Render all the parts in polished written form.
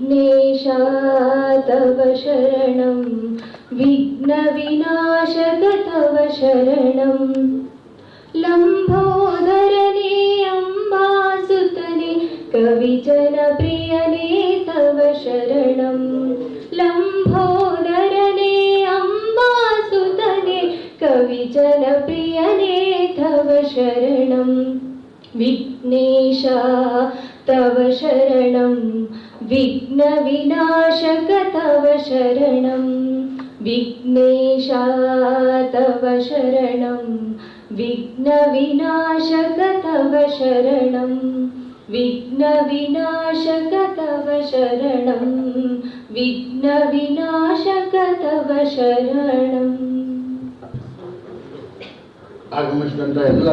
विघ्नेश तव शरणं विघ्नविनाशक तव शरणं लम्बोदरने अम्बासुतने कविजनप्रियने तव शरणं लम्बोदरने अम्बासुतने कविजनप्रियने तव शरणं विघ्नेश तव शरणं विघ्नविनाशक तव शरणं विघ्नेश तव शरणं विघ्नविनाशक तव शरणं विघ्नविनाशक तव शरणं विघ्नविनाशक तव शरणं. ಆಗಮಿಸಿದಂಥ ಎಲ್ಲ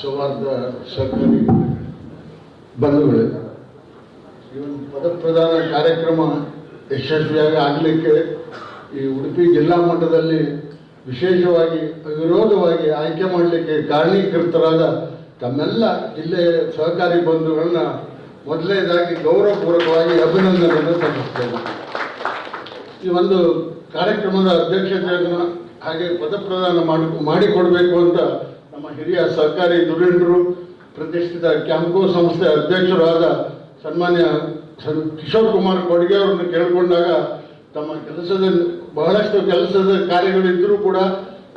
ಸೌಹಾರ್ದ ಸಹಕಾರಿ ಬಂಧುಗಳು, ಈ ಒಂದು ಪದಪ್ರದಾನ ಕಾರ್ಯಕ್ರಮ ಯಶಸ್ವಿಯಾಗಿ ಆಗಲಿಕ್ಕೆ ಈ ಉಡುಪಿ ಜಿಲ್ಲಾ ಮಟ್ಟದಲ್ಲಿ ವಿಶೇಷವಾಗಿ ಅವಿರೋಧವಾಗಿ ಆಯ್ಕೆ ಮಾಡಲಿಕ್ಕೆ ಕಾರಣೀಕರ್ತರಾದ ತಮ್ಮೆಲ್ಲ ಜಿಲ್ಲೆಯ ಸಹಕಾರಿ ಬಂಧುಗಳನ್ನ ಮೊದಲನೇದಾಗಿ ಗೌರವಪೂರ್ವಕವಾಗಿ ಅಭಿನಂದನೆಯನ್ನು ಸಲ್ಲಿಸ್ತೇನೆ. ಈ ಒಂದು ಕಾರ್ಯಕ್ರಮದ ಅಧ್ಯಕ್ಷತೆಯನ್ನು ಹಾಗೆ ಪದಪ್ರದಾನ ಮಾಡಿಕೊಡಬೇಕು ಅಂತ ನಮ್ಮ ಹಿರಿಯ ಸಹಕಾರಿ ಧುರೀಣರು, ಪ್ರತಿಷ್ಠಿತ ಕ್ಯಾಂಪ್ಕೋ ಸಂಸ್ಥೆ ಅಧ್ಯಕ್ಷರಾದ ಸನ್ಮಾನ್ಯ ಕಿಶೋರ್ ಕುಮಾರ್ ಕೊಡ್ಗೆ ಅವರನ್ನು ಕೇಳಿಕೊಂಡಾಗ ತಮ್ಮ ಬಹಳಷ್ಟು ಕೆಲಸದ ಕಾರ್ಯಗಳಿದ್ದರೂ ಕೂಡ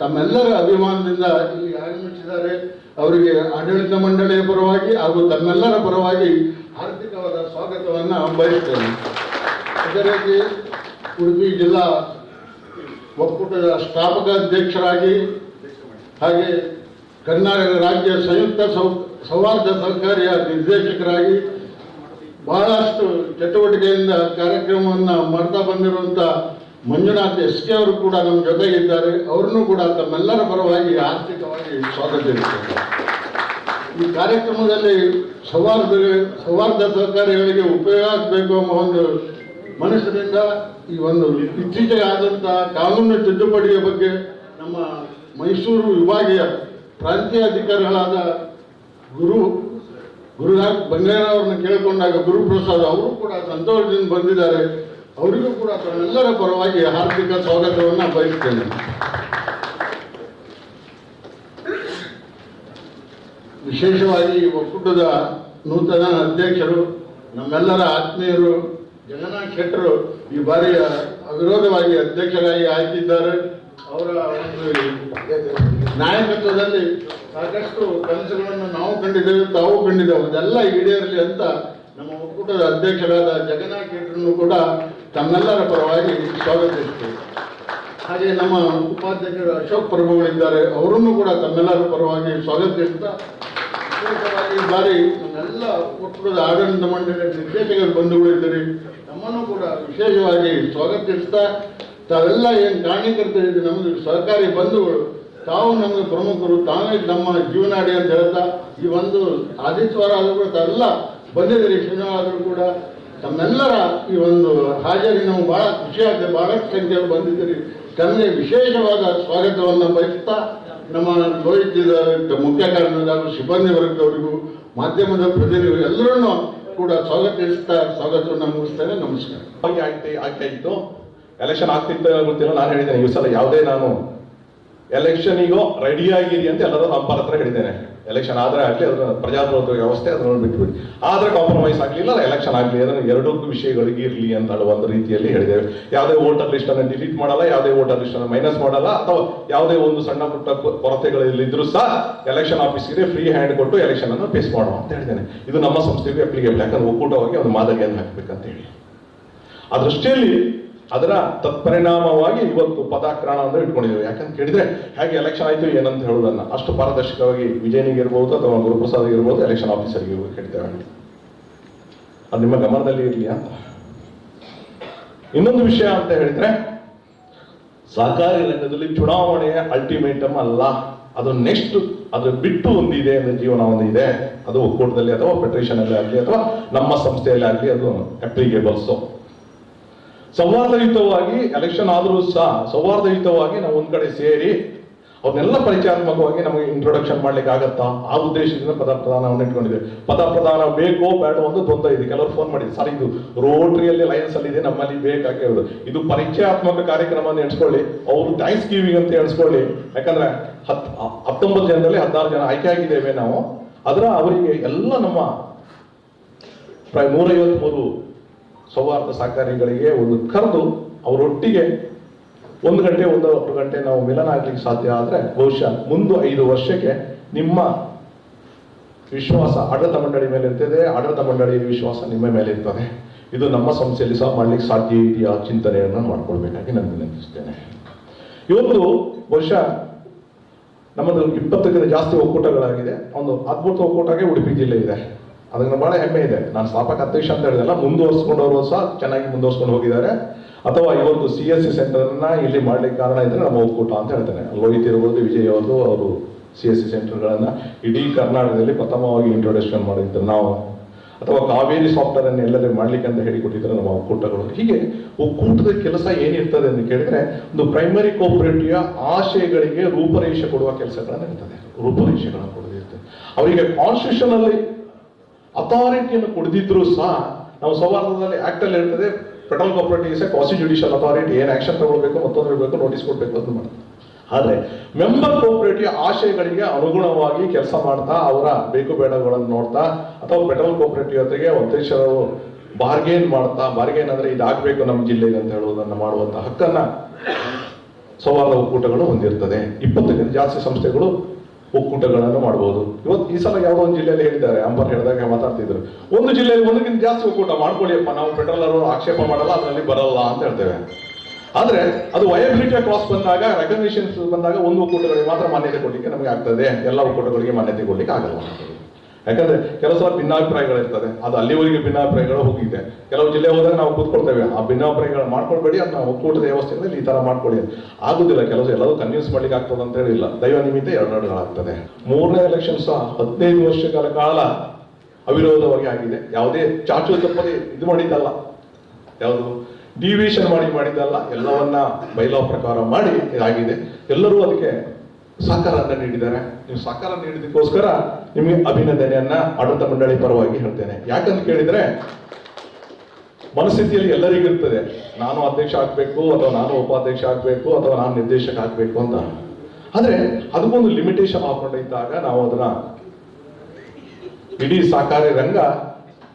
ತಮ್ಮೆಲ್ಲರ ಅಭಿಮಾನದಿಂದ ಇಲ್ಲಿ ಆಗಮಿಸಿದ್ದಾರೆ. ಅವರಿಗೆ ಆಡಳಿತ ಮಂಡಳಿಯ ಪರವಾಗಿ ಹಾಗೂ ತಮ್ಮೆಲ್ಲರ ಪರವಾಗಿ ಹಾರ್ದಿಕವಾದ ಸ್ವಾಗತವನ್ನು ಬಯಸ್ತೇನೆ. ಅದೇ ರೀತಿ ಉಡುಪಿ ಜಿಲ್ಲಾ ಒಕ್ಕೂಟದ ಸ್ಥಾಪಕ ಅಧ್ಯಕ್ಷರಾಗಿ ಹಾಗೆ ಕರ್ನಾಟಕ ರಾಜ್ಯ ಸಂಯುಕ್ತ ಸೌಹಾರ್ದ ಸಹಕಾರಿಯ ನಿರ್ದೇಶಕರಾಗಿ ಬಹಳಷ್ಟು ಚಟುವಟಿಕೆಯಿಂದ ಕಾರ್ಯಕ್ರಮವನ್ನು ಮಾಡ್ತಾ ಬಂದಿರುವಂಥ ಮಂಜುನಾಥ್ ಎಸ್.ಕೆ. ಅವರು ಕೂಡ ನಮ್ಮ ಜೊತೆಗಿದ್ದಾರೆ. ಅವರನ್ನು ಕೂಡ ತಮ್ಮೆಲ್ಲರ ಪರವಾಗಿ ಆರ್ಥಿಕವಾಗಿ ಸ್ವಾಗತಿಸುತ್ತಾರೆ. ಈ ಕಾರ್ಯಕ್ರಮದಲ್ಲಿ ಸೌಹಾರ್ದ ಸಹಕಾರಿಗಳಿಗೆ ಉಪಯೋಗ ಆಗಬೇಕು ಎಂಬ ಒಂದು ಮನಸ್ಸಿನಿಂದ ಈ ಒಂದು ಇತ್ತೀಚೆಗೆ ಆದಂತಹ ಕಾನೂನು ತಿದ್ದುಪಡಿಯ ಬಗ್ಗೆ ನಮ್ಮ ಮೈಸೂರು ವಿಭಾಗೀಯ ಪ್ರಾಂತೀಯ ಅಧಿಕಾರಿಗಳಾದ ಗುರುನಾಥ್ ಬಂಗೇರವರನ್ನು ಕೇಳಿಕೊಂಡಾಗ ಗುರುಪ್ರಸಾದ್ ಅವರು ಕೂಡ ಸಂತೋಷದಿಂದ ಬಂದಿದ್ದಾರೆ. ಅವರಿಗೂ ಕೂಡ ತಮ್ಮೆಲ್ಲರ ಪರವಾಗಿ ಹಾರ್ದಿಕ ಸ್ವಾಗತವನ್ನು ಬಯಸ್ತೇನೆ. ವಿಶೇಷವಾಗಿ ಒಕ್ಕೂಟದ ನೂತನ ಅಧ್ಯಕ್ಷರು, ನಮ್ಮೆಲ್ಲರ ಆತ್ಮೀಯರು ಜಗನ್ನಾಥ್ ಶೆಟ್ಟರು ಈ ಬಾರಿ ಅವಿರೋಧವಾಗಿ ಅಧ್ಯಕ್ಷರಾಗಿ ಆಯ್ತಿದ್ದಾರೆ. ಅವರ ಒಂದು ನಾಯಕತ್ವದಲ್ಲಿ ಸಾಕಷ್ಟು ಕನಸುಗಳನ್ನು ನಾವು ಕಂಡಿದ್ದೇವೆ, ತಾವು ಕಂಡಿದ್ದೇವೆ. ಅದೆಲ್ಲ ಈಡೇರಲಿ ಅಂತ ನಮ್ಮ ಒಕ್ಕೂಟದ ಅಧ್ಯಕ್ಷರಾದ ಜಗನ್ನಾಥ್ ಶೆಟ್ಟರನ್ನು ಕೂಡ ತಮ್ಮೆಲ್ಲರ ಪರವಾಗಿ ಸ್ವಾಗತಿಸ್ತೇವೆ. ಹಾಗೆ ನಮ್ಮ ಉಪಾಧ್ಯಕ್ಷರು ಅಶೋಕ್ ಪ್ರಭುಗಳಿದ್ದಾರೆ, ಅವರನ್ನು ಕೂಡ ತಮ್ಮೆಲ್ಲರ ಪರವಾಗಿ ಸ್ವಾಗತಿಸ್ತಾ ವಿಶೇಷವಾಗಿ ಈ ಬಾರಿ ನಮ್ಮೆಲ್ಲ ಒಕ್ಕೂಟದ ಆಡಳಿತ ಮಂಡಳಿಯ ನಿರ್ದೇಶಕರು ಬಂಧುಗಳಿದ್ದೀರಿ, ನಮ್ಮನ್ನು ಕೂಡ ವಿಶೇಷವಾಗಿ ಸ್ವಾಗತಿಸ್ತಾ ತಾವೆಲ್ಲ ಏನು ಕಾರಣೀಕರ್ತರಿದ್ದೀವಿ ನಮ್ಮದು ಸಹಕಾರಿ ಬಂಧುಗಳು, ತಾವು ನಮಗೆ ಪ್ರಮುಖರು, ತಾವೇ ನಮ್ಮ ಜೀವನಾಡಿ ಅಂತ ಹೇಳ್ತಾ ಈ ಒಂದು ಆದಿತ್ಯವಾರ ಆದರೂ ಕೂಡ ತಾವೆಲ್ಲ ಬಂದಿದ್ದೀರಿ. ಶನಿವಾರ ಕೂಡ ತಮ್ಮೆಲ್ಲರ ಈ ಒಂದು ಹಾಜರಿ ನಾವು ಭಾಳ ಖುಷಿಯಾಗ್ತದೆ. ಬಹಳಷ್ಟು ಸಂಖ್ಯೆಯಲ್ಲಿ ಬಂದಿದ್ದೀರಿ. ತಮಗೆ ವಿಶೇಷವಾದ ಸ್ವಾಗತವನ್ನು ಬಯಸ್ತಾ ನಮ್ಮ ಲೋಹಿತ ಮುಖ್ಯ ಕಾರಣದಾರರು, ಸಿಬ್ಬಂದಿ ವರ್ಗದವರಿಗೂ, ಮಾಧ್ಯಮದ ಪ್ರತಿನಿಧಿಗಳು ಎಲ್ಲರನ್ನೂ ಕೂಡ ಸ್ವಾಗತಿಸ್ತಾ ಸ್ವಾಗತವನ್ನು ಮುಗಿಸ್ತೇನೆ. ನಮಸ್ಕಾರ. ಆಗ್ತಾ ಇತ್ತು, ಎಲೆಕ್ಷನ್ ಆಗ್ತಿತ್ತು ಗೊತ್ತಿಲ್ಲ. ನಾನು ಹೇಳಿದ್ದೇನೆ ಈ ಸಲ ಯಾವುದೇ ನಾನು ಎಲೆಕ್ಷನಿಗೋ ರೆಡಿ ಆಗಿರಿ ಅಂತ ಎಲ್ಲರೂ ನಮ್ಮ ಹತ್ರ ಹೇಳಿದ್ದೇನೆ. ಎಲೆಕ್ಷನ್ ಆದ್ರೆ ಆಗಲಿ, ಅದರ ಪ್ರಜಾಪ್ರಭುತ್ವ ವ್ಯವಸ್ಥೆ ಅದನ್ನು ಬಿಟ್ಬಿಡಿ. ಆದ್ರೆ ಕಾಂಪ್ರಮೈಸ್ ಆಗಲಿಲ್ಲ, ಎಲೆಕ್ಷನ್ ಆಗಲಿ, ಅದನ್ನು ಎರಡಕ್ಕೂ ವಿಷಯಗಳಿಗೆ ಇರಲಿ ಅಂತ ಒಂದು ರೀತಿಯಲ್ಲಿ ಹೇಳಿದ್ದೇವೆ. ಯಾವುದೇ ವೋಟರ್ ಲಿಸ್ಟ್ ಅನ್ನು ಡಿಲೀಟ್ ಮಾಡಲ್ಲ, ಯಾವುದೇ ವೋಟರ್ ಲಿಸ್ಟ್ ಅನ್ನು ಮೈನಸ್ ಮಾಡಲ್ಲ, ಅಥವಾ ಯಾವುದೇ ಒಂದು ಸಣ್ಣ ಪುಟ್ಟ ಕೊರತೆಗಳಿದ್ರೂ ಸಹ ಎಲೆಕ್ಷನ್ ಆಫೀಸ್ಗೆ ಫ್ರೀ ಹ್ಯಾಂಡ್ ಕೊಟ್ಟು ಎಲೆಕ್ಷನ್ ಅನ್ನು ಫೇಸ್ ಮಾಡುವ ಅಂತ ಹೇಳಿದ್ದೇನೆ. ಇದು ನಮ್ಮ ಸಂಸ್ಥೆಗೆ ಅಪ್ಲಿಕೇಬಲ್, ಯಾಕಂದ್ರೆ ಒಕ್ಕೂಟವಾಗಿ ಒಂದು ಮಾದರಿಯನ್ನು ಹಾಕಬೇಕಂತ ಹೇಳಿ ಆ ದೃಷ್ಟಿಯಲ್ಲಿ ಅದರ ತತ್ಪರಿಣಾಮವಾಗಿ ಇವತ್ತು ಪದಾಕ್ರಮ ಅಂದ್ರೆ ಇಟ್ಕೊಂಡಿದ್ದೇವೆ. ಯಾಕಂತ ಕೇಳಿದ್ರೆ ಹೇಗೆ ಎಲೆಕ್ಷನ್ ಆಯ್ತು ಏನಂತ ಹೇಳೋದನ್ನ ಅಷ್ಟು ಪಾರದರ್ಶಕವಾಗಿ ವಿಜಯನಿಗೆ ಇರ್ಬೋದು ಅಥವಾ ಗುರುಪ್ರಸಾದ್ ಇರ್ಬೋದು, ಎಲೆಕ್ಷನ್ ಆಫೀಸರ್ಗೆ ಹೇಳಿದ್ದೇವೆ. ಅದು ನಿಮ್ಮ ಗಮನದಲ್ಲಿ ಇರಲಿ ಅಂತ. ಇನ್ನೊಂದು ವಿಷಯ ಅಂತ ಹೇಳಿದ್ರೆ, ಸಹಕಾರಿ ರಂಗದಲ್ಲಿ ಚುನಾವಣೆಯ ಅಲ್ಟಿಮೇಟಮ್ ಅಲ್ಲ, ಅದು ನೆಕ್ಸ್ಟ್ ಅದು ಬಿಟ್ಟು ಒಂದಿದೆ, ಜೀವನ ಒಂದಿದೆ. ಅದು ಒಕ್ಕೂಟದಲ್ಲಿ ಅಥವಾ ಫೆಡರೇಷನ್ ಅಲ್ಲಿ ಆಗಲಿ ಅಥವಾ ನಮ್ಮ ಸಂಸ್ಥೆಯಲ್ಲಿ ಆಗಲಿ ಅದು ಅಪ್ಲಿಕೇಬಲ್ಸ್. ಸೌಹಾರ್ದಯುತವಾಗಿ ಎಲೆಕ್ಷನ್ ಆದರೂ ಸಹ ಸೌಹಾರ್ದಯುತವಾಗಿ ನಾವು ಒಂದ್ ಕಡೆ ಸೇರಿ ಅವನ್ನೆಲ್ಲ ಪರಿಚಯಾತ್ಮಕವಾಗಿ ನಮಗೆ ಇಂಟ್ರೊಡಕ್ಷನ್ ಮಾಡ್ಲಿಕ್ಕೆ ಆಗತ್ತಾ, ಆ ಉದ್ದೇಶದಿಂದ ಪದ ಪ್ರಧಾನವನ್ನು ಇಟ್ಕೊಂಡಿದೆ. ಪದ ಪ್ರಧಾನ ಬೇಕೋ ಬೇಡೋ ಒಂದು ದ್ವಂದ್ವ ಇದೆ. ಕೆಲವರು ಫೋನ್ ಮಾಡಿದ್ರು, ಸರ್ ಇದು ರೋಟರಿಯಲ್ಲಿ ಲಯನ್ಸ್ ಅಲ್ಲಿ ಇದೆ, ನಮ್ಮಲ್ಲಿ ಬೇಕಾಗಿ ಹೇಳುದು. ಇದು ಪರಿಚಯಾತ್ಮಕ ಕಾರ್ಯಕ್ರಮವನ್ನು ಎಣಿಸ್ಕೊಳ್ಳಿ, ಅವರು ಥ್ಯಾಂಕ್ಸ್ ಗಿವಿಂಗ್ ಅಂತ ಎಣಿಸ್ಕೊಳ್ಳಿ. ಯಾಕಂದ್ರೆ 19 ಜನರಲ್ಲಿ 16 ಜನ ಆಯ್ಕೆ ಆಗಿದ್ದೇವೆ ನಾವು. ಅದರ ಅವರಿಗೆ ಎಲ್ಲ ನಮ್ಮ 153 ಸೌಹಾರ್ದ ಸಹಕಾರಿಗಳಿಗೆ ಒಂದು ಕರೆದು ಅವರೊಟ್ಟಿಗೆ 1 ಗಂಟೆ 1.5 ಗಂಟೆ ನಾವು ಮಿಲನ ಆಗ್ಲಿಕ್ಕೆ ಸಾಧ್ಯ ಆದ್ರೆ ಬಹುಶಃ ಮುಂದೆ 5 ವರ್ಷಕ್ಕೆ ನಿಮ್ಮ ವಿಶ್ವಾಸ ಆಡಳಿತ ಮಂಡಳಿ ಮೇಲೆ ಇರ್ತದೆ, ಆಡಳಿತ ಮಂಡಳಿಯ ವಿಶ್ವಾಸ ನಿಮ್ಮ ಮೇಲೆ ಇರ್ತದೆ. ಇದು ನಮ್ಮ ಸಂಸ್ಥೆಯಲ್ಲಿ ಸಹ ಮಾಡ್ಲಿಕ್ಕೆ ಸಾಧ್ಯ ಇದೆಯಾ ಚಿಂತನೆಯನ್ನು ಮಾಡ್ಕೊಳ್ಬೇಕಾಗಿ ನಾನು ವಿನಂತಿಸ್ತೇನೆ. ಇವತ್ತು ಬಹುಶಃ ನಮ್ಮದು 20ಕ್ಕಿಂತ ಜಾಸ್ತಿ ಒಕ್ಕೂಟಗಳಾಗಿದೆ. ಒಂದು ಅದ್ಭುತ ಒಕ್ಕೂಟಕ್ಕೆ ಉಡುಪಿ ಜಿಲ್ಲೆ ಇದೆ. ಅದಕ್ಕೆ ಬಹಳ ಹೆಮ್ಮೆ ಇದೆ. ನಾನು ಸ್ಥಾಪಕ ಅಧ್ಯಕ್ಷ ಅಂತ ಹೇಳಿದೆಲ್ಲ, ಮುಂದುವರ್ಸ್ಕೊಂಡವರು ಸಹ ಚೆನ್ನಾಗಿ ಮುಂದುವರ್ಸ್ಕೊಂಡು ಹೋಗಿದ್ದಾರೆ. ಅಥವಾ ಇವತ್ತು CSC ಸೆಂಟರ್ನ ಇಲ್ಲಿ ಮಾಡ್ಲಿಕ್ಕೆ ಕಾರಣ ಇದ್ರೆ ನಮ್ಮ ಒಕ್ಕೂಟ ಅಂತ ಹೇಳ್ತೇನೆ. ಲೋಹಿತ್ ಇರ್ಬೋದು, ವಿಜಯ್ ಅವರು CSC ಸೆಂಟರ್ಗಳನ್ನ ಇಡೀ ಕರ್ನಾಟಕದಲ್ಲಿ ಪ್ರಥಮವಾಗಿ ಇಂಟ್ರೊಡಕ್ಷನ್ ಮಾಡಿದ್ರು ನಾವು. ಅಥವಾ ಕಾವೇರಿ ಸಾಫ್ಟ್ವೇರ್ ಅನ್ನು ಎಲ್ಲರೂ ಮಾಡ್ಲಿಕ್ಕೆ ಅಂತ ಹೇಳಿಕೊಟ್ಟಿದ್ದಾರೆ ನಮ್ಮ ಒಕ್ಕೂಟಗಳು. ಹೀಗೆ ಒಕ್ಕೂಟದ ಕೆಲಸ ಏನಿರ್ತದೆ ಅಂತ ಕೇಳಿದ್ರೆ, ಒಂದು ಪ್ರೈಮರಿ ಕೋಆಪರೇಟಿವ್ ಆಶಯಗಳಿಗೆ ರೂಪರೇಷೆ ಕೊಡುವ ಕೆಲಸಗಳನ್ನು ಇರ್ತದೆ. ರೂಪರೇಷೆಗಳನ್ನು ಕೊಡದಿರ್ತದೆ. ಅವರಿಗೆ ಕಾನ್ಸ್ಟಿಟ್ಯೂಷನ್ ಅಲ್ಲಿ ಅಥಾರಿಟಿಯನ್ನು ಕೊಡದಿದ್ರು ಸಹ ನಾವು ಸೌಹಾರ್ದದಲ್ಲಿ ಆಕ್ಟ್ ಅಲ್ಲಿ ಇರ್ತದೆ, federal cooperatives quasi judicial authority ಏನು ಆಕ್ಷನ್ ತಗೊಳ್ಬೇಕು, ಮತ್ತೊಂದು ಇರಬೇಕು, ನೋಟಿಸ್ ಕೊಡಬೇಕು ಅಂತ ಮಾಡ್ತಾರೆ. ಆದರೆ ಮೆಂಬರ್ ಕೋಆಪರೇಟಿವ್ ಆಶಯಗಳಿಗೆ ಅನುಗುಣವಾಗಿ ಕೆಲಸ ಮಾಡ್ತಾ ಅವರ ಬೇಕು ಬೇಡಗಳನ್ನು ನೋಡ್ತಾ, ಅಥವಾ ಫೆಡರಲ್ ಕೋಆಪರೇಟಿವ್ ಜೊತೆಗೆ ಅಧ್ಯಕ್ಷರು ಬಾರ್ಗೇನ್ ಮಾಡ್ತಾ, ಬಾರ್ಗೇನ್ ಅಂದ್ರೆ ಇದಾಗಬೇಕು ನಮ್ಮ ಜಿಲ್ಲೆಗೆ ಅಂತ ಹೇಳುವುದನ್ನು ಮಾಡುವಂತ ಹಕ್ಕನ್ನ ಸೌಹಾರ್ದ ಒಕ್ಕೂಟಗಳು ಹೊಂದಿರ್ತದೆ. 20ಕ್ಕಿಂತ ಜಾಸ್ತಿ ಸಂಸ್ಥೆಗಳು ಒಕ್ಕೂಟಗಳನ್ನು ಮಾಡಬಹುದು. ಇವತ್ತು ಈ ಸಲ ಯಾವುದೋ ಒಂದು ಜಿಲ್ಲೆಯಲ್ಲಿ ಹೇಳಿದ್ದಾರೆ, ಅಂಬರ್ ಹೇಳಿದಾಗ ಮಾತಾಡ್ತಿದ್ರು, ಒಂದು ಜಿಲ್ಲೆಯಲ್ಲಿ 1ಕ್ಕಿಂತ ಜಾಸ್ತಿ ಒಕ್ಕೂಟ ಮಾಡ್ಕೊಳ್ಳಿಯಪ್ಪ, ನಾವು ಫೆಡರಲ್ ಅವರು ಆಕ್ಷೇಪ ಮಾಡಲ್ಲ, ಅದರಲ್ಲಿ ಬರಲ್ಲ ಅಂತ ಹೇಳ್ತೇವೆ. ಆದ್ರೆ ಅದು ವಯಬಿಲಿಟಿ ಕ್ರಾಸ್ ಬಂದಾಗ, ರೆಕಗ್ನಿಷನ್ ಬಂದಾಗ ಒಂದು ಒಕ್ಕೂಟಗಳಿಗೆ ಮಾತ್ರ ಮಾನ್ಯತೆ ಕೊಡ್ಲಿಕ್ಕೆ ನಮಗೆ ಆಗ್ತದೆ, ಎಲ್ಲ ಒಕ್ಕೂಟಗಳಿಗೆ ಮಾನ್ಯತೆ ಕೊಡ್ಲಿಕ್ಕೆ ಆಗಲ್ಲ. ಯಾಕಂದ್ರೆ ಕೆಲವು ಸಲ ಭಿನ್ನಾಭಿಪ್ರಾಯಗಳಿರ್ತದೆ, ಅದು ಅಲ್ಲಿವರೆಗೆ ಭಿನ್ನಾಭಿಪ್ರಾಯಗಳು ಹೋಗಿದೆ. ಕೆಲವು ಜಿಲ್ಲೆ ಹೋದಾಗ ನಾವು ಕೂತ್ಕೊಳ್ತೇವೆ, ಆ ಭಿನ್ನಾಭಿಪ್ರಾಯಗಳು ಮಾಡ್ಕೊಳ್ಬೇಡಿ, ಅದನ್ನ ಒಕ್ಕೂಟದ ವ್ಯವಸ್ಥೆಯಲ್ಲಿ ಈ ತರ ಮಾಡ್ಕೊಳ್ಳಿ ಆಗುದಿಲ್ಲ. ಕೆಲವು ಎಲ್ಲರೂ ಕನ್ವಿನ್ಸ್ ಮಾಡ್ಲಿಕ್ಕೆ ಆಗ್ತದೆ ಅಂತ ಹೇಳಿಲ್ಲ, ದೈವ ನಿಮಿತ್ತ ಎರಡೆರಡುಗಳಾಗ್ತದೆ. 3ನೇ ಎಲೆಕ್ಷನ್ ಸಹ 15 ವರ್ಷಗಳ ಕಾಲ ಅವಿರೋಧವಾಗಿ ಆಗಿದೆ. ಯಾವುದೇ ಚಾಚು ತಪ್ಪದೆ ಇದು ಮಾಡಿದ್ದಲ್ಲ, ಯಾವುದು ಡಿವಿಷನ್ ಮಾಡಿದ್ದಲ್ಲ, ಎಲ್ಲವನ್ನ ಬೈಲಾ ಪ್ರಕಾರ ಮಾಡಿ ಇದಾಗಿದೆ. ಎಲ್ಲರೂ ಅದಕ್ಕೆ ಸಹಕಾರವನ್ನು ನೀಡಿದ್ದಾರೆ. ನೀವು ಸಹಕಾರ ನೀಡಿದಕ್ಕೋಸ್ಕರ ನಿಮಗೆ ಅಭಿನಂದನೆಯನ್ನ ಆಡಳಿತ ಮಂಡಳಿ ಪರವಾಗಿ ಹೇಳ್ತೇನೆ. ಯಾಕಂತ ಕೇಳಿದ್ರೆ, ಮನಸ್ಥಿತಿಯಲ್ಲಿ ಎಲ್ಲರಿಗೂ ಇರ್ತದೆ, ನಾನು ಅಧ್ಯಕ್ಷ ಆಗ್ಬೇಕು, ಅಥವಾ ನಾನು ಉಪಾಧ್ಯಕ್ಷ ಆಗ್ಬೇಕು, ಅಥವಾ ನಾನು ನಿರ್ದೇಶಕ ಆಗ್ಬೇಕು ಅಂತ. ಆದ್ರೆ ಅದಕ್ಕೊಂದು ಲಿಮಿಟೇಷನ್ ಹಾಕೊಂಡಿದ್ದಾಗ ನಾವು ಅದನ್ನ ಇಡೀ ಸಹಕಾರಿ ರಂಗ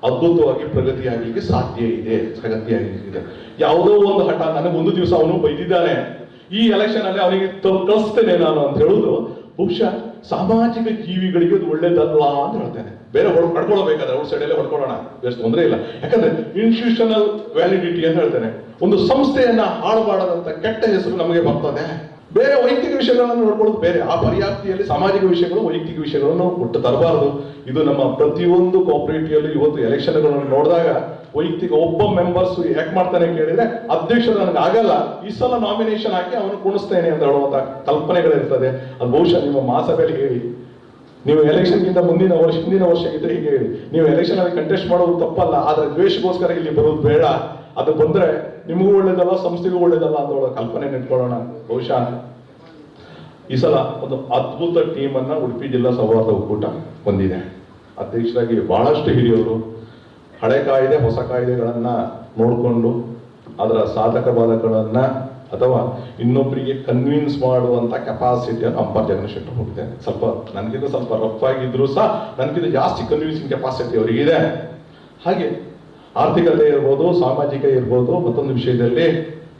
ಅದ್ಭುತವಾಗಿ ಪ್ರಗತಿಯಾಗಲಿಕ್ಕೆ ಸಾಧ್ಯ ಇದೆ. ಯಾವುದೋ ಒಂದು ಹಠ, ನನಗೆ ಒಂದು ದಿವಸ ಅವನು ಬೈದಿದ್ದಾನೆ, ಈ ಎಲೆಕ್ಷನ್ ಅಲ್ಲಿ ಅವನಿಗೆ ಕಳಿಸ್ತೇನೆ ನಾನು ಅಂತ ಹೇಳುದು ಬಹುಶಃ ಸಾಮಾಜಿಕ ಜೀವಿಗಳಿಗೆ ಅದು ಒಳ್ಳೇದಲ್ಲ ಅಂತ ಹೇಳ್ತೇನೆ. ಬೇರೆ ಹೊಡ್ಕೊಳ್ಬೇಕಾದ್ರೆ ಔಟ್ ಸೈಡ್ ಅಲ್ಲೇ ಹೊಡ್ಕೊಳ್ಳೋಣ, ಎಷ್ಟು ತೊಂದರೆ ಇಲ್ಲ. ಯಾಕಂದ್ರೆ ಇನ್ಸ್ಟಿಟ್ಯೂಷನಲ್ ವ್ಯಾಲಿಡಿಟಿ ಅಂತ ಹೇಳ್ತೇನೆ. ಒಂದು ಸಂಸ್ಥೆಯನ್ನ ಹಾಳುಮಾಡದಂತ ಕೆಟ್ಟ ಹೆಸರು ನಮಗೆ ಬರ್ತದೆ. ಬೇರೆ ವೈಯಕ್ತಿಕ ವಿಷಯಗಳನ್ನು ನೋಡ್ಕೊಳ್ಳೋದು ಬೇರೆ, ಆ ಪರ್ಯಾಪ್ತಿಯಲ್ಲಿ ಸಾಮಾಜಿಕ ವಿಷಯಗಳು, ವೈಯಕ್ತಿಕ ವಿಷಯಗಳನ್ನು ಒಟ್ಟು ತರಬಾರದು. ಇದು ನಮ್ಮ ಪ್ರತಿಯೊಂದು ಕೋಆಪರೇಟಿವ್ ಅಲ್ಲಿ ಇವತ್ತು ಎಲೆಕ್ಷನ್ಗಳನ್ನು ನೋಡಿದಾಗ ವೈಯಕ್ತಿಕ ಒಬ್ಬ ಮೆಂಬರ್ಸ್ ಯಾಕೆ ಮಾಡ್ತಾನೆ ಕೇಳಿದ್ರೆ, ಅಧ್ಯಕ್ಷರು ನನಗೆ ಆಗಲ್ಲ, ಈ ಸಲ ನಾಮಿನೇಷನ್ ಹಾಕಿ ಅವನು ಕುಣಿಸ್ತೇನೆ ಅಂತ ಹೇಳುವಂತ ಕಲ್ಪನೆಗಳಿರ್ತದೆ. ಅದು ಬಹುಶಃ ನಿಮ್ಮ ಮಹಾಸಭೆಯಲ್ಲಿ ಹೇಳಿ, ನೀವು ಎಲೆಕ್ಷನ್ಗಿಂತ ಹಿಂದಿನ ವರ್ಷ ಇದ್ರೆ ಹೀಗೆ ಹೇಳಿ, ನೀವು ಎಲೆಕ್ಷನ್ ಅಲ್ಲಿ ಕಂಟೆಸ್ಟ್ ಮಾಡೋದು ತಪ್ಪಲ್ಲ, ಆದ್ರೆ ದ್ವೇಷಗೋಸ್ಕರ ಇಲ್ಲಿ ಬರೋದು ಬೇಡ. ಅದು ಬಂದ್ರೆ ನಿಮಗೂ ಒಳ್ಳೇದಲ್ಲ, ಸಂಸ್ಥೆಗೂ ಒಳ್ಳೇದಲ್ಲ ಅಂತ ಹೇಳೋ ಕಲ್ಪನೆ ನಿಟ್ಕೊಳ್ಳೋಣ. ಬಹುಶಃ ಈ ಸಲ ಒಂದು ಅದ್ಭುತ ಟೀಮ್ ಅನ್ನ ಉಡುಪಿ ಜಿಲ್ಲಾ ಸೌಹಾರ್ದ ಒಕ್ಕೂಟ ಹೊಂದಿದೆ. ಅಧ್ಯಕ್ಷರಾಗಿ ಬಹಳಷ್ಟು ಹಿರಿಯವರು ಹಳೆ ಕಾಯ್ದೆ ಹೊಸ ಕಾಯ್ದೆಗಳನ್ನ ನೋಡಿಕೊಂಡು ಅದರ ಸಾಧಕ ಬಾಧಕಗಳನ್ನ ಅಥವಾ ಇನ್ನೊಬ್ಬರಿಗೆ ಕನ್ವಿನ್ಸ್ ಮಾಡುವಂತ ಕೆಪಾಸಿಟಿಯನ್ನು ಅಂಬರ್ ಜಗದೀಶ್ ಹೋಗಿದೆ. ಸ್ವಲ್ಪ ನನಗಿಂತ ಸ್ವಲ್ಪ ರಫ್ ಆಗಿದ್ರು ಸಹ ನನಗಿಂತ ಜಾಸ್ತಿ ಕನ್ವಿನ್ಸಿಂಗ್ ಕೆಪಾಸಿಟಿ ಅವರಿಗಿದೆ. ಹಾಗೆ ಆರ್ಥಿಕತೆ ಇರ್ಬೋದು, ಸಾಮಾಜಿಕ ಇರ್ಬೋದು, ಮತ್ತೊಂದು ವಿಷಯದಲ್ಲಿ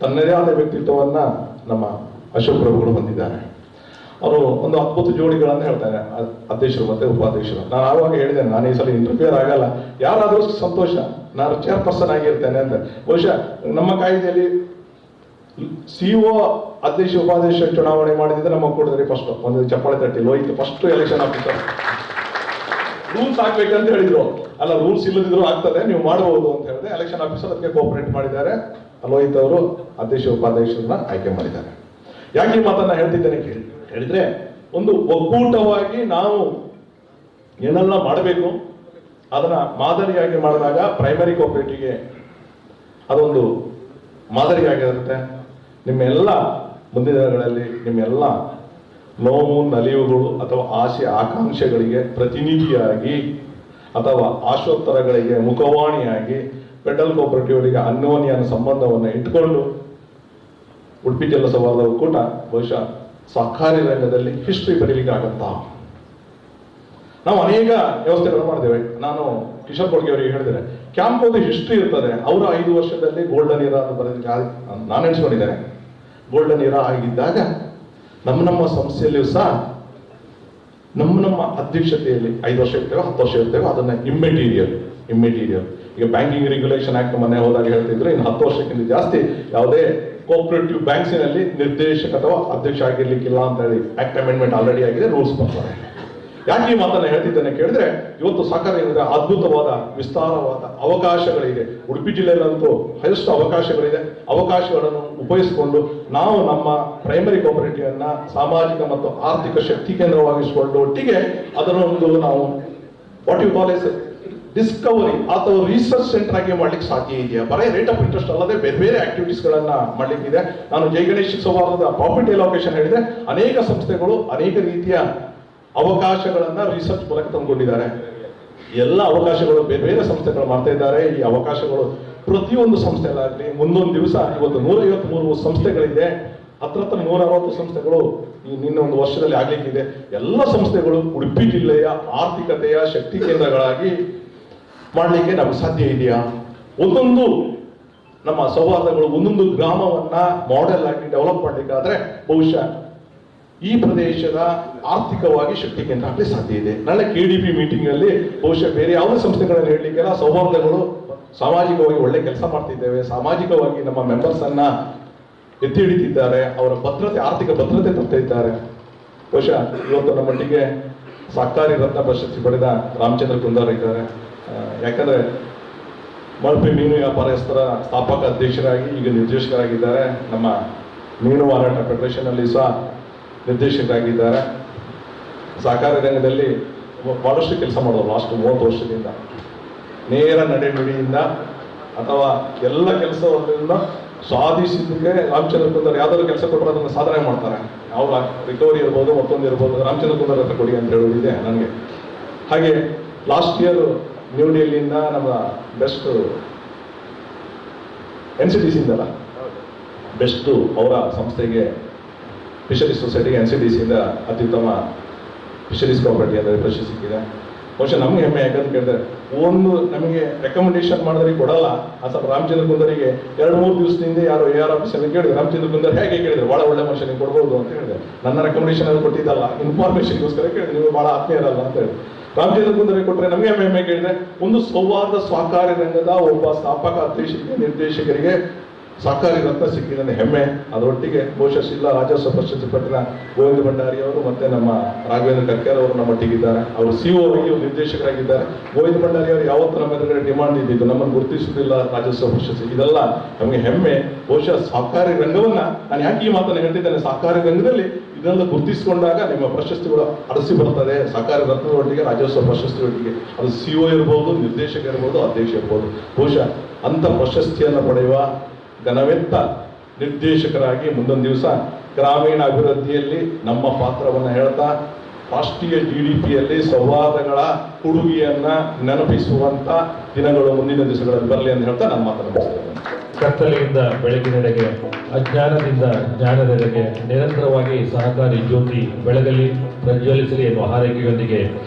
ತನ್ನದೇ ಆದ ವ್ಯಕ್ತಿತ್ವವನ್ನ ನಮ್ಮ ಅಶೋಕ್ ಪ್ರಭುಗಳು ಹೊಂದಿದ್ದಾರೆ. ಅವರು ಒಂದು ಅದ್ಭುತ ಜೋಡಿಗಳನ್ನು ಹೇಳ್ತಾರೆ, ಅಧ್ಯಕ್ಷರು ಮತ್ತೆ ಉಪಾಧ್ಯಕ್ಷರು. ನಾನು ಆವಾಗ ಹೇಳಿದ್ದೇನೆ, ನಾನು ಈ ಸಲ ಇಂಟರ್ಫಿಯರ್ ಆಗಲ್ಲ, ಯಾರಾದ್ರೂ ಸಂತೋಷ, ನಾನು ಚೇರ್ಪರ್ಸನ್ ಆಗಿರ್ತೇನೆ ಅಂತ. ಬಹುಶಃ ನಮ್ಮ ಕಾಯ್ದೆಯಲ್ಲಿ CO ಅಧ್ಯಕ್ಷ ಉಪಾಧ್ಯಕ್ಷ ಚುನಾವಣೆ ಮಾಡಿದ್ರೆ ನಮ್ಮ ಒಕ್ಕೂಟದಲ್ಲಿ ಫಸ್ಟ್ ಒಂದು ಚಪ್ಪಾಳೆ ತಟ್ಟಿ Lohit first election officer. Rules ಹಾಕ್ಬೇಕಂತ ಹೇಳಿದ್ರು, ಅಲ್ಲ ರೂಲ್ಸ್ ಇಲ್ಲದಿದ್ರು ಆಗ್ತದೆ, ನೀವು ಮಾಡಬಹುದು ಅಂತ ಹೇಳಿದ್ರೆ ಎಲೆಕ್ಷನ್ ಆಫೀಸರ್ ಅದಕ್ಕೆ ಕೋಆಪರೇಟ್ ಮಾಡಿದ್ದಾರೆ. ಲೋಹಿತ್ ಅವರು ಅಧ್ಯಕ್ಷ ಉಪಾಧ್ಯಕ್ಷರನ್ನ ಆಯ್ಕೆ ಮಾಡಿದ್ದಾರೆ. ಯಾಕೆ ಈ ಮಾತನ್ನ ಹೇಳ್ತಿದ್ದೇನೆ ಹೇಳಿದ್ರೆ, ಒಂದು ಒಕ್ಕೂಟವಾಗಿ ನಾವು ಏನೆಲ್ಲ ಮಾಡಬೇಕು ಅದನ್ನ ಮಾದರಿಯಾಗಿ ಮಾಡಿದಾಗ ಪ್ರೈಮರಿ ಕೋಆಪರೇಟಿವ್ಗೆ ಅದೊಂದು ಮಾದರಿಯಾಗಿರುತ್ತೆ. ನಿಮ್ಮೆಲ್ಲ ಮುಂದಿನ ದಿನಗಳಲ್ಲಿ ನಿಮ್ಮೆಲ್ಲ ನೋವು ನಲಿವುಗಳು ಅಥವಾ ಆಸೆ ಆಕಾಂಕ್ಷೆಗಳಿಗೆ ಪ್ರತಿನಿಧಿಯಾಗಿ ಅಥವಾ ಆಶೋತ್ತರಗಳಿಗೆ ಮುಖವಾಣಿಯಾಗಿ ಫೆಡರಲ್ ಕೋಆಪರೇಟಿವ್ಗೆ ಅನ್ಯೋನ್ಯ ಸಂಬಂಧವನ್ನು ಇಟ್ಕೊಂಡು ಉಡುಪಿ ಜಿಲ್ಲಾ ಸೌಹಾರ್ದ ಒಕ್ಕೂಟ ಬಹುಶಃ ಸಹಕಾರಿ ರಂಗದಲ್ಲಿ ಹಿಸ್ಟ್ರಿ ಬರೀಲಿಕ್ಕೆ ಆಗತ್ತಾ? ನಾವು ಅನೇಕ ವ್ಯವಸ್ಥೆಗಳು ಮಾಡಿದ್ದೇವೆ. ನಾನು ಕಿಶೋರ್ ಕೊಡ್ಗೆ ಅವರಿಗೆ ಹೇಳಿದ್ದೇನೆ, ಕ್ಯಾಂಪ್ ಒಂದು ಹಿಸ್ಟ್ರಿ ಇರ್ತದೆ. ಅವರು 5 ವರ್ಷದಲ್ಲಿ ಗೋಲ್ಡನ್ ಇರಾ ಅಂತ ಬರೆದಿಕ್ಕೆ ನಾನು ಎಣಿಸ್ಕೊಂಡಿದ್ದೇನೆ. ಗೋಲ್ಡನ್ ಇರಾ ಆಗಿದ್ದಾಗ ನಮ್ಮ ಸಂಸ್ಥೆಯಲ್ಲಿಯೂ ಸಹ ನಮ್ಮ ಅಧ್ಯಕ್ಷತೆಯಲ್ಲಿ 5 ವರ್ಷ ಇರ್ತೇವೆ, 10 ವರ್ಷ ಇರ್ತೇವೆ, ಅದನ್ನ ಇಮ್ಮೆಟೀರಿಯಲ್ ಈಗ ಬ್ಯಾಂಕಿಂಗ್ ರೆಗ್ಯುಲೇಷನ್ ಆಕ್ಟ್ ಮೊನ್ನೆ ಹೋದಾಗ ಹೇಳ್ತಿದ್ರು, ಇನ್ನು 10 ವರ್ಷಕ್ಕಿಂತ ಜಾಸ್ತಿ ಯಾವುದೇ ಕೋಆಪರೇಟಿವ್ ಬ್ಯಾಂಕ್ಸಿನಲ್ಲಿ ನಿರ್ದೇಶಕ ಅಥವಾ ಅಧ್ಯಕ್ಷ ಆಗಿರ್ಲಿಕ್ಕಿಲ್ಲ ಅಂತ ಹೇಳಿ ಆಕ್ಟ್ ಅಮೆಂಡ್ಮೆಂಟ್ ಆಲ್ರೆಡಿ ಆಗಿದೆ, ರೂಲ್ಸ್ ಬರ್ತಾರೆ. ಯಾಕೆ ಈ ಮಾತನ್ನ ಹೇಳ್ತಿದ್ದೇನೆ ಕೇಳಿದ್ರೆ, ಇವತ್ತು ಸಹಕಾರ ಅದ್ಭುತವಾದ ವಿಸ್ತಾರವಾದ ಅವಕಾಶಗಳಿದೆ. ಉಡುಪಿ ಜಿಲ್ಲೆಯಲ್ಲಂತೂ ಹೈಯೆಸ್ಟ್ ಅವಕಾಶಗಳಿದೆ. ಅವಕಾಶಗಳನ್ನು ಉಪಯೋಗಿಸಿಕೊಂಡು ನಾವು ನಮ್ಮ ಪ್ರೈಮರಿ ಕೋಆಪರೇಟಿವ್ ಅನ್ನ ಸಾಮಾಜಿಕ ಮತ್ತು ಆರ್ಥಿಕ ಶಕ್ತಿ ಕೇಂದ್ರವಾಗಿಸಿಕೊಂಡು ಒಟ್ಟಿಗೆ ಅದನ್ನೊಂದು ನಾವು what you call as discovery ಅಥವಾ ರಿಸರ್ಚ್ ಸೆಂಟರ್ ಆಗಿ ಮಾಡ್ಲಿಕ್ಕೆ ಸಾಧ್ಯ ಇದೆಯಾ? ಬರೀ ರೇಟ್ ಆಫ್ ಇಂಟ್ರೆಸ್ಟ್ ಅಲ್ಲದೆ ಬೇರೆ ಬೇರೆ ಆಕ್ಟಿವಿಟೀಸ್ ಗಳನ್ನ ಮಾಡ್ಲಿಕ್ಕಿದೆ. ನಾನು ಜೈ ಗಣೇಶ್ ಸೌಹಾರ್ದದ ಪ್ರಾಫಿಟ್ ಅಲೋಕೇಶನ್ ಹೇಳಿದೆ. ಅನೇಕ ಸಂಸ್ಥೆಗಳು ಅನೇಕ ರೀತಿಯ ಅವಕಾಶಗಳನ್ನ ರಿಸರ್ಚ್ ಮೂಲಕ ತಂದುಕೊಂಡಿದ್ದಾರೆ. ಎಲ್ಲ ಅವಕಾಶಗಳು ಬೇರೆ ಬೇರೆ ಸಂಸ್ಥೆಗಳು ಮಾಡ್ತಾ ಇದ್ದಾರೆ. ಈ ಅವಕಾಶಗಳು ಪ್ರತಿಯೊಂದು ಸಂಸ್ಥೆಗಳಾಗಲಿ ಮುಂದೊಂದು ದಿವಸ ಇವತ್ತು 153 ಸಂಸ್ಥೆಗಳಿದೆ, ಹತ್ರ 160 ಸಂಸ್ಥೆಗಳು ನಿನ್ನ ಒಂದು ವರ್ಷದಲ್ಲಿ ಆಗ್ಲಿಕ್ಕಿದೆ. ಎಲ್ಲ ಸಂಸ್ಥೆಗಳು ಉಡುಪಿ ಜಿಲ್ಲೆಯ ಆರ್ಥಿಕತೆಯ ಶಕ್ತಿ ಕೇಂದ್ರಗಳಾಗಿ ಮಾಡಲಿಕ್ಕೆ ನಮ್ಗೆ ಸಾಧ್ಯ ಇದೆಯಾ? ಒಂದೊಂದು ನಮ್ಮ ಸೌಹಾರ್ದಗಳು ಒಂದೊಂದು ಗ್ರಾಮವನ್ನ ಮಾಡೆಲ್ ಆಗಿ ಡೆವಲಪ್ ಮಾಡಲಿಕ್ಕಾದ್ರೆ ಬಹುಶಃ ಈ ಪ್ರದೇಶದ ಆರ್ಥಿಕವಾಗಿ ಶಕ್ತಿ ಕೇಂದ್ರ ಆಗಲಿ ಸಾಧ್ಯ ಇದೆ. ನಾಳೆ KDP ಮೀಟಿಂಗ್ ಅಲ್ಲಿ ಬಹುಶಃ ಬೇರೆ ಯಾವುದೇ ಸಂಸ್ಥೆಗಳನ್ನು ಹೇಳಲಿಕ್ಕೆಲ್ಲ ಸೌಹಾರ್ದಗಳು ಸಾಮಾಜಿಕವಾಗಿ ಒಳ್ಳೆ ಕೆಲಸ ಮಾಡ್ತಿದ್ದೇವೆ, ಸಾಮಾಜಿಕವಾಗಿ ನಮ್ಮ ಮೆಂಬರ್ಸ್ ಅನ್ನ ಎತ್ತಿ ಹಿಡಿತಿದ್ದಾರೆ, ಅವರ ಭದ್ರತೆ ಆರ್ಥಿಕ ಭದ್ರತೆ ತರ್ತಾ ಇದ್ದಾರೆ. ಬಹುಶಃ ಇವತ್ತು ನಮ್ಮೊಟ್ಟಿಗೆ ಸಹಕಾರಿ ರತ್ನ ಪ್ರಶಸ್ತಿ ಪಡೆದ ರಾಮಚಂದ್ರ ಕುಂದಾರ್ ಇದ್ದಾರೆ. ಯಾಕಂದ್ರೆ ಮಲ್ಪೆ ಮೀನು ವ್ಯಾಪಾರಸ್ಥರ ಸ್ಥಾಪಕ ಅಧ್ಯಕ್ಷರಾಗಿ ಈಗ ನಿರ್ದೇಶಕರಾಗಿದ್ದಾರೆ. ನಮ್ಮ ಮೀನು ಮಾರಾಟ ಫೆಡರೇಷನ್ ಅಲ್ಲಿ ಸಹ ನಿರ್ದೇಶಕರಾಗಿದ್ದಾರೆ. ಸಹಕಾರಿ ರಂಗದಲ್ಲಿ ಬಹಳಷ್ಟು ಕೆಲಸ ಮಾಡೋದು ಲಾಸ್ಟ್ 30 ವರ್ಷದಿಂದ. ನೇರ ನಡೆನುಡಿಯಿಂದ ಅಥವಾ ಎಲ್ಲ ಕೆಲಸದಿಂದ ಸಾಧಿಸಿದ್ದಕ್ಕೆ ರಾಮಚಂದ್ರ ಕುಂದರ್ ಯಾವ್ದಾದ್ರು ಕೆಲಸ ಕೊಟ್ಟರೆ ಅದನ್ನು ಸಾಧನೆ ಮಾಡ್ತಾರೆ. ಅವ್ರ ರಿಕವರಿ ಇರ್ಬೋದು, ಮತ್ತೊಂದು ಇರ್ಬೋದು, ರಾಮಚಂದ್ರ ಕುಂದರ್ ಹತ್ರ ಕೊಡಿ ಅಂತ ಹೇಳೋದಿದೆ ನನಗೆ. ಹಾಗೆ ಲಾಸ್ಟ್ ಇಯರ್ ನ್ಯೂ ಡೆಲ್ಲಿಯಿಂದ ನಮ್ಮ ಬೆಸ್ಟ್ NCDC ಇಂದಲ್ಲ, ಬೆಸ್ಟ್ ಅವರ ಸಂಸ್ಥೆಗೆ ಫಿಶರೀಸ್ ಸೊಸೈಟಿಗೆ NCDC-ಯಿಂದ ಅತ್ಯುತ್ತಮ ಫಿಶರೀಸ್ ಕೋಆಪರೇಟಿವ್ ಅಂದರೆ ಪ್ರಶಸ್ತಿ ಸಿಕ್ಕಿದೆ. ಬಹುಶಃ ನಮ್ಗೆ ಹೆಮ್ಮೆ. ಯಾಕಂತ ಕೇಳಿದ್ರೆ ಒಂದು ನಮಗೆ ರೆಕಮೆಂಡೇಶನ್ ಮಾಡಿದ್ರೆ ಕೊಡಲ್ಲ. ಆ ಸ್ವಲ್ಪ ರಾಮಚಂದ್ರ ಕುಂದರಿಗೆ 2-3 ದಿವಸದಿಂದ ಯಾರು AR ಆಫೀಸಲ್ಲಿ ಕೇಳಿದ್ರು, ರಾಮಚಂದ್ರ ಕುಂದರ್ ಹೇಗೆ ಕೇಳಿದ್ರು, ಬಹಳ ಒಳ್ಳೆ ಮನುಷ್ಯನಿಗೆ ಕೊಡ್ಬೋದು ಅಂತ ಹೇಳಿದೆ. ನನ್ನ ರೆಕಮೆಂಡೇಶನ್ ಅದು ಕೊಟ್ಟಿದ್ದಲ್ಲ, ಇನ್ಫಾರ್ಮೇಶನ್ಗೋಸ್ಕರ ಕೇಳಿದ್ರೆ, ನೀವು ಬಹಳ ಆತ್ಮೀಯರಲ್ಲ ಅಂತ ಹೇಳಿ ರಾಮಚಂದ್ರ ಕುಂದರಿಗೆ ಕೊಟ್ಟರೆ ನಮಗೆ ಹೆಮ್ಮೆ ಕೇಳಿದ್ರೆ, ಒಂದು ಸೌಹಾರ್ದ ಸಹಕಾರಿ ರಂಗದ ಒಬ್ಬ ಸ್ಥಾಪಕ ನಿರ್ದೇಶಕರಿಗೆ ಸಹಕಾರಿ ರತ್ನ ಸಿಕ್ಕಿದ್ರೆ ಹೆಮ್ಮೆ. ಅದರೊಟ್ಟಿಗೆ ಬಹುಶಃ ಜಿಲ್ಲಾ ರಾಜ್ಯೋತ್ಸವ ಪ್ರಶಸ್ತಿ ಪಡೆದ ಗೋವಿಂದ ಭಂಡಾರಿ ಅವರು ಮತ್ತೆ ನಮ್ಮ ರಾಘವೇಂದ್ರ ಕರ್ಕೇರ್ ಅವರು ನಮ್ಮೊಟ್ಟಿಗಿದ್ದಾರೆ. ಅವರು CO ಆಗಿ ನಿರ್ದೇಶಕರಾಗಿದ್ದಾರೆ. ಗೋವಿಂದ ಭಂಡಾರಿ ಅವರು ಯಾವತ್ತೂ ನಮ್ಮ ಎದುರುಗಡೆ ಡಿಮಾಂಡ್ ಇದ್ದಿದ್ದು, ನಮ್ಮನ್ನು ಗುರುತಿಸುವುದಿಲ್ಲ ರಾಜ್ಯೋತ್ಸವ ಪ್ರಶಸ್ತಿ. ಇದೆಲ್ಲ ನಮಗೆ ಹೆಮ್ಮೆ. ಬಹುಶಃ ಸಹಕಾರಿ ರಂಗವನ್ನ ನಾನು ಯಾಕೆ ಈ ಮಾತನ್ನು ಹೇಳ್ತಿದ್ದೇನೆ, ಸಹಕಾರಿ ರಂಗದಲ್ಲಿ ಇದೆಲ್ಲ ಗುರುತಿಸಿಕೊಂಡಾಗ ನಿಮ್ಮ ಪ್ರಶಸ್ತಿಗಳು ಅರಸಿ ಬರ್ತದೆ. ಸಹಕಾರಿ ರತ್ನದೊಟ್ಟಿಗೆ ರಾಜ್ಯೋತ್ಸವ ಪ್ರಶಸ್ತಿಯೊಟ್ಟಿಗೆ ಅದು CO ಇರ್ಬೋದು, ನಿರ್ದೇಶಕ ಇರ್ಬೋದು, ಅಧ್ಯಕ್ಷ ಇರ್ಬೋದು. ಬಹುಶಃ ಅಂತ ಪ್ರಶಸ್ತಿಯನ್ನು ಪಡೆಯುವ ಘನವೆತ್ತ ನಿರ್ದೇಶಕರಾಗಿ ಮುಂದೊಂದು ದಿವಸ ಗ್ರಾಮೀಣ ಅಭಿವೃದ್ಧಿಯಲ್ಲಿ ನಮ್ಮ ಪಾತ್ರವನ್ನು ಹೇಳ್ತಾ ರಾಷ್ಟ್ರೀಯ GDP-ಯಲ್ಲಿ ಸೌಹಾರ್ದಗಳ ಕೊಡುಗೆಯನ್ನ ನೆನಪಿಸುವಂತ ದಿನಗಳು ಮುಂದಿನ ದಿವಸಗಳಲ್ಲಿ ಬರಲಿ ಅಂತ ಹೇಳ್ತಾ ನಾನು ಮಾತನಾಡ್ತೇನೆ. ಕತ್ತಲೆಯಿಂದ ಬೆಳಕಿನೆಡೆಗೆ, ಅಜ್ಞಾನದಿಂದ ಜ್ಞಾನದೆಡೆಗೆ ನಿರಂತರವಾಗಿ ಸಹಕಾರಿ ಜ್ಯೋತಿ ಬೆಳಗಲಿ, ಪ್ರಜ್ವಲಿಸಲಿ ಎನ್ನುವ ಹಾರೈಕೆಯೊಂದಿಗೆ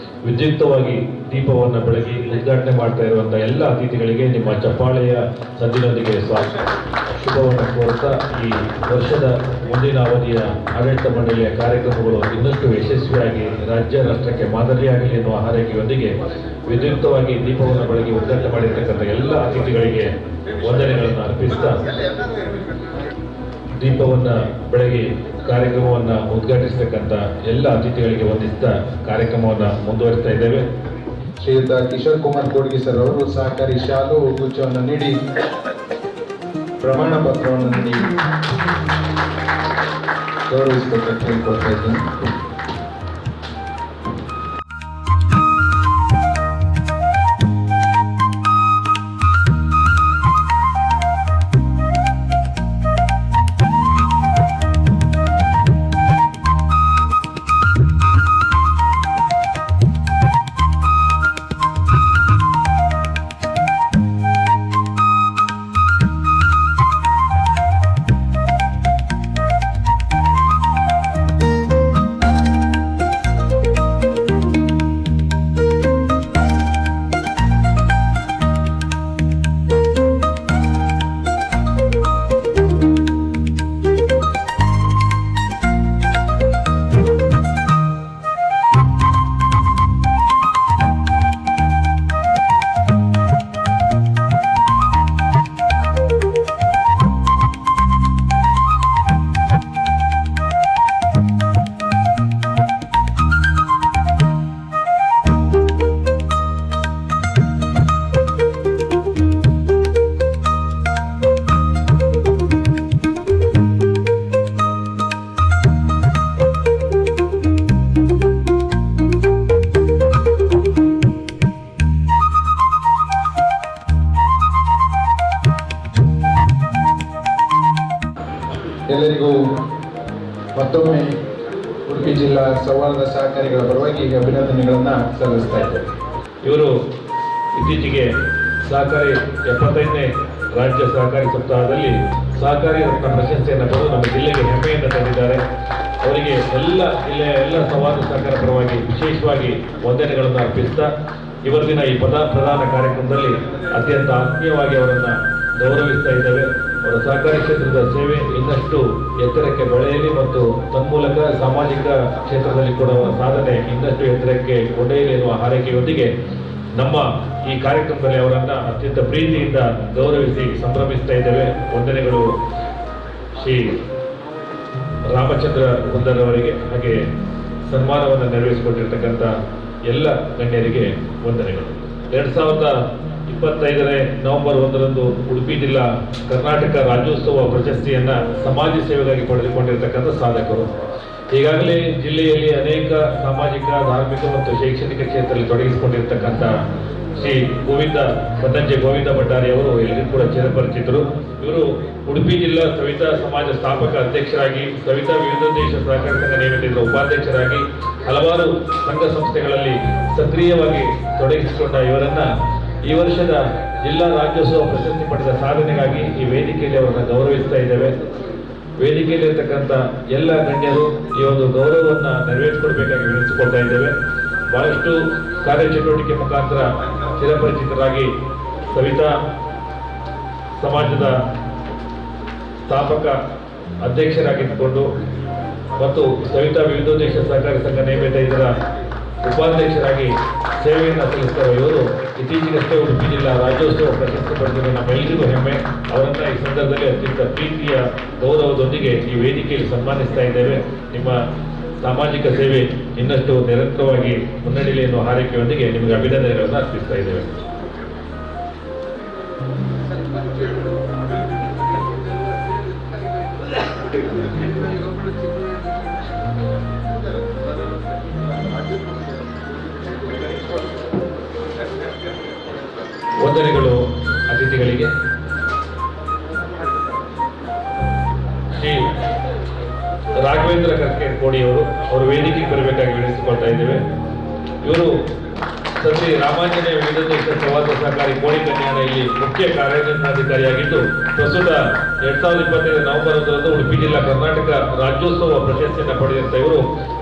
ವಿದ್ಯುಕ್ತವಾಗಿ ದೀಪವನ್ನು ಬೆಳಗಿ ಉದ್ಘಾಟನೆ ಮಾಡ್ತಾ ಇರುವಂತಹ ಎಲ್ಲ ಅತಿಥಿಗಳಿಗೆ ನಿಮ್ಮ ಚಪ್ಪಾಳೆಯ ಸದ್ದಿನೊಂದಿಗೆ ಶುಭವನ್ನು ಕೋರುತ್ತಾ, ಈ ವರ್ಷದ ಮುಂದಿನ ಅವಧಿಯ ಆಡಳಿತ ಮಂಡಳಿಯ ಕಾರ್ಯಕ್ರಮಗಳು ಇನ್ನಷ್ಟು ಯಶಸ್ವಿಯಾಗಿ ರಾಜ್ಯ ರಾಷ್ಟ್ರಕ್ಕೆ ಮಾದರಿಯಾಗಲಿ ಎನ್ನುವ ಹಾರೈಕೆಯೊಂದಿಗೆ ವಿದ್ಯುಕ್ತವಾಗಿ ದೀಪವನ್ನು ಬೆಳಗಿ ಉದ್ಘಾಟನೆ ಮಾಡಿರ್ತಕ್ಕಂಥ ಎಲ್ಲ ಅತಿಥಿಗಳಿಗೆ ವಂದನೆಗಳನ್ನು ಅರ್ಪಿಸ್ತಾ, ದೀಪವನ್ನು ಬೆಳಗಿ ಕಾರ್ಯಕ್ರಮವನ್ನು ಉದ್ಘಾಟಿಸತಕ್ಕಂಥ ಎಲ್ಲ ಅತಿಥಿಗಳಿಗೆ ವಂದಿಸ್ತಾ ಕಾರ್ಯಕ್ರಮವನ್ನು ಮುಂದುವರಿಸ್ತಾ ಇದ್ದೇವೆ. ಶ್ರೀಯುತ ಕಿಶೋರ್ ಕುಮಾರ್ ಕೋಡ್ಗಿ ಸರ್ ಅವರು ಸಹಕಾರಿ ಶಾಲು ಗುಚ್ಛವನ್ನು ನೀಡಿ ಪ್ರಮಾಣ ಪತ್ರವನ್ನು ನೀಡಿ ಗೌರವಿಸಬೇಕಂತ ಕೇಳ್ಕೊಳ್ತಾ ಇದ್ದೀನಿ. ಎಲ್ಲರಿಗೂ ಮತ್ತೊಮ್ಮೆ ಉಡುಪಿ ಜಿಲ್ಲಾ ಸೌಹಾರ್ದ ಸಹಕಾರಿಗಳ ಪರವಾಗಿ ಅಭಿನಂದನೆಗಳನ್ನು ಸಲ್ಲಿಸ್ತಾ ಇದ್ದೇವೆ. ಇವರು ಇತ್ತೀಚೆಗೆ ಸಹಕಾರಿ 75ನೇ ರಾಜ್ಯ ಸಹಕಾರಿ ಸಪ್ತಾಹದಲ್ಲಿ ಸಹಕಾರಿ ರತ್ನ ಪ್ರಶಸ್ತಿಯನ್ನು ಪಡೆದು ನಮ್ಮ ಜಿಲ್ಲೆಗೆ ಹೆಮ್ಮೆಯನ್ನು ತಂದಿದ್ದಾರೆ. ಅವರಿಗೆ ಎಲ್ಲ ಜಿಲ್ಲೆಯ ಎಲ್ಲ ಸೌಹಾರ್ದ ಸಹಕಾರ ಪರವಾಗಿ ವಿಶೇಷವಾಗಿ ವಂದನೆಗಳನ್ನು ಅರ್ಪಿಸ್ತಾ ಇವತ್ತಿನ ಈ ಪ್ರಧಾನ ಕಾರ್ಯಕ್ರಮದಲ್ಲಿ ಅತ್ಯಂತ ಆತ್ಮೀಯವಾಗಿ ಅವರನ್ನು ಗೌರವಿಸ್ತಾ ಇದ್ದೇವೆ. ಅವರ ಸಹಕಾರಿ ಕ್ಷೇತ್ರದ ಸೇವೆ ಇನ್ನಷ್ಟು ಎತ್ತರಕ್ಕೆ ಬೆಳೆಯಲಿ ಮತ್ತು ತನ್ಮೂಲಕ ಸಾಮಾಜಿಕ ಕ್ಷೇತ್ರದಲ್ಲಿ ಕೂಡ ಅವರ ಸಾಧನೆ ಇನ್ನಷ್ಟು ಎತ್ತರಕ್ಕೆ ಕೊಂಡೊಯ್ಯಲಿ ಎನ್ನುವ ಹಾರೈಕೆಯೊಂದಿಗೆ ನಮ್ಮ ಈ ಕಾರ್ಯಕ್ರಮದಲ್ಲಿ ಅವರನ್ನು ಅತ್ಯಂತ ಪ್ರೀತಿಯಿಂದ ಗೌರವಿಸಿ ಸಂಭ್ರಮಿಸ್ತಾ ಇದ್ದೇವೆ. ವಂದನೆಗಳು ಶ್ರೀ ರಾಮಚಂದ್ರ ಕುಂದರವರಿಗೆ, ಹಾಗೆ ಸನ್ಮಾನವನ್ನು ನೆರವೇರಿಸಿಕೊಂಡಿರ್ತಕ್ಕಂಥ ಎಲ್ಲ ಗಣ್ಯರಿಗೆ ವಂದನೆಗಳು. 2025 ನವೆಂಬರ್ 1ರಂದು ಉಡುಪಿ ಜಿಲ್ಲಾ ಕರ್ನಾಟಕ ರಾಜ್ಯೋತ್ಸವ ಪ್ರಶಸ್ತಿಯನ್ನು ಸಮಾಜ ಸೇವೆಗಾಗಿ ಪಡೆದುಕೊಂಡಿರ್ತಕ್ಕಂಥ ಸಾಧಕರು. ಈಗಾಗಲೇ ಜಿಲ್ಲೆಯಲ್ಲಿ ಅನೇಕ ಸಾಮಾಜಿಕ, ಧಾರ್ಮಿಕ ಮತ್ತು ಶೈಕ್ಷಣಿಕ ಕ್ಷೇತ್ರದಲ್ಲಿ ತೊಡಗಿಸಿಕೊಂಡಿರ್ತಕ್ಕಂಥ ಶ್ರೀ ಬನ್ನಂಜೆ ಗೋವಿಂದ ಭಂಡಾರಿ ಅವರು ಎಲ್ಲರಿಗೂ ಕೂಡ ಚಿರಪರಿಚಿತರು. ಇವರು ಉಡುಪಿ ಜಿಲ್ಲಾ ಸವಿತಾ ಸಮಾಜ ಸ್ಥಾಪಕ ಅಧ್ಯಕ್ಷರಾಗಿ, ಸವಿತಾ ವಿವಿಧೋದ್ದೇಶ ಸಹಕಾರಿ ಸಂಘ ನಿಯಮಿತ ಉಪಾಧ್ಯಕ್ಷರಾಗಿ ಹಲವಾರು ಸಂಘ ಸಂಸ್ಥೆಗಳಲ್ಲಿ ಸಕ್ರಿಯವಾಗಿ ತೊಡಗಿಸಿಕೊಂಡ ಇವರನ್ನ ಈ ವರ್ಷದ ಜಿಲ್ಲಾ ರಾಜ್ಯೋತ್ಸವ ಪ್ರಶಸ್ತಿ ಪಡೆದ ಸಾಧನೆಗಾಗಿ ಈ ವೇದಿಕೆಯಲ್ಲಿ ಅವರನ್ನು ಗೌರವಿಸ್ತಾ ಇದ್ದೇವೆ. ವೇದಿಕೆಯಲ್ಲಿರ್ತಕ್ಕಂಥ ಎಲ್ಲ ಗಣ್ಯರು ಈ ಒಂದು ಗೌರವವನ್ನು ನೆರವೇರಿಸಿಕೊಡ್ಬೇಕಾಗಿ ವಿನಂತಿಸಿಕೊಳ್ತಾ ಇದ್ದೇವೆ. ಬಹಳಷ್ಟು ಕಾರ್ಯಚಟುವಟಿಕೆ ಮುಖಾಂತರ ಚಿರಪರಿಚಿತರಾಗಿ ಸವಿತಾ ಸಮಾಜದ ಸ್ಥಾಪಕ ಅಧ್ಯಕ್ಷರಾಗಿದ್ದುಕೊಂಡು ಮತ್ತು ಸವಿತಾ ವಿವಿಧೋದ್ದೇಶ ಸಹಕಾರಿ ಸಂಘ ನಿಯಮಿತ ಇದರ ಉಪಾಧ್ಯಕ್ಷರಾಗಿ ಸೇವೆಯನ್ನು ಸಲ್ಲಿಸಿರುವ ಇವರು ಇತ್ತೀಚೆಗಷ್ಟೇ ಉಡುಪಿ ಜಿಲ್ಲಾ ರಾಜ್ಯೋತ್ಸವ ಪ್ರಶಸ್ತಿ ಪಡೆದಿರುವ ನಮ್ಮೆಲ್ಲರಿಗೂ ಹೆಮ್ಮೆ. ಅವರನ್ನು ಈ ಸಂದರ್ಭದಲ್ಲಿ ಅತ್ಯಂತ ಪ್ರೀತಿಯ ಗೌರವದೊಂದಿಗೆ ಈ ವೇದಿಕೆಯಲ್ಲಿ ಸನ್ಮಾನಿಸ್ತಾ ಇದ್ದೇವೆ. ನಿಮ್ಮ ಸಾಮಾಜಿಕ ಸೇವೆ ಇನ್ನಷ್ಟು ನಿರಂತರವಾಗಿ ಮುನ್ನಡೆಯಲಿ ಎನ್ನುವ ಹಾರೈಕೆಯೊಂದಿಗೆ ನಿಮಗೆ ಅಭಿನಂದನೆಗಳನ್ನು ಅರ್ಪಿಸ್ತಾ ಇದ್ದೇವೆ. ವಂದನೆಗಳು ಅತಿಥಿಗಳಿಗೆ. ಶ್ರೀ ರಾಘವೇಂದ್ರ ಕರ್ಕೇರ್ಕೋಡಿಯವರು ಅವರು ವೇದಿಕೆಗೆ ಬರಬೇಕಾಗಿ ವಿನಂತಿಸಿಕೊಳ್ತಾ ಇದ್ದೇವೆ. ಇವರು ಶ್ರೀ ರಾಮಾಂಜನೇಯ ವಿವಿಧೋದ್ದೇಶ ಸೌಹಾರ್ದ ಸಹಕಾರಿ ಕೋಡಿ ಕಲ್ಯಾಣ ಇಲ್ಲಿ ಮುಖ್ಯ ಕಾರ್ಯನಿರ್ವಹಣಾಧಿಕಾರಿಯಾಗಿದ್ದು ಪ್ರಸ್ತುತ 2025 ನವೆಂಬರ್ 1ರಂದು ಉಡುಪಿ ಜಿಲ್ಲಾ ಕರ್ನಾಟಕ ರಾಜ್ಯೋತ್ಸವ ಪ್ರಶಸ್ತಿಯನ್ನು ಪಡೆದಂತ ಇವರು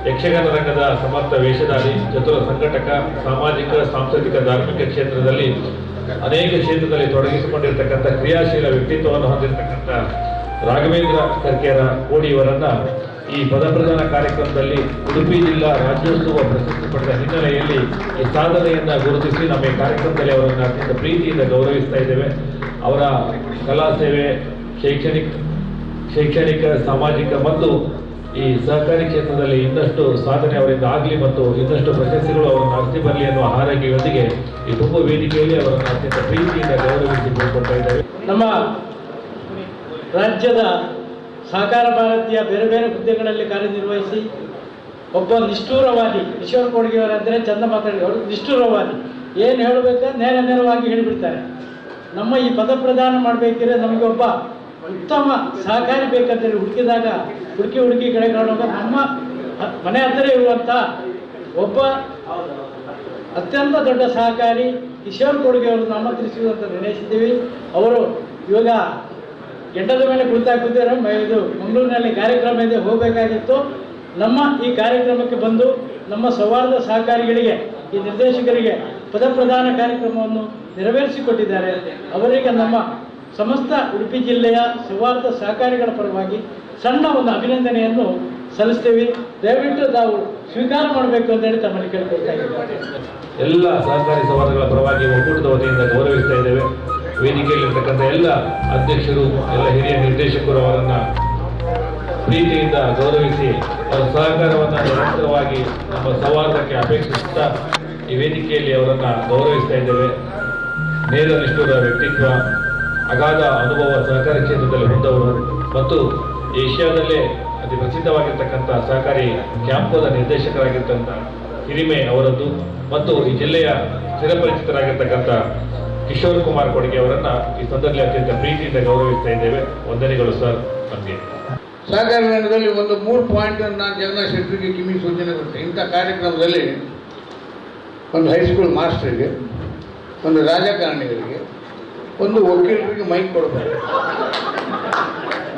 ಯಕ್ಷಗಾನ ರಂಗದ ಸಮರ್ಥ ವೇಷಧಾರಿ, ಚತುರ ಸಂಘಟಕ, ಸಾಮಾಜಿಕ, ಸಾಂಸ್ಕೃತಿಕ, ಧಾರ್ಮಿಕ ಕ್ಷೇತ್ರದಲ್ಲಿ ಅನೇಕ ಕ್ಷೇತ್ರದಲ್ಲಿ ತೊಡಗಿಸಿಕೊಂಡಿರ್ತಕ್ಕಂಥ ಕ್ರಿಯಾಶೀಲ ವ್ಯಕ್ತಿತ್ವವನ್ನು ಹೊಂದಿರತಕ್ಕಂಥ ರಾಘವೇಂದ್ರ ಕರ್ಕೇರ ಕೋಡಿಯವರನ್ನ ಈ ಪದಪ್ರದಾನ ಕಾರ್ಯಕ್ರಮದಲ್ಲಿ ಉಡುಪಿ ಜಿಲ್ಲಾ ರಾಜ್ಯೋತ್ಸವ ಪ್ರಶಸ್ತಿ ಪಡೆದ ಹಿನ್ನೆಲೆಯಲ್ಲಿ ಈ ಸಾಧನೆಯನ್ನು ಗುರುತಿಸಿ ನಮ್ಮ ಈ ಕಾರ್ಯಕ್ರಮದಲ್ಲಿ ಅವರನ್ನು ಅತ್ಯಂತ ಪ್ರೀತಿಯಿಂದ ಗೌರವಿಸ್ತಾ ಇದ್ದೇವೆ. ಅವರ ಕಲಾ ಸೇವೆ, ಶೈಕ್ಷಣಿಕ, ಸಾಮಾಜಿಕ ಮತ್ತು ಈ ಸಹಕಾರಿ ಕ್ಷೇತ್ರದಲ್ಲಿ ಇನ್ನಷ್ಟು ಸಾಧನೆ ಅವರಿಂದ ಆಗಲಿ ಮತ್ತು ಇನ್ನಷ್ಟು ಪ್ರಶಸ್ತಿಗಳು ಅವರನ್ನು ಅರ್ಸಿ ಬರಲಿ ಅನ್ನುವ ಹಾರೈಕೆಯೊಂದಿಗೆ ಈ ತುಂಬ ವೇದಿಕೆಯಲ್ಲಿ ಅವರನ್ನು ಅತ್ಯಂತ ಪ್ರೀತಿಯಿಂದ ಗೌರವಿಸಿ ಕೊಡ್ತಾ ಇದ್ದೇವೆ. ನಮ್ಮ ರಾಜ್ಯದ ಸಹಕಾರ ಭಾರತೀಯ ಬೇರೆ ಬೇರೆ ಹುದ್ದೆಗಳಲ್ಲಿ ಕಾರ್ಯನಿರ್ವಹಿಸಿ ಒಬ್ಬ ನಿಷ್ಠೂರವಾದಿ, ಕಿಶೋರ್ ಕೋಡ್ಗೆಯವರಂದರೆ ಚಂದ ಮಾತಾಡಿದವರು ನಿಷ್ಠೂರವಾದಿ, ಏನು ಹೇಳಬೇಕು ನೇರವಾಗಿ ಹೇಳಿಬಿಡ್ತಾರೆ. ನಮ್ಮ ಈ ಪದ ಪ್ರದಾನ ಮಾಡಬೇಕಿದ್ರೆ ನಮಗೆ ಒಬ್ಬ ಉತ್ತಮ ಸಹಕಾರಿ ಬೇಕಂತೇಳಿ ಹುಡುಕಿ ಕಡೆ ಕಾಣುವಾಗ ನಮ್ಮ ಮನೆ ಹತ್ತಿರ ಇರುವಂಥ ಒಬ್ಬ ಅತ್ಯಂತ ದೊಡ್ಡ ಸಹಕಾರಿ ಕಿಶೋರ್ ಕೋಡ್ಗೆಯವರು ಆಮಂತ್ರಿಸುವುದಂತ ನಿರ್ಣಯಿಸಿದ್ದೀವಿ. ಅವರು ಇವಾಗ ಗೆಡ್ಡದ ಮೇಲೆ ಕುಳಿತಾಕಿದ್ದಾರೆ. ಇದು ಮಂಗಳೂರಿನಲ್ಲಿ ಕಾರ್ಯಕ್ರಮ ಇದೆ, ಹೋಗಬೇಕಾಗಿತ್ತು. ನಮ್ಮ ಈ ಕಾರ್ಯಕ್ರಮಕ್ಕೆ ಬಂದು ನಮ್ಮ ಸೌಹಾರ್ದ ಸಹಕಾರಿಗಳಿಗೆ, ಈ ನಿರ್ದೇಶಕರಿಗೆ ಪದಪ್ರದಾನ ಕಾರ್ಯಕ್ರಮವನ್ನು ನೆರವೇರಿಸಿಕೊಟ್ಟಿದ್ದಾರೆ. ಅವರಿಗೆ ನಮ್ಮ ಸಮಸ್ತ ಉಡುಪಿ ಜಿಲ್ಲೆಯ ಸೌಹಾರ್ದ ಸಹಕಾರಿಗಳ ಪರವಾಗಿ ಸಣ್ಣ ಒಂದು ಅಭಿನಂದನೆಯನ್ನು ಸಲ್ಲಿಸ್ತೇವೆ. ದಯವಿಟ್ಟು ತಾವು ಸ್ವೀಕಾರ ಮಾಡಬೇಕು ಅಂತ ಹೇಳಿ ತಮ್ಮಲ್ಲಿ ಕೇಳ್ಕೊಳ್ತಾ ಇದ್ದೇವೆ. ಎಲ್ಲ ಸಹಕಾರಿ ಸೌಹಾರ್ದಗಳ ಪರವಾಗಿ ಒಕ್ಕೂಟದ ವತಿಯಿಂದ ಗೌರವಿಸ್ತಾ ಇದ್ದೇವೆ. ವೇದಿಕೆಯಲ್ಲಿರ್ತಕ್ಕಂಥ ಎಲ್ಲ ಅಧ್ಯಕ್ಷರು, ಎಲ್ಲ ಹಿರಿಯ ನಿರ್ದೇಶಕರು ಅವರನ್ನು ಪ್ರೀತಿಯಿಂದ ಗೌರವಿಸಿ ಅವರ ಸಹಕಾರವನ್ನು ನಿರಂತರವಾಗಿ ನಮ್ಮ ಸೌಹಾರ್ದಕ್ಕೆ ಅಪೇಕ್ಷಿಸುತ್ತಾ ಈ ವೇದಿಕೆಯಲ್ಲಿ ಅವರನ್ನು ಗೌರವಿಸ್ತಾ ಇದ್ದೇವೆ. ನೇರ ನಿಷ್ಠುರ ವ್ಯಕ್ತಿತ್ವ, ಅಗಾಧ ಅನುಭವ ಸಹಕಾರಿ ಕ್ಷೇತ್ರದಲ್ಲಿ ಹೊಂದವರು ಮತ್ತು ಏಷ್ಯಾದಲ್ಲೇ ಅತಿ ಪ್ರಸಿದ್ಧವಾಗಿರ್ತಕ್ಕಂಥ ಸಹಕಾರಿ ಕ್ಯಾಂಪೋದ ನಿರ್ದೇಶಕರಾಗಿರ್ತಕ್ಕಂಥ ಹಿರಿಮೆ ಅವರದ್ದು ಮತ್ತು ಈ ಜಿಲ್ಲೆಯ ಚಿರಪರಿಚಿತರಾಗಿರ್ತಕ್ಕಂಥ ಕಿಶೋರ್ ಕುಮಾರ್ ಕೊಡ್ಗೆ ಅವರನ್ನು ಈ ಸಂದರ್ಭದಲ್ಲಿ ಅತ್ಯಂತ ಪ್ರೀತಿಯಿಂದ ಗೌರವಿಸ್ತಾ ಇದ್ದೇವೆ. ವಂದನೆಗಳು ಸರ್. ನಮಗೆ ಸಹಕಾರ ರಂಗದಲ್ಲಿ ಒಂದು 3 ಪಾಯಿಂಟನ್ನು ನಾನು ಜಗನ್ನಾಥ್ ಶೆಟ್ಟರಿಗೆ ಕಿವಿ ಸೂಚನೆ ಕೊಟ್ಟೆ. ಇಂಥ ಕಾರ್ಯಕ್ರಮದಲ್ಲಿ ಒಂದು ಹೈಸ್ಕೂಲ್ ಮಾಸ್ಟರಿಗೆ, ಒಂದು ರಾಜಕಾರಣಿಗಳಿಗೆ, ಒಂದು ವಕೀಲರಿಗೆ ಮೈಕ್ ಕೊಡಬೇಕು.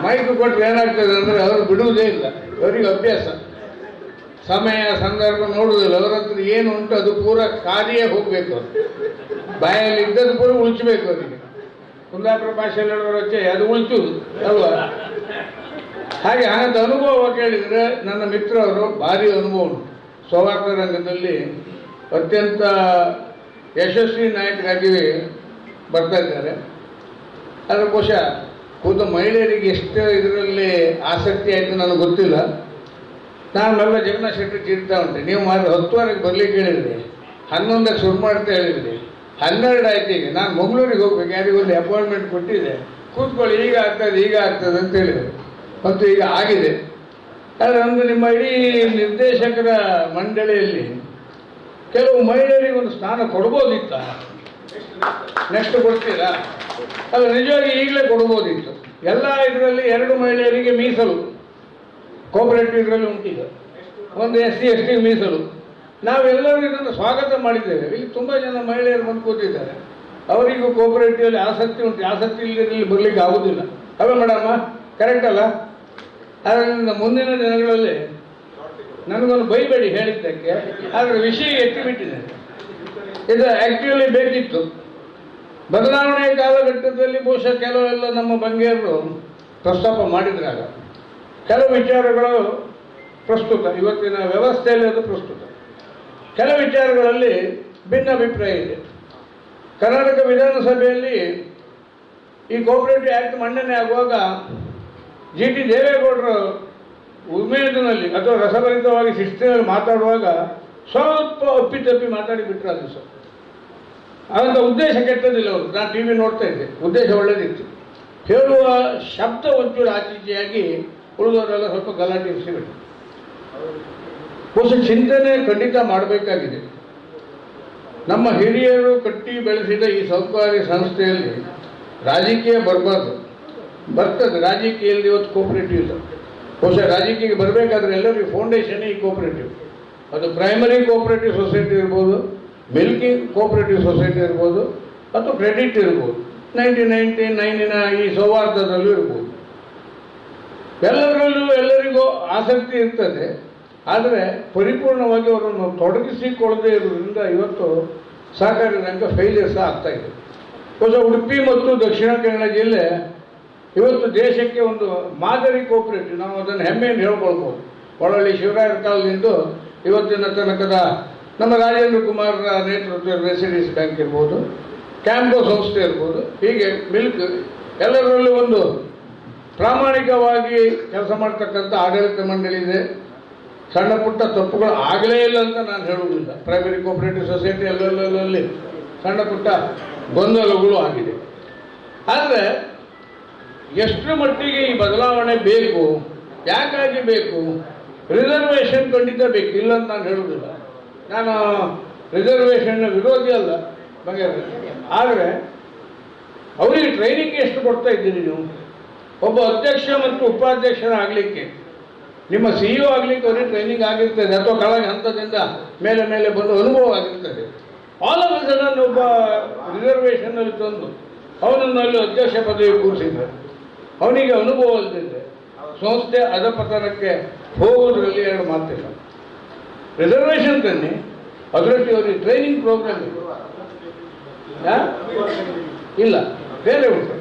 ಮೈಕ್ ಕೊಟ್ಟರೆ ಏನಾಗ್ತದೆ ಅಂದರೆ ಅವರು ಬಿಡುವುದೇ ಇಲ್ಲ, ಅವರಿಗೆ ಅಭ್ಯಾಸ, ಸಮಯ ಸಂದರ್ಭ ನೋಡುವುದಿಲ್ಲ. ಅವರ ಹತ್ರ ಏನು ಉಂಟು ಅದು ಪೂರ ಕಾರ್ಯ ಹೋಗಬೇಕು, ಅವರು ಬಾಯಲ್ಲಿ ಇದ್ದದ್ದು ಪೂರ ಉಳಿಸ್ಬೇಕು ಅವರಿಗೆ. ಕುಂದಾಪುರ ಭಾಷೆಯಲ್ಲಿ ಹೇಳುವವರಚ್ಚೆ ಅದು ಉಳಿಸುವುದು ಅಲ್ವಾ? ಹಾಗೆ ಹಾಗಂತ ಅನುಭವ ಕೇಳಿದರೆ ನನ್ನ ಮಿತ್ರವರು ಭಾರಿ ಅನುಭವ ಉಂಟು. ಸೌಹಾರ್ದ ರಂಗದಲ್ಲಿ ಅತ್ಯಂತ ಯಶಸ್ವಿ ನಾಯಕರಾಗಿ ಬರ್ತಾ ಇದ್ದಾರೆ. ಅದರ ಬಹುಶಃ ಖುದ್ದು ಮಹಿಳೆಯರಿಗೆ ಎಷ್ಟು ಇದರಲ್ಲಿ ಆಸಕ್ತಿ ಆಯಿತು ನನಗೆ ಗೊತ್ತಿಲ್ಲ. ನಾನೆಲ್ಲ ಜಗನ್ನಾಥ್ ಶೆಟ್ಟಿ ಚಿಂತಾ ಉಂಟೆ, ನೀವು ಮಾತ್ರ 10ವರೆಗೆ ಬರಲಿಕ್ಕೆ ಹೇಳಿದ್ರಿ, 11ಕ್ಕೆ ಶುರು ಮಾಡ್ತಾ ಹೇಳಿದ್ರಿ, 12 ಆಯ್ತು. ಈಗ ನಾನು ಮಂಗಳೂರಿಗೆ ಹೋಗ್ಬೇಕು, ಯಾರಿಗೊಂದು ಅಪಾಯಿಂಟ್ಮೆಂಟ್ ಕೊಟ್ಟಿದ್ದೆ, ಕೂತ್ಕೊಳ್ಳಿ ಈಗ ಆಗ್ತದೆ ಅಂತ ಹೇಳಿದರು. ಮತ್ತು ಈಗ ಆಗಿದೆ. ಆದರೆ ಒಂದು ನಿಮ್ಮ ಇಡೀ ನಿರ್ದೇಶಕರ ಮಂಡಳಿಯಲ್ಲಿ ಕೆಲವು ಮಹಿಳೆಯರಿಗೆ ಒಂದು ಸ್ಥಾನ ಕೊಡ್ಬೋದಿತ್ತ? ನೆಕ್ಸ್ಟ್ ಕೊಡ್ತೀರಾ? ಅಲ್ಲ, ನಿಜವಾಗಿ ಈಗಲೇ ಕೊಡ್ಬೋದಿತ್ತು. ಎಲ್ಲ ಇದರಲ್ಲಿ 2 ಮಹಿಳೆಯರಿಗೆ ಮೀಸಲು, ಕೋಪರೇಟಿವ್ ಇದರಲ್ಲಿ ಉಂಟಿದೆ, ಒಂದು SC ST ಮೀಸಲು. ನಾವೆಲ್ಲರೂ ಇದನ್ನು ಸ್ವಾಗತ ಮಾಡಿದ್ದೇವೆ. ಇಲ್ಲಿ ತುಂಬ ಜನ ಮಹಿಳೆಯರು ಬಂದು ಕೂತಿದ್ದಾರೆ, ಅವರಿಗೂ ಕೋಪರೇಟಿವಲ್ಲಿ ಆಸಕ್ತಿ ಉಂಟು. ಆಸಕ್ತಿ ಇಲ್ಲದೆ ಇಲ್ಲಿ ಬರಲಿಕ್ಕೆ ಆಗೋದಿಲ್ಲ ಅಲ್ಲ ಮೇಡಮ್ಮ? ಕರೆಕ್ಟ್ ಅಲ್ಲ? ಆದ್ದರಿಂದ ಮುಂದಿನ ದಿನಗಳಲ್ಲಿ ನನಗೊಂದು ಬೈಬೇಡಿ ಹೇಳಿದ್ದಕ್ಕೆ, ಆದರೆ ವಿಷಯ ಎತ್ತಿಬಿಟ್ಟಿದೆ. ಇದು ಆ್ಯಕ್ಚುಲಿ ಬೇಕಿತ್ತು. ಬದಲಾವಣೆಯ ಕಾಲಘಟ್ಟದಲ್ಲಿ ಬಹುಶಃ ಕೆಲವೆಲ್ಲ ನಮ್ಮ ಬಂಗೇರರು ಪ್ರಸ್ತಾಪ ಮಾಡಿದ್ರಾಗ ಕೆಲವು ವಿಚಾರಗಳು ಪ್ರಸ್ತುತ, ಇವತ್ತಿನ ವ್ಯವಸ್ಥೆಯಲ್ಲಿ ಅದು ಪ್ರಸ್ತುತ. ಕೆಲವು ವಿಚಾರಗಳಲ್ಲಿ ಭಿನ್ನಾಭಿಪ್ರಾಯ ಇದೆ. ಕರ್ನಾಟಕ ವಿಧಾನಸಭೆಯಲ್ಲಿ ಈ ಕೋಆಪರೇಟಿವ್ ಆ್ಯಕ್ಟ್ ಮಂಡನೆ ಆಗುವಾಗ GT ದೇವೇಗೌಡರು ಉಮೇದಿನಲ್ಲಿ ಅಥವಾ ರಸಭರಿತವಾಗಿ ಶಿಸ್ತಿನಲ್ಲಿ ಮಾತಾಡುವಾಗ ಸ್ವಲ್ಪ ಅಪ್ಪಿತಪ್ಪಿ ಮಾತಾಡಿಬಿಟ್ರೆ ಅದು ಸರ್. ಅದರಿಂದ ಉದ್ದೇಶ ಕೆಟ್ಟದಿಲ್ಲ ಅವರು, ನಾನು TV ನೋಡ್ತಾ ಇದ್ದೆ, ಉದ್ದೇಶ ಒಳ್ಳೆಯದಿತ್ತು. ಹೇಳುವ ಶಬ್ದ ಒಂಚೂರು ಆಚೀಚೆಯಾಗಿ ಉಳಿದವರೆಲ್ಲ ಸ್ವಲ್ಪ ಗಲಾಟೆ ಇರಿಸಿಬಿಟ್ಟು. ಹೊಸ ಚಿಂತನೆ ಖಂಡಿತ ಮಾಡಬೇಕಾಗಿದೆ. ನಮ್ಮ ಹಿರಿಯರು ಕಟ್ಟಿ ಬೆಳೆಸಿದ ಈ ಸಹಕಾರಿ ಸಂಸ್ಥೆಯಲ್ಲಿ ರಾಜಕೀಯ ಬರಬಾರ್ದು. ಬರ್ತದೆ ರಾಜಕೀಯದಲ್ಲಿ, ಇವತ್ತು ಕೋಆಪರೇಟಿವ್ ಇಲ್ಲ. ಬಹುಶಃ ರಾಜಕೀಯಕ್ಕೆ ಬರಬೇಕಾದ್ರೆ ಎಲ್ಲರಿಗೂ ಫೌಂಡೇಶನ್ ಈ ಕೋಆಪರೇಟಿವ್. ಅದು ಪ್ರೈಮರಿ ಕೋಆಪರೇಟಿವ್ ಸೊಸೈಟಿ ಇರ್ಬೋದು, ಮಿಲ್ಕಿಂಗ್ ಕೋಆಪರೇಟಿವ್ ಸೊಸೈಟಿ ಇರ್ಬೋದು, ಅಥವಾ ಕ್ರೆಡಿಟ್ ಇರ್ಬೋದು, 1999ನ ಈ ಸೌಹಾರ್ದದಲ್ಲೂ ಇರ್ಬೋದು. ಎಲ್ಲರಿಗೂ ಆಸಕ್ತಿ ಇರ್ತದೆ. ಆದರೆ ಪರಿಪೂರ್ಣವಾಗಿ ಅವರನ್ನು ತೊಡಗಿಸಿಕೊಳ್ಳದೆ ಇರುವುದರಿಂದ ಇವತ್ತು ಸಹಕಾರಿ ರಂಗ ಫೇಲಿಯರ್ ಸಹ ಆಗ್ತಾ ಇದೆ. ಬಹುಶಃ ಉಡುಪಿ ಮತ್ತು ದಕ್ಷಿಣ ಕನ್ನಡ ಜಿಲ್ಲೆ ಇವತ್ತು ದೇಶಕ್ಕೆ ಒಂದು ಮಾದರಿ ಕೋಆಪರೇಟಿವ್, ನಾವು ಅದನ್ನು ಹೆಮ್ಮೆಯನ್ನು ಹೇಳ್ಕೊಳ್ಬೋದು. ಒಳಹಳ್ಳಿ ಶಿವರಾಯರ ಕಾಲದಿಂದ ಇವತ್ತಿನ ತನಕದ ನಮ್ಮ ರಾಜೇಂದ್ರ ಕುಮಾರ್ ನೇತೃತ್ವದ ರೆಸಿಡೆನ್ಸ್ ಬ್ಯಾಂಕ್ ಇರ್ಬೋದು, ಕ್ಯಾಂಪೋ ಸಂಸ್ಥೆ ಇರ್ಬೋದು, ಹೀಗೆ ಮಿಲ್ಕ್ ಎಲ್ಲದರಲ್ಲೂ ಒಂದು ಪ್ರಾಮಾಣಿಕವಾಗಿ ಕೆಲಸ ಮಾಡ್ತಕ್ಕಂಥ ಆಡಳಿತ ಮಂಡಳಿ ಇದೆ. ಸಣ್ಣ ಪುಟ್ಟ ತಪ್ಪುಗಳು ಆಗಲೇ ಇಲ್ಲ ಅಂತ ನಾನು ಹೇಳುವುದಿಲ್ಲ. ಪ್ರೈಮರಿ ಕೋಆಪರೇಟಿವ್ ಸೊಸೈಟಿ ಎಲ್ಲೆಲ್ಲಲ್ಲಿ ಸಣ್ಣ ಪುಟ್ಟ ಗೊಂದಲಗಳು ಆಗಿದೆ. ಆದರೆ ಎಷ್ಟು ಮಟ್ಟಿಗೆ ಈ ಬದಲಾವಣೆ ಬೇಕು, ಯಾಕಾಗಿ ಬೇಕು? ರಿಸರ್ವೇಷನ್ ಖಂಡಿತ ಬೇಕು, ಇಲ್ಲ ಅಂತ ನಾನು ಹೇಳುವುದಿಲ್ಲ. ನಾನು ರಿಸರ್ವೇಷನ್ನ ವಿರೋಧಿ ಅಲ್ಲ ಬಗೆಹರಿ. ಆದರೆ ಅವರಿಗೆ ಟ್ರೈನಿಂಗ್ ಎಷ್ಟು ಕೊಡ್ತಾ ಇದ್ದೀರಿ ನೀವು? ಒಬ್ಬ ಅಧ್ಯಕ್ಷ ಮತ್ತು ಉಪಾಧ್ಯಕ್ಷರಾಗಲಿಕ್ಕೆ, ನಿಮ್ಮ CEO ಆಗಲಿಕ್ಕೆ ಅವರಿಗೆ ಟ್ರೈನಿಂಗ್ ಆಗಿರ್ತದೆ, ಅಥವಾ ಕೆಳಗೆ ಹಂತದಿಂದ ಮೇಲೆ ಮೇಲೆ ಬಂದು ಅನುಭವ ಆಗಿರ್ತದೆ. ಆಲ್ ಆಫ್ ಸಡನ್ ಒಬ್ಬ ರಿಸರ್ವೇಷನ್ನಲ್ಲಿ ತಂದು ಅವನನ್ನು ಅಲ್ಲಿ ಅಧ್ಯಕ್ಷ ಪದವಿ ಕೂರಿಸಿದ್ದಾರೆ. ಅವನಿಗೆ ಅನುಭವ ಇಲ್ದಿದ್ರೆ ಸಂಸ್ಥೆ ಅಧಪತನಕ್ಕೆ ಹೋಗೋದ್ರಲ್ಲಿ 2 ಮಾತಿಲ್ಲ. ರಿಸರ್ವೇಷನ್ ತನ್ನಿ, ಅದರಲ್ಲಿ ಅವರಿಗೆ ಟ್ರೈನಿಂಗ್ ಪ್ರೋಗ್ರಾಮ್ ಇಲ್ಲ, ಬೇರೆ ಉಂಟು,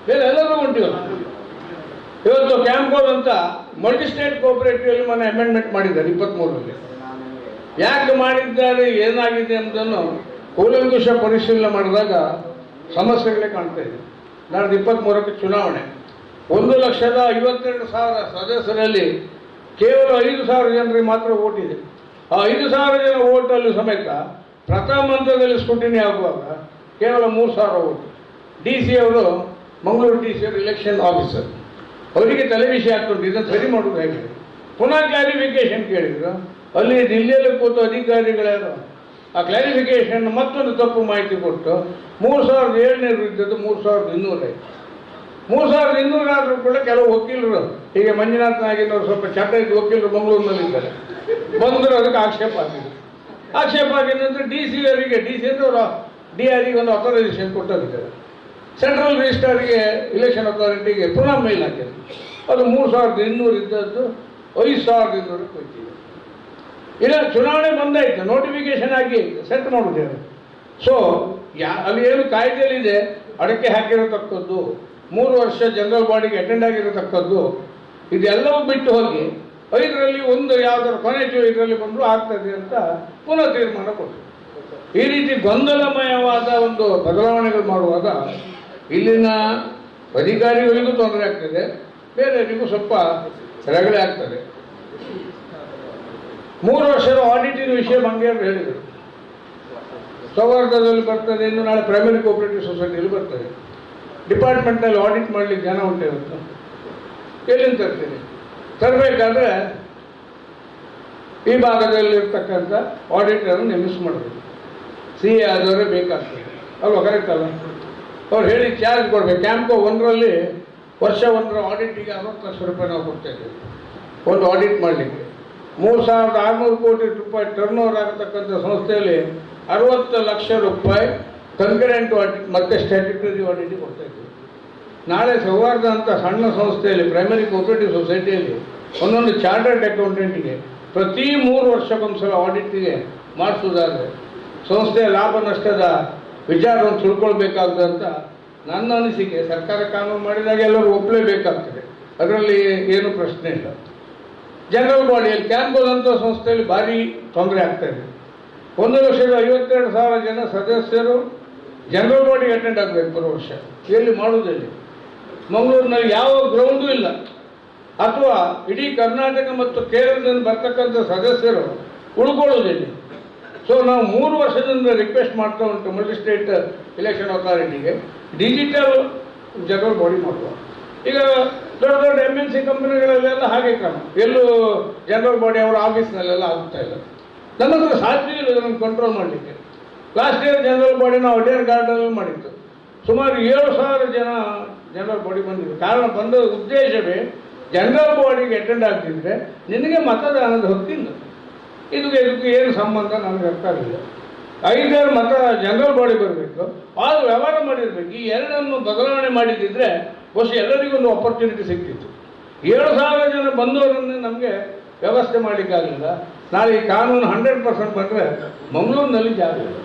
ಬೇರೆ ಎಲ್ಲರೂ ಉಂಟು. ಇವತ್ತು ಕ್ಯಾಂಪೋರ್ ಅಂತ ಮಲ್ಟಿ ಸ್ಟೇಟ್ ಕೋಆಪರೇಟಿವ್ ಮೊನ್ನೆ ಅಮೆಂಡ್ಮೆಂಟ್ ಮಾಡಿದ್ದಾರೆ 23ರಲ್ಲಿ. ಯಾಕೆ ಮಾಡಿದ್ದಾರೆ, ಏನಾಗಿದೆ ಎಂಬುದನ್ನು ಕೂಲಂಕುಷ ಪರಿಶೀಲನೆ ಮಾಡಿದಾಗ ಸಮಸ್ಯೆಗಳೇ ಕಾಣ್ತಾ ಇದೆ. ನಾಳೆ 23ಕ್ಕೆ ಚುನಾವಣೆ. 1,52,000 ಸದಸ್ಯರಲ್ಲಿ ಕೇವಲ 5,000 ಜನರಿಗೆ ಮಾತ್ರ ಓಟ್ ಇದೆ. ಆ 5,000 ಜನ ಓಟಲ್ಲಿ ಸಮೇತ ಪ್ರಥಮ ಹಂತದಲ್ಲಿ ಸ್ಕ್ರೂಟಿನಿ ಆಗುವಾಗ ಕೇವಲ 3,000 ಓಟು. DC ಅವರು, ಮಂಗಳೂರು DC ಅವರು ಇಲೆಕ್ಷನ್ ಆಫೀಸರ್, ಅವರಿಗೆ ತಲೆಬಿಸಿ ಆಗ್ತುಂಟು, ಇದನ್ನು ಸರಿ ಮಾಡೋದು ಹೇಗೆ? ಪುನಃ ಕ್ಲಾರಿಫಿಕೇಶನ್ ಕೇಳಿದರು. ಅಲ್ಲಿ ದಿಲ್ಲಿಯಲ್ಲಿ ಕೂತು ಅಧಿಕಾರಿಗಳ್ಯಾರು ಆ ಕ್ಲಾರಿಫಿಕೇಶನ್ ಮತ್ತೊಂದು ತಪ್ಪು ಮಾಹಿತಿ ಕೊಟ್ಟು 3,700 ಇದ್ದದ್ದು 3,200 ಆಯಿತು. 3200 ಆದರೂ ಕೂಡ ಕೆಲವು ವಕೀಲರು, ಹೀಗೆ ಮಂಜುನಾಥ್ ನಾಗಿನವರು ಸ್ವಲ್ಪ ಚಟ ಇದ್ದ ವಕೀಲರು ಮಂಗಳೂರಿನಲ್ಲಿದ್ದಾರೆ, ಬಂದರು ಅದಕ್ಕೆ ಆಕ್ಷೇಪ ಆಗಿದೆ. ಆಕ್ಷೇಪ ಆಗಿದೆ ಅಂದರೆ ಡಿ ಸಿ ಅಂದರೆ DRE ಒಂದು ಅಥಾರೈಸೇಷನ್ ಕೊಟ್ಟಿದ್ದಾರೆ. ಸೆಂಟ್ರಲ್ ರಿಜಿಸ್ಟ್ರಾರಿಗೆ ಇಲೆಕ್ಷನ್ ಅಥಾರಿಟಿಗೆ ಪುನಃ ಮೇಲ್ ಹಾಕಿದೆ. ಅದು 3200 ಇದ್ದದ್ದು 5200 ಹೋಗ್ತಿದೆ. ಇಲ್ಲ ಚುನಾವಣೆ ಬಂದಾಯಿತು, ನೋಟಿಫಿಕೇಶನ್ ಆಗಿ ಸೆಟ್ ಮಾಡಿದ್ದೇವೆ. ಸೊ ಅಲ್ಲಿ ಏನು ಕಾಯ್ದೆಯಲ್ಲಿದೆ, ಅಡಕೆ ಹಾಕಿರತಕ್ಕದ್ದು, 3 ವರ್ಷ ಜನರಲ್ ಬಾಡಿಗೆ ಅಟೆಂಡ್ ಆಗಿರತಕ್ಕದ್ದು, ಇದೆಲ್ಲವೂ ಬಿಟ್ಟು ಹೋಗಿ 5ರಲ್ಲಿ ಒಂದು ಯಾವುದರ ಕೊನೆ 5ರಲ್ಲಿ ಬಂದರೂ ಆಗ್ತದೆ ಅಂತ ಪುನಃ ತೀರ್ಮಾನ ಕೊಟ್ಟರು. ಈ ರೀತಿ ಗೊಂದಲಮಯವಾದ ಒಂದು ಬದಲಾವಣೆಗಳು ಮಾಡುವಾಗ ಇಲ್ಲಿನ ಅಧಿಕಾರಿಗಳಿಗೂ ತೊಂದರೆ ಆಗ್ತದೆ, ಬೇರೆಯವರಿಗೂ ಸ್ವಲ್ಪ ರಗಳೆ ಆಗ್ತದೆ. 3 ವರ್ಷದ ಆಡಿಟಿನ ವಿಷಯ ಮಂಗ್ಯರು ಹೇಳಿದರು. ಸೌಹಾರ್ದದಲ್ಲಿ ಬರ್ತದೆ, ಇನ್ನು ನಾಳೆ ಪ್ರೈಮರಿ ಕೋಆಪರೇಟಿವ್ ಸೊಸೈಟಿಯಲ್ಲಿ ಬರ್ತದೆ. ಡಿಪಾರ್ಟ್ಮೆಂಟ್ನಲ್ಲಿ ಆಡಿಟ್ ಮಾಡಲಿಕ್ಕೆ ಜನ ಉಂಟಿರುತ್ತೆ, ಎಲ್ಲಿಂದ ತರ್ತೀರಿ? ತರಬೇಕಾದ್ರೆ ಈ ಭಾಗದಲ್ಲಿರ್ತಕ್ಕಂಥ ಆಡಿಟರನ್ನು ನೇಮಿಸ್ ಮಾಡಬೇಕು, CA ಆದವರೇ ಬೇಕಾಗ್ತದೆ ಅಲ್ವಾ? ಕರೆಕ್ಟ್ ಅಲ್ಲ? ಅವ್ರು ಹೇಳಿ ಚಾರ್ಜ್ ಕೊಡಬೇಕು. ಕ್ಯಾಂಪ್ಕೋ 1ರಲ್ಲಿ ವರ್ಷ 1ರ ಆಡಿಟಿಗೆ 60 ಲಕ್ಷ ರೂಪಾಯಿ ನಾವು ಕೊಡ್ತಾ ಇದ್ದೇವೆ ಒಂದು ಆಡಿಟ್ ಮಾಡಲಿಕ್ಕೆ. 3600 ಕೋಟಿ ರೂಪಾಯಿ ಟರ್ನ್ ಓವರ್ ಆಗತಕ್ಕಂಥ ಸಂಸ್ಥೆಯಲ್ಲಿ 60 ಲಕ್ಷ ರೂಪಾಯಿ ಕನ್ಕರೆಂಟ್ ಆಡಿಟ್ ಮತ್ತು ಸ್ಟ್ಯಾಟ್ಯುಟರಿ ಆಡಿಟಿಗೆ ಕೊಡ್ತಾ ಇದ್ದೀವಿ. ನಾಳೆ ಸೌಹಾರ್ದ ಅಂತ ಸಣ್ಣ ಸಂಸ್ಥೆಯಲ್ಲಿ, ಪ್ರೈಮರಿ ಕೋಆಪರೇಟಿವ್ ಸೊಸೈಟಿಯಲ್ಲಿ ಒಂದೊಂದು ಚಾರ್ಟರ್ಡ್ ಅಕೌಂಟೆಂಟಿಗೆ ಪ್ರತಿ 3 ವರ್ಷಕ್ಕೊಂದ್ಸಲ ಆಡಿಟಿಗೆ ಮಾಡಿಸೋದಾದರೆ ಸಂಸ್ಥೆಯ ಲಾಭ ನಷ್ಟದ ವಿಚಾರವನ್ನು ತಿಳ್ಕೊಳ್ಬೇಕಾಗ್ತದೆ ಅಂತ ನನ್ನ ಅನಿಸಿಕೆ. ಸರ್ಕಾರ ಕಾನೂನು ಮಾಡಿದಾಗ ಎಲ್ಲರೂ ಒಪ್ಪಲೇಬೇಕಾಗ್ತದೆ, ಅದರಲ್ಲಿ ಏನು ಪ್ರಶ್ನೆ ಇಲ್ಲ. ಜನರಲ್ ಬಾಡಿಯಲ್ಲಿ ಕ್ಯಾಂಪ್ಗೋದಂಥ ಸಂಸ್ಥೆಯಲ್ಲಿ ಭಾರಿ ತೊಂದರೆ ಆಗ್ತಾಯಿದೆ. 1,52,000 ಜನ ಸದಸ್ಯರು ಜನರಲ್ ಬಾಡಿಗೆ ಅಟೆಂಡ್ ಆಗಬೇಕು ಬರೋ ವರ್ಷ. ಎಲ್ಲಿ ಮಾಡುವುದಲ್ಲಿ? ಮಂಗಳೂರಿನಲ್ಲಿ ಯಾವ ಗ್ರೌಂಡೂ ಇಲ್ಲ, ಅಥವಾ ಇಡೀ ಕರ್ನಾಟಕ ಮತ್ತು ಕೇರಳದಿಂದ ಬರ್ತಕ್ಕಂಥ ಸದಸ್ಯರು ಉಳ್ಕೊಳ್ಳೋದಿಲ್ಲ. ಸೊ ನಾವು 3 ವರ್ಷದಿಂದ ರಿಕ್ವೆಸ್ಟ್ ಮಾಡ್ತಾ ಉಂಟು ಮಲ್ಟಿ ಸ್ಟೇಟ್ ಇಲೆಕ್ಷನ್ ಅಥಾರಿಟಿಗೆ ಡಿಜಿಟಲ್ ಜನರಲ್ ಬಾಡಿ ಮಾಡುವ. ಈಗ ದೊಡ್ಡ ದೊಡ್ಡ MNC ಕಂಪನಿಗಳಲ್ಲೆಲ್ಲ ಹಾಗೆ ಕ್ರಮ, ಎಲ್ಲೂ ಜನರಲ್ ಬಾಡಿ ಅವರ ಆಫೀಸ್ನಲ್ಲೆಲ್ಲ ಆಗ್ತಾ ಇಲ್ಲ. ನಮ್ಮ ಹತ್ರ ಸಾಧ್ಯ ಇಲ್ಲ ಅದನ್ನು ಕಂಟ್ರೋಲ್ ಮಾಡಲಿಕ್ಕೆ. ಲಾಸ್ಟ್ ಇಯರ್ ಜನರಲ್ ಬಾಡಿ ನಾವು ಅಡೇರ್ ಗಾರ್ಡನಲ್ಲಿ ಮಾಡಿತ್ತು, ಸುಮಾರು 7,000 ಜನ ಜನರಲ್ ಬಾಡಿ ಬಂದಿದೆ. ಕಾರಣ ಬಂದ ಉದ್ದೇಶವೇ ಜನರಲ್ ಬಾಡಿಗೆ ಅಟೆಂಡ್ ಆಗ್ತಿದ್ರೆ ನಿನಗೆ ಮತದಾನದ ಹಕ್ಕಿಲ್ಲ. ಇದಕ್ಕೆ ಏನು ಸಂಬಂಧ ನನಗೆ ಅರ್ಥ ಆಗಲಿಲ್ಲ. 5 ಮತ ಜನರಲ್ ಬಾಡಿ ಬರಬೇಕು, ಆಗ ವ್ಯವಹಾರ ಮಾಡಿರಬೇಕು. ಈ ಎರಡನ್ನು ಬದಲಾವಣೆ ಮಾಡಿದ್ದಿದ್ರೆ ಬಹುಶಃ ಎಲ್ಲರಿಗೂ ಒಂದು ಅಪರ್ಚುನಿಟಿ ಸಿಗ್ತಿತ್ತು. 7,000 ಜನ ಬಂದವರನ್ನೇ ನಮಗೆ ವ್ಯವಸ್ಥೆ ಮಾಡಲಿಕ್ಕಾಗಲಿಲ್ಲ. ನಾಳೆ ಈ ಕಾನೂನು 100% ಬಂದರೆ ಮಂಗಳೂರಿನಲ್ಲಿ ಜಾಗ ಇಲ್ಲ.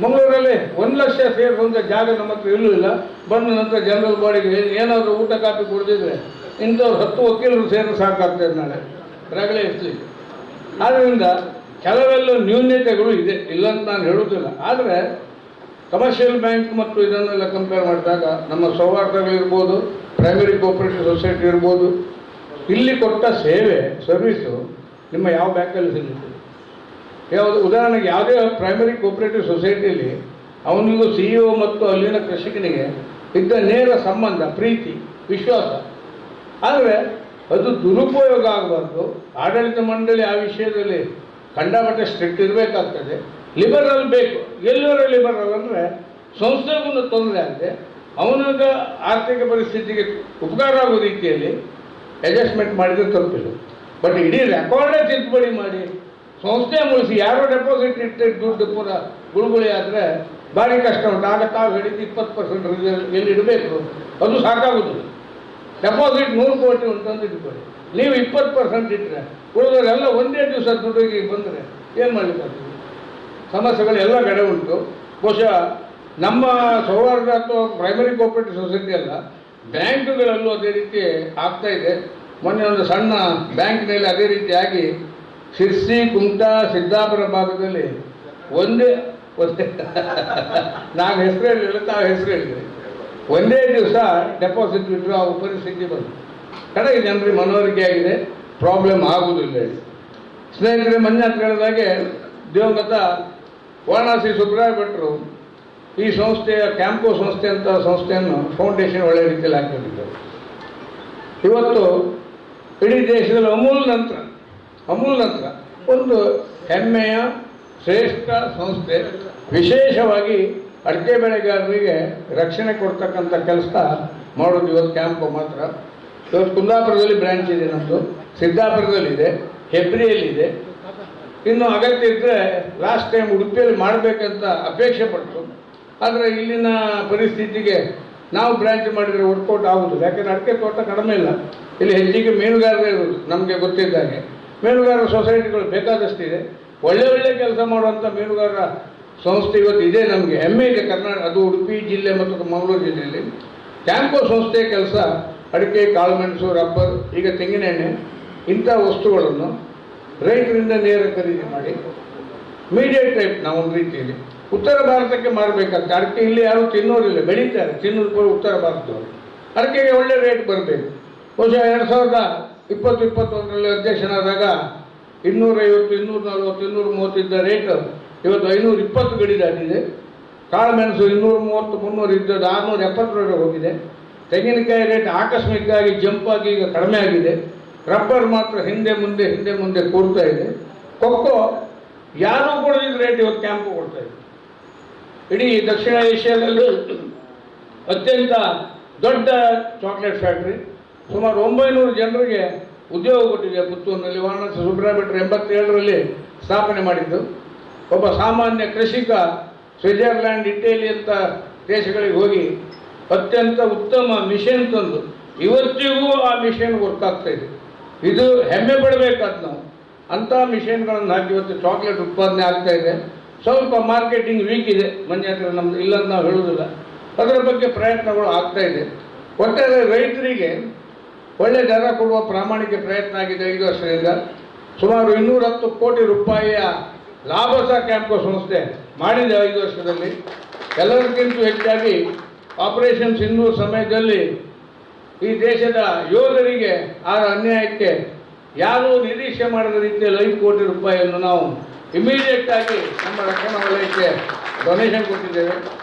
ಮಂಗಳೂರಲ್ಲಿ 1 ಲಕ್ಷ ಸೇರಿಸುವಂಥ ಜಾಗ ನಮ್ಮ ಹತ್ರ ಎಲ್ಲೂ ಇಲ್ಲ. ಬಂದ ನಂತರ ಜನರಲ್ ಬಾಡಿಗೆ ಏನಾದರೂ ಊಟ ಕಾಫಿ ಕುಡಿದಿದ್ರೆ ಇಂಥವ್ರು 10 ವಕೀಲರು ಸೇರಿ ಸಾಕಾಗ್ತದೆ ನಾಳೆ ರಗಳೆ ಇರ್ಲಿಕ್ಕೆ. ಆದ್ದರಿಂದ ಕೆಲವೆಲ್ಲ ನ್ಯೂನ್ಯತೆಗಳು ಇದೆ, ಇಲ್ಲ ಅಂತ ನಾನು ಹೇಳುವುದಿಲ್ಲ. ಆದರೆ ಕಮರ್ಷಿಯಲ್ ಬ್ಯಾಂಕ್ ಮತ್ತು ಇದನ್ನೆಲ್ಲ ಕಂಪೇರ್ ಮಾಡಿದಾಗ ನಮ್ಮ ಸೌಹಾರ್ದಗಳಿರ್ಬೋದು, ಪ್ರೈಮರಿ ಕೋಆಪರೇಟಿವ್ ಸೊಸೈಟಿ ಇರ್ಬೋದು, ಇಲ್ಲಿ ಕೊಟ್ಟ ಸರ್ವಿಸು ನಿಮ್ಮ ಯಾವ ಬ್ಯಾಂಕಲ್ಲಿ ಸಿಗುತ್ತೆ? ಯಾವುದು? ಉದಾಹರಣೆಗೆ ಯಾವುದೇ ಪ್ರೈಮರಿ ಕೋಆಪರೇಟಿವ್ ಸೊಸೈಟಿಯಲ್ಲಿ ಅವನಿಗೂ CEO ಮತ್ತು ಅಲ್ಲಿನ ಕೃಷಿಕನಿಗೆ ಇದ್ದ ನೇರ ಸಂಬಂಧ, ಪ್ರೀತಿ, ವಿಶ್ವಾಸ. ಆದರೆ ಅದು ದುರುಪಯೋಗ ಆಗಬಾರ್ದು. ಆಡಳಿತ ಮಂಡಳಿ ಆ ವಿಷಯದಲ್ಲಿ ಕಂಡಾಪಟ್ಟೆ ಸ್ಟ್ರಿಕ್ಟ್ ಇರಬೇಕಾಗ್ತದೆ. ಲಿಬರಲ್ ಬೇಕು. ಎಲ್ಲರ ಲಿಬರಲ್ ಅಂದರೆ ಸಂಸ್ಥೆಗೂ ತೊಂದರೆ ಆಗಿದೆ, ಅವನಿಗೆ ಆರ್ಥಿಕ ಪರಿಸ್ಥಿತಿಗೆ ಉಪಕಾರ ಆಗೋ ರೀತಿಯಲ್ಲಿ ಅಡ್ಜಸ್ಟ್ಮೆಂಟ್ ಮಾಡಿದರೆ ತಪ್ಪಿಲ್ಲ. ಬಟ್ ಇಡೀ ರೆಕಾರ್ಡೇ ತಿದ್ದುಪಡಿ ಮಾಡಿ ಸಂಸ್ಥೆ ಮುಗಿಸಿ ಯಾರೋ ಡೆಪಾಸಿಟ್ ಇಟ್ಟು ದುಡ್ಡು ಪೂರ ಗುಳುಗುಳಿ ಆದರೆ ಭಾರಿ ಕಷ್ಟ ಉಂಟು. ಆಗ ತಾವು ಹೇಳಿದ್ದು 20% ರಿಸರ್ವ್ ಎಲ್ಲಿ ಇಡಬೇಕು, ಅದು ಸಾಕಾಗೋದಿಲ್ಲ. ಡೆಪಾಸಿಟ್ 100 ಕೋಟಿ ಉಂಟಂತ ಇಟ್ಕೊಳ್ಳಿ, ನೀವು 20% ಇಟ್ಟರೆ ಉಳಿದವರೆಲ್ಲ ಒಂದೇ ದಿವಸ ದುಡ್ಡಿಗೆ ಬಂದರೆ ಏನು ಮಾಡಲಿಕ್ಕಾಗ್ತದೆ? ಸಮಸ್ಯೆಗಳು ಎಲ್ಲ ಕಡೆ ಉಂಟು. ಬಹುಶಃ ನಮ್ಮ ಸೌಹಾರ್ದ ಅಥವಾ ಪ್ರೈಮರಿ ಕೋಆಪರೇಟಿವ್ ಸೊಸೈಟಿ ಅಲ್ಲ, ಬ್ಯಾಂಕ್ಗಳಲ್ಲೂ ಅದೇ ರೀತಿ ಆಗ್ತಾ ಇದೆ. ಮೊನ್ನೆ ಒಂದು ಸಣ್ಣ ಬ್ಯಾಂಕ್ನಲ್ಲಿ ಅದೇ ರೀತಿ ಆಗಿ ಶಿರ್ಸಿ, ಕುಮಟಾ, ಸಿದ್ದಾಪುರ ಭಾಗದಲ್ಲಿ ಒಂದೇ ನಾನು ಹೆಸರು ಹೇಳಿಲ್ಲ, ತಾವು ಹೆಸರು ಹೇಳಿದ್ರಿ, ಒಂದೇ ದಿವಸ ಡೆಪಾಸಿಟ್ ವಿಡ್ರಾ ಆಗೋ ಪರಿಸ್ಥಿತಿ ಬಂತು. ಕಡೆಗೆ ಜನರಿಗೆ ಮನವರಿಕೆ ಆಗಿದೆ, ಪ್ರಾಬ್ಲಮ್ ಆಗುವುದಿಲ್ಲ ಹೇಳಿ. ಸ್ನೇಹಿತರೆ, ಮಂಜಾತ್ ಹೇಳಿದಾಗೆ ದಿವಂಗತ ವಾರಣಾಸಿ ಸುಬ್ರಾಯ ಭಟ್ರು ಈ ಸಂಸ್ಥೆಯ ಕ್ಯಾಂಪ್ಕೋ ಸಂಸ್ಥೆ ಅಂತ ಸಂಸ್ಥೆಯನ್ನು ಫೌಂಡೇಶನ್ ಒಳ್ಳೆಯ ರೀತಿಯಲ್ಲಿ ಹಾಕಿಕೊಂಡಿದ್ದಾರೆ. ಇವತ್ತು ಇಡೀ ದೇಶದಲ್ಲಿ ಅಮೂಲ್ ನಂತರ ಒಂದು ಹೆಮ್ಮೆಯ ಶ್ರೇಷ್ಠ ಸಂಸ್ಥೆ, ವಿಶೇಷವಾಗಿ ಅಡಿಕೆ ಬೆಳೆಗಾರರಿಗೆ ರಕ್ಷಣೆ ಕೊಡ್ತಕ್ಕಂಥ ಕೆಲಸ ಮಾಡೋದು ಇವತ್ತು ಕ್ಯಾಂಪ್ ಮಾತ್ರ. ಇವತ್ತು ಕುಂದಾಪುರದಲ್ಲಿ ಬ್ರ್ಯಾಂಚ್ ಇದೆ, ನಮ್ಮದು ಸಿದ್ದಾಪುರದಲ್ಲಿದೆ, ಹೆಬ್ರಿಯಲ್ಲಿದೆ. ಇನ್ನು ಅಗತ್ಯ ಇದ್ದರೆ ಲಾಸ್ಟ್ ಟೈಮ್ ಉಡುಪಿಯಲ್ಲಿ ಮಾಡಬೇಕಂತ ಅಪೇಕ್ಷೆ ಪಟ್ಟು, ಆದರೆ ಇಲ್ಲಿನ ಪರಿಸ್ಥಿತಿಗೆ ನಾವು ಬ್ರ್ಯಾಂಚ್ ಮಾಡಿದರೆ ವರ್ಕೌಟ್ ಆಗೋದಿಲ್ಲ. ಯಾಕೆಂದರೆ ಅಡಿಕೆ ತೋಟ ಕಡಿಮೆ ಇಲ್ಲ, ಇಲ್ಲಿ ಹೆಚ್ಚಿಗೆ ಮೀನುಗಾರರೇ ಇರೋದು. ನಮಗೆ ಗೊತ್ತಿದ್ದಾಗೆ ಮೀನುಗಾರರ ಸೊಸೈಟಿಗಳು ಬೇಕಾದಷ್ಟಿದೆ. ಒಳ್ಳೆ ಕೆಲಸ ಮಾಡುವಂಥ ಮೀನುಗಾರರ ಸಂಸ್ಥೆ ಇವತ್ತು ಇದೆ. ನಮಗೆ ಹೆಮ್ಮೆ ಇದೆ ಕರ್ನಾಟಕ, ಅದು ಉಡುಪಿ ಜಿಲ್ಲೆ ಮತ್ತು ಮಂಗಳೂರು ಜಿಲ್ಲೆಯಲ್ಲಿ. ಕ್ಯಾಂಪ್ಕೋ ಸಂಸ್ಥೆಯ ಕೆಲಸ ಅಡಿಕೆ, ಕಾಳುಮೆಣಸು, ರಬ್ಬರ್, ಈಗ ತೆಂಗಿನ ಎಣ್ಣೆ ಇಂಥ ವಸ್ತುಗಳನ್ನು ರೈತರಿಂದ ನೇರ ಖರೀದಿ ಮಾಡಿ ಮೀಡಿಯೇಟ್ ಟೈಪ್ ನಾವು ಒಂದು ರೀತಿಯಲ್ಲಿ ಉತ್ತರ ಭಾರತಕ್ಕೆ ಮಾರಬೇಕಾಗ್ತದೆ. ಅಡಿಕೆ ಇಲ್ಲಿ ಯಾರು ತಿನ್ನೋರಿಲ್ಲ, ಬೆಳೀತಾರೆ, ತಿನ್ನೋದು ಉತ್ತರ ಭಾರತದವರು. ಅಡಿಕೆಗೆ ಒಳ್ಳೆ ರೇಟ್ ಬರಬೇಕು. ಬಹುಶಃ 2020-21ರಲ್ಲಿ ಅಧ್ಯಕ್ಷನಾದಾಗ 250, 240, 230 ಇದ್ದ ರೇಟ್ ಇವತ್ತು 520 ಗಡಿ ದಾಟಿದೆ. ಕಾಳುಮೆಣಸು 230, 300 ಇದ್ದದ್ದು 670 ಹೋಗಿದೆ. ತೆಂಗಿನಕಾಯಿ ರೇಟ್ ಆಕಸ್ಮಿಕವಾಗಿ ಜಂಪ್ ಆಗಿ ಈಗ ಕಡಿಮೆ ಆಗಿದೆ. ರಬ್ಬರ್ ಮಾತ್ರ ಹಿಂದೆ ಮುಂದೆ ಕೂರ್ತಾ ಇದೆ. ಕೊಕ್ಕೋ ಯಾರೂ ಕೊಡೋದಿದ್ದ ರೇಟ್ ಇವತ್ತು ಕ್ಯಾಂಪು ಕೊಡ್ತಾ ಇದೆ. ಇಡೀ ದಕ್ಷಿಣ ಏಷ್ಯಾದಲ್ಲೂ ಅತ್ಯಂತ ದೊಡ್ಡ ಚಾಕ್ಲೇಟ್ ಫ್ಯಾಕ್ಟ್ರಿ, ಸುಮಾರು 900 ಜನರಿಗೆ ಉದ್ಯೋಗ ಕೊಟ್ಟಿದೆ. ಪುತ್ತೂರಿನಲ್ಲಿ ವಾರಣಾಸಿ ಸುಬ್ರಹ್ಮಣ್ಯ ಭಟ್ರು 87ರಲ್ಲಿ ಸ್ಥಾಪನೆ ಮಾಡಿದ್ದು. ಒಬ್ಬ ಸಾಮಾನ್ಯ ಕೃಷಿಕ ಸ್ವಿಟ್ಜರ್ಲ್ಯಾಂಡ್, ಇಟಲಿ ಅಂತ ದೇಶಗಳಿಗೆ ಹೋಗಿ ಅತ್ಯಂತ ಉತ್ತಮ ಮಿಷನ್ ತಂದು ಇವತ್ತಿಗೂ ಆ ಮಿಷನ್ ವರ್ಕ್ ಆಗ್ತಾ ಇದೆ. ಇದು ಹೆಮ್ಮೆ ಪಡಬೇಕಾದ ನಾವು. ಅಂಥ ಮಿಷನ್ಗಳನ್ನು ಹಾಕಿ ಇವತ್ತು ಚಾಕ್ಲೇಟ್ ಉತ್ಪಾದನೆ ಆಗ್ತಾ ಇದೆ. ಸ್ವಲ್ಪ ಮಾರ್ಕೆಟಿಂಗ್ ವೀಕ್ ಇದೆ ಮಂಜಾತ್ರ, ನಮ್ಮದು ಇಲ್ಲ ಅಂತ ನಾವು ಹೇಳೋದಿಲ್ಲ. ಅದರ ಬಗ್ಗೆ ಪ್ರಯತ್ನಗಳು ಆಗ್ತಾ ಇದೆ. ಒಟ್ಟಾರೆ ರೈತರಿಗೆ ಒಳ್ಳೆ ದರ ಕೊಡುವ ಪ್ರಾಮಾಣಿಕ ಪ್ರಯತ್ನ ಆಗಿದೆ 5 ವರ್ಷದಿಂದ. ಸುಮಾರು 210 ಕೋಟಿ ರೂಪಾಯಿಯ ಲಾಭ ಸಹ ಕ್ಯಾಂಪ್ಕೋ ಸಂಸ್ಥೆ ಮಾಡಿದೆ 5 ವರ್ಷದಲ್ಲಿ. ಎಲ್ಲರಿಗಿಂತ ಹೆಚ್ಚಾಗಿ ಆಪರೇಷನ್ ಸಿಂಧೂರ್ ಸಮಯದಲ್ಲಿ ಈ ದೇಶದ ಯೋಧರಿಗೆ ಆದ ಅನ್ಯಾಯಕ್ಕೆ ಯಾರೂ ನಿರೀಕ್ಷೆ ಮಾಡದ ರೀತಿಯಲ್ಲಿ 5 ಕೋಟಿ ರೂಪಾಯಿಯನ್ನು ನಾವು ಇಮಿಡಿಯೇಟ್ ಆಗಿ ನಮ್ಮ ರಕ್ಷಣಾ ವಲಯಕ್ಕೆ ಡೊನೇಷನ್ ಕೊಟ್ಟಿದ್ದೇವೆ.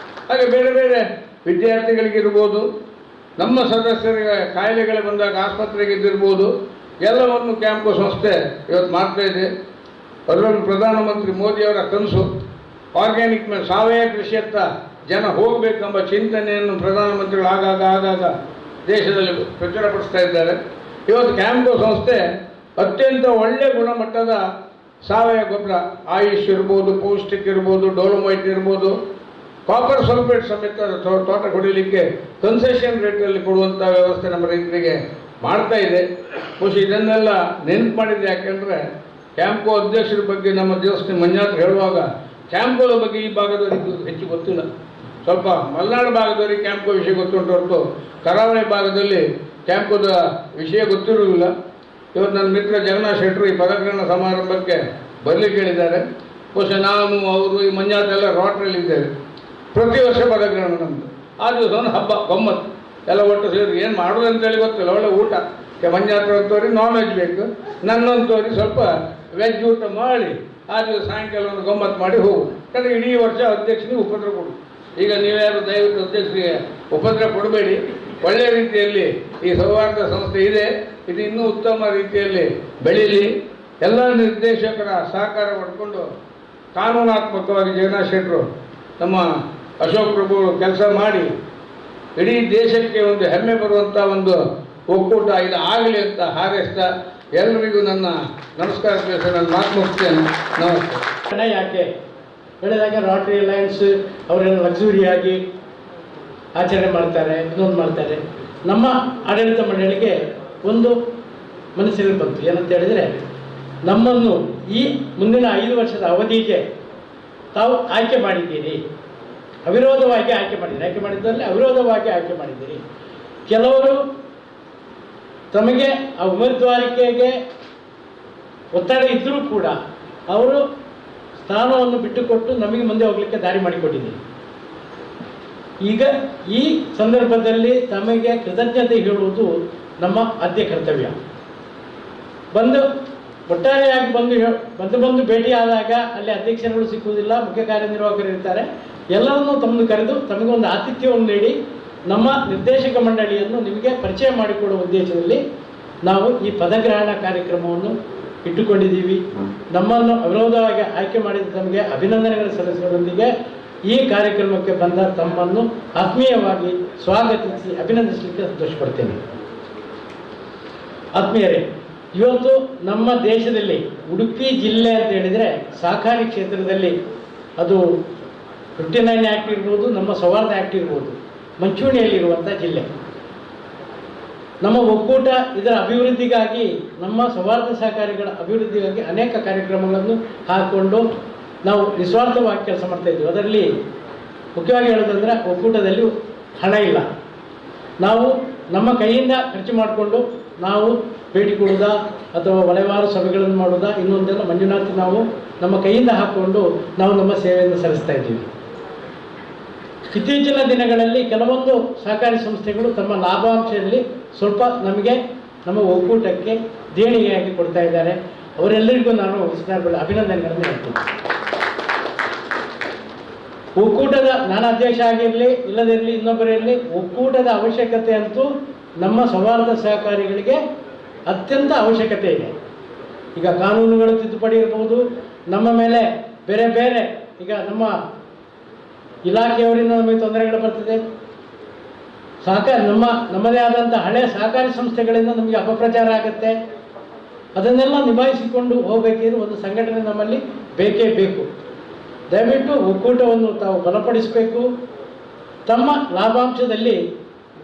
ಹಾಗೆ ಬೇರೆ ಬೇರೆ ವಿದ್ಯಾರ್ಥಿಗಳಿಗಿರ್ಬೋದು, ನಮ್ಮ ಸದಸ್ಯರಿಗೆ ಕಾಯಿಲೆಗಳು ಬಂದಾಗ ಆಸ್ಪತ್ರೆಗಿದ್ದಿರ್ಬೋದು, ಎಲ್ಲವನ್ನು ಕ್ಯಾಂಪ್ಕೋ ಸಂಸ್ಥೆ ಇವತ್ತು ಮಾಡ್ತಾ ಇದೆ. ಅದರಲ್ಲೂ ಪ್ರಧಾನಮಂತ್ರಿ ಮೋದಿಯವರ ಕನಸು ಆರ್ಗ್ಯಾನಿಕ್ ಮೇಲೆ ಸಾವಯವ ಕೃಷಿಯತ್ತ ಜನ ಹೋಗಬೇಕೆಂಬ ಚಿಂತನೆಯನ್ನು ಪ್ರಧಾನಮಂತ್ರಿಗಳು ಆಗಾಗ ದೇಶದಲ್ಲಿ ಪ್ರಚುರಪಡಿಸ್ತಾ ಇದ್ದಾರೆ. ಇವತ್ತು ಕ್ಯಾಂಪ್ಕೋ ಸಂಸ್ಥೆ ಅತ್ಯಂತ ಒಳ್ಳೆಯ ಗುಣಮಟ್ಟದ ಸಾವಯವ ಗೊಬ್ಬರ, ಆಯುಷ್ ಇರ್ಬೋದು, ಪೌಷ್ಟಿಕ್ ಇರ್ಬೋದು, ಡೋಲೋಮೈಟ್ ಇರ್ಬೋದು, ಕಾಪರ್ ಸಲ್ಫೇಟ್ ಸಮೇತ ತೋಟ ಹೊಡಿಲಿಕ್ಕೆ ಕನ್ಸೆಷನ್ ರೇಟಲ್ಲಿ ಕೊಡುವಂಥ ವ್ಯವಸ್ಥೆ ನಮ್ಮ ರೈತರಿಗೆ ಮಾಡ್ತಾ ಇದೆ. ಬಹುಶಃ ಇದನ್ನೆಲ್ಲ ನೆನಪು ಮಾಡಿದೆ. ಯಾಕೆಂದರೆ ಕ್ಯಾಂಪ್ಕೋ ಅಧ್ಯಕ್ಷರ ಬಗ್ಗೆ ನಮ್ಮ ದೇವಸ್ಥಾನ ಮಂಜಾತ್ರ ಹೇಳುವಾಗ ಕ್ಯಾಂಪ್ಕೋದ ಬಗ್ಗೆ ಈ ಭಾಗದವರಿಗೆ ಹೆಚ್ಚು ಗೊತ್ತಿಲ್ಲ. ಸ್ವಲ್ಪ ಮಲೆನಾಡು ಭಾಗದವರಿಗೆ ಕ್ಯಾಂಪ್ಕೋ ವಿಷಯ ಗೊತ್ತುಂಟು ಹೊರತು ಕರಾವಳಿ ಭಾಗದಲ್ಲಿ ಕ್ಯಾಂಪ್ಕೋದ ವಿಷಯ ಗೊತ್ತಿರುವುದಿಲ್ಲ. ಇವತ್ತು ನನ್ನ ಮಿತ್ರ ಜಗನ್ನಾಥ್ ಶೆಟ್ಟರು ಈ ಪದಗ್ರಹಣ ಸಮಾರಂಭಕ್ಕೆ ಬರಲಿಕ್ಕೆ ಹೇಳಿದ್ದಾರೆ. ಬಹುಶಃ ನಾನು, ಅವರು, ಈ ಮಂಜಾತ್ ಎಲ್ಲ ರೋಟ್ರಲ್ಲಿದ್ದೇವೆ. ಪ್ರತಿ ವರ್ಷ ಪದಗ್ರಹಣ ನಮ್ಮದು. ಆ ದಿವಸ ಒಂದು ಹಬ್ಬ ಗಮ್ಮತ್ತು, ಎಲ್ಲ ಒಟ್ಟು ಸೇರಿ ಏನು ಮಾಡೋದು ಅಂತೇಳಿ ಗೊತ್ತಿಲ್ಲ. ಒಳ್ಳೆ ಊಟ, ಮಂಜಾತ್ರ ಅಂತವ್ರಿಗೆ ನಾನ್ ವೆಜ್ ಬೇಕು, ನನ್ನಂತವ್ರಿಗೆ ಸ್ವಲ್ಪ ವೆಜ್ ಊಟ ಮಾಡಿ ಆ ದಿವಸ ಸಾಯಂಕಾಲ ಒಂದು ಗಮ್ಮತ್ತು ಮಾಡಿ ಹೋಗುದು. ಯಾಕಂದರೆ ಇಡೀ ವರ್ಷ ಅಧ್ಯಕ್ಷನಿಗೆ ಉಪದ್ರ ಕೊಡು. ಈಗ ನೀವ್ಯಾರು ದಯವಿಟ್ಟು ಅಧ್ಯಕ್ಷರಿಗೆ ಉಪದ್ರ ಕೊಡಬೇಡಿ. ಒಳ್ಳೆಯ ರೀತಿಯಲ್ಲಿ ಈ ಸೌಹಾರ್ದ ಸಂಸ್ಥೆ ಇದೆ, ಇದು ಇನ್ನೂ ಉತ್ತಮ ರೀತಿಯಲ್ಲಿ ಬೆಳೀಲಿ. ಎಲ್ಲ ನಿರ್ದೇಶಕರ ಸಹಕಾರ ಪಡ್ಕೊಂಡು ಕಾನೂನಾತ್ಮಕವಾಗಿ ಜಗನ್ನಾಥ್ ಶೆಟ್ಟರು, ನಮ್ಮ ಅಶೋಕ್ ಪ್ರಭು ಕೆಲಸ ಮಾಡಿ ಇಡೀ ದೇಶಕ್ಕೆ ಒಂದು ಹೆಮ್ಮೆ ಬರುವಂಥ ಒಂದು ಒಕ್ಕೂಟ ಇದು ಆಗಲಿ ಅಂತ ಹಾರೈಸ್ತಾ ಎಲ್ಲರಿಗೂ ನನ್ನ ನಮಸ್ಕಾರ ತಿಳಿಸಿ ನನ್ನ ಮಾತು ಮುಗಿಸ್ತೇನೆ. ನಮಸ್ತೆ. ಯಾಕೆ ಹೇಳಿದಾಗ ರಾಟ್ರಿ ಅಲಯನ್ಸ್ ಅವರೆಲ್ಲ ಲಕ್ಸುರಿಯಾಗಿ ಆಚರಣೆ ಮಾಡ್ತಾರೆ, ಇನ್ನೊಂದು ಮಾಡ್ತಾರೆ. ನಮ್ಮ ಆಡಳಿತ ಮಂಡಳಿಗೆ ಒಂದು ಮನಸ್ಸಿನಲ್ಲಿ ಬಂತು. ಏನಂತ ಹೇಳಿದರೆ, ನಮ್ಮನ್ನು ಈ ಮುಂದಿನ 5 ವರ್ಷದ ಅವಧಿಗೆ ತಾವು ಆಯ್ಕೆ ಮಾಡಿದ್ದೀರಿ, ಅವಿರೋಧವಾಗಿ ಆಯ್ಕೆ ಮಾಡಿದ್ದೀರಿ. ಆಯ್ಕೆ ಮಾಡಿದ್ದರಲ್ಲಿ ಅವಿರೋಧವಾಗಿ ಆಯ್ಕೆ ಮಾಡಿದ್ದೀರಿ. ಕೆಲವರು ತಮಗೆ ಆ ಉಮೇದುವಾರಿಕೆಗೆ ಒತ್ತಡ ಇದ್ದರೂ ಕೂಡ ಅವರು ಸ್ಥಾನವನ್ನು ಬಿಟ್ಟುಕೊಟ್ಟು ನಮಗೆ ಮುಂದೆ ಹೋಗಲಿಕ್ಕೆ ದಾರಿ ಮಾಡಿಕೊಟ್ಟಿದ್ದೀರಿ. ಈಗ ಈ ಸಂದರ್ಭದಲ್ಲಿ ತಮಗೆ ಕೃತಜ್ಞತೆ ಹೇಳುವುದು ನಮ್ಮ ಆದ್ಯ ಕರ್ತವ್ಯ. ಒಟ್ಟಾರೆಯಾಗಿ ಬಂದು ಭೇಟಿಯಾದಾಗ ಅಲ್ಲಿ ಅಧ್ಯಕ್ಷರುಗಳು ಸಿಕ್ಕುವುದಿಲ್ಲ, ಮುಖ್ಯ ಕಾರ್ಯನಿರ್ವಾಹಕರು ಇರ್ತಾರೆ. ಎಲ್ಲವನ್ನೂ ತಮ್ಮನ್ನು ಕರೆದು ತಮಗೊಂದು ಆತಿಥ್ಯವನ್ನು ನೀಡಿ ನಮ್ಮ ನಿರ್ದೇಶಕ ಮಂಡಳಿಯನ್ನು ನಿಮಗೆ ಪರಿಚಯ ಮಾಡಿಕೊಡುವ ಉದ್ದೇಶದಲ್ಲಿ ನಾವು ಈ ಪದಗ್ರಹಣ ಕಾರ್ಯಕ್ರಮವನ್ನು ಇಟ್ಟುಕೊಂಡಿದ್ದೀವಿ. ನಮ್ಮನ್ನು ಅವಿರೋಧವಾಗಿ ಆಯ್ಕೆ ಮಾಡಿದ ತಮಗೆ ಅಭಿನಂದನೆಗಳ ಸಲ್ಲಿಸುವುದರೊಂದಿಗೆ ಈ ಕಾರ್ಯಕ್ರಮಕ್ಕೆ ಬಂದ ತಮ್ಮನ್ನು ಆತ್ಮೀಯವಾಗಿ ಸ್ವಾಗತಿಸಿ ಅಭಿನಂದಿಸಲಿಕ್ಕೆ ಸಂತೋಷಪಡ್ತೇನೆ. ಆತ್ಮೀಯರೇ, ಇವತ್ತು ನಮ್ಮ ದೇಶದಲ್ಲಿ ಉಡುಪಿ ಜಿಲ್ಲೆ ಅಂತ ಹೇಳಿದರೆ ಸಹಕಾರಿ ಕ್ಷೇತ್ರದಲ್ಲಿ ಅದು 59 ಆ್ಯಕ್ಟ್ ಇರ್ಬೋದು, ನಮ್ಮ ಸೌಹಾರ್ದ ಆ್ಯಕ್ಟ್ ಇರ್ಬೋದು, ಮುಂಚೂಣಿಯಲ್ಲಿರುವಂಥ ಜಿಲ್ಲೆ. ನಮ್ಮ ಒಕ್ಕೂಟ ಇದರ ಅಭಿವೃದ್ಧಿಗಾಗಿ, ನಮ್ಮ ಸೌಹಾರ್ದ ಸಹಕಾರಿಗಳ ಅಭಿವೃದ್ಧಿಗಾಗಿ ಅನೇಕ ಕಾರ್ಯಕ್ರಮಗಳನ್ನು ಹಾಕಿಕೊಂಡು ನಾವು ನಿಸ್ವಾರ್ಥವಾಗಿ ಕೆಲಸ ಮಾಡ್ತಾಯಿದ್ವಿ. ಅದರಲ್ಲಿ ಮುಖ್ಯವಾಗಿ ಹೇಳೋದಂದರೆ ಒಕ್ಕೂಟದಲ್ಲಿ ಹಣ ಇಲ್ಲ. ನಾವು ನಮ್ಮ ಕೈಯಿಂದ ಖರ್ಚು ಮಾಡಿಕೊಂಡು ನಾವು ಭೇಟಿ ಕೊಡೋದಾ ಅಥವಾ ವಲಯವಾರು ಸಭೆಗಳನ್ನು ಮಾಡೋದಾ, ಇನ್ನೊಂದೆಲ್ಲ ಮಂಜುನಾಥ್ ನಾವು ನಮ್ಮ ಕೈಯಿಂದ ಹಾಕ್ಕೊಂಡು ನಾವು ನಮ್ಮ ಸೇವೆಯನ್ನು ಸಲ್ಲಿಸ್ತಾ ಇದ್ದೀವಿ. ಇತ್ತೀಚಿನ ದಿನಗಳಲ್ಲಿ ಕೆಲವೊಂದು ಸಹಕಾರಿ ಸಂಸ್ಥೆಗಳು ತಮ್ಮ ಲಾಭಾಂಶದಲ್ಲಿ ಸ್ವಲ್ಪ ನಮಗೆ ನಮ್ಮ ಒಕ್ಕೂಟಕ್ಕೆ ದೇಣಿಗೆಯಾಗಿ ಕೊಡ್ತಾ ಇದ್ದಾರೆ. ಅವರೆಲ್ಲರಿಗೂ ನಾನು ಅಭಿನಂದನೆಗಳನ್ನು ಹೇಳ್ತೀನಿ. ಒಕ್ಕೂಟದ ನಾನು ಅಧ್ಯಕ್ಷ ಆಗಿರಲಿ ಇಲ್ಲದಿರಲಿ ಇನ್ನೊಬ್ಬರಿರಲಿ, ಒಕ್ಕೂಟದ ಅವಶ್ಯಕತೆ ಅಂತೂ ನಮ್ಮ ಸೌಹಾರ್ದ ಸಹಕಾರಿಗಳಿಗೆ ಅತ್ಯಂತ ಅವಶ್ಯಕತೆ ಇದೆ. ಈಗ ಕಾನೂನುಗಳ ತಿದ್ದುಪಡಿ ಇರ್ಬೋದು, ನಮ್ಮ ಮೇಲೆ ಬೇರೆ ಬೇರೆ ಈಗ ನಮ್ಮ ಇಲಾಖೆಯವರಿಂದ ನಮಗೆ ತೊಂದರೆಗಳು ಬರ್ತದೆ. ನಮ್ಮದೇ ಆದಂಥ ಹಳೆಯ ಸಹಕಾರಿ ಸಂಸ್ಥೆಗಳಿಂದ ನಮಗೆ ಅಪಪ್ರಚಾರ ಆಗುತ್ತೆ. ಅದನ್ನೆಲ್ಲ ನಿಭಾಯಿಸಿಕೊಂಡು ಹೋಗಬೇಕಿದ್ರೆ ಒಂದು ಸಂಘಟನೆ ನಮ್ಮಲ್ಲಿ ಬೇಕೇ ಬೇಕು. ದಯವಿಟ್ಟು ಒಕ್ಕೂಟವನ್ನು ತಾವು ಬಲಪಡಿಸಬೇಕು. ತಮ್ಮ ಲಾಭಾಂಶದಲ್ಲಿ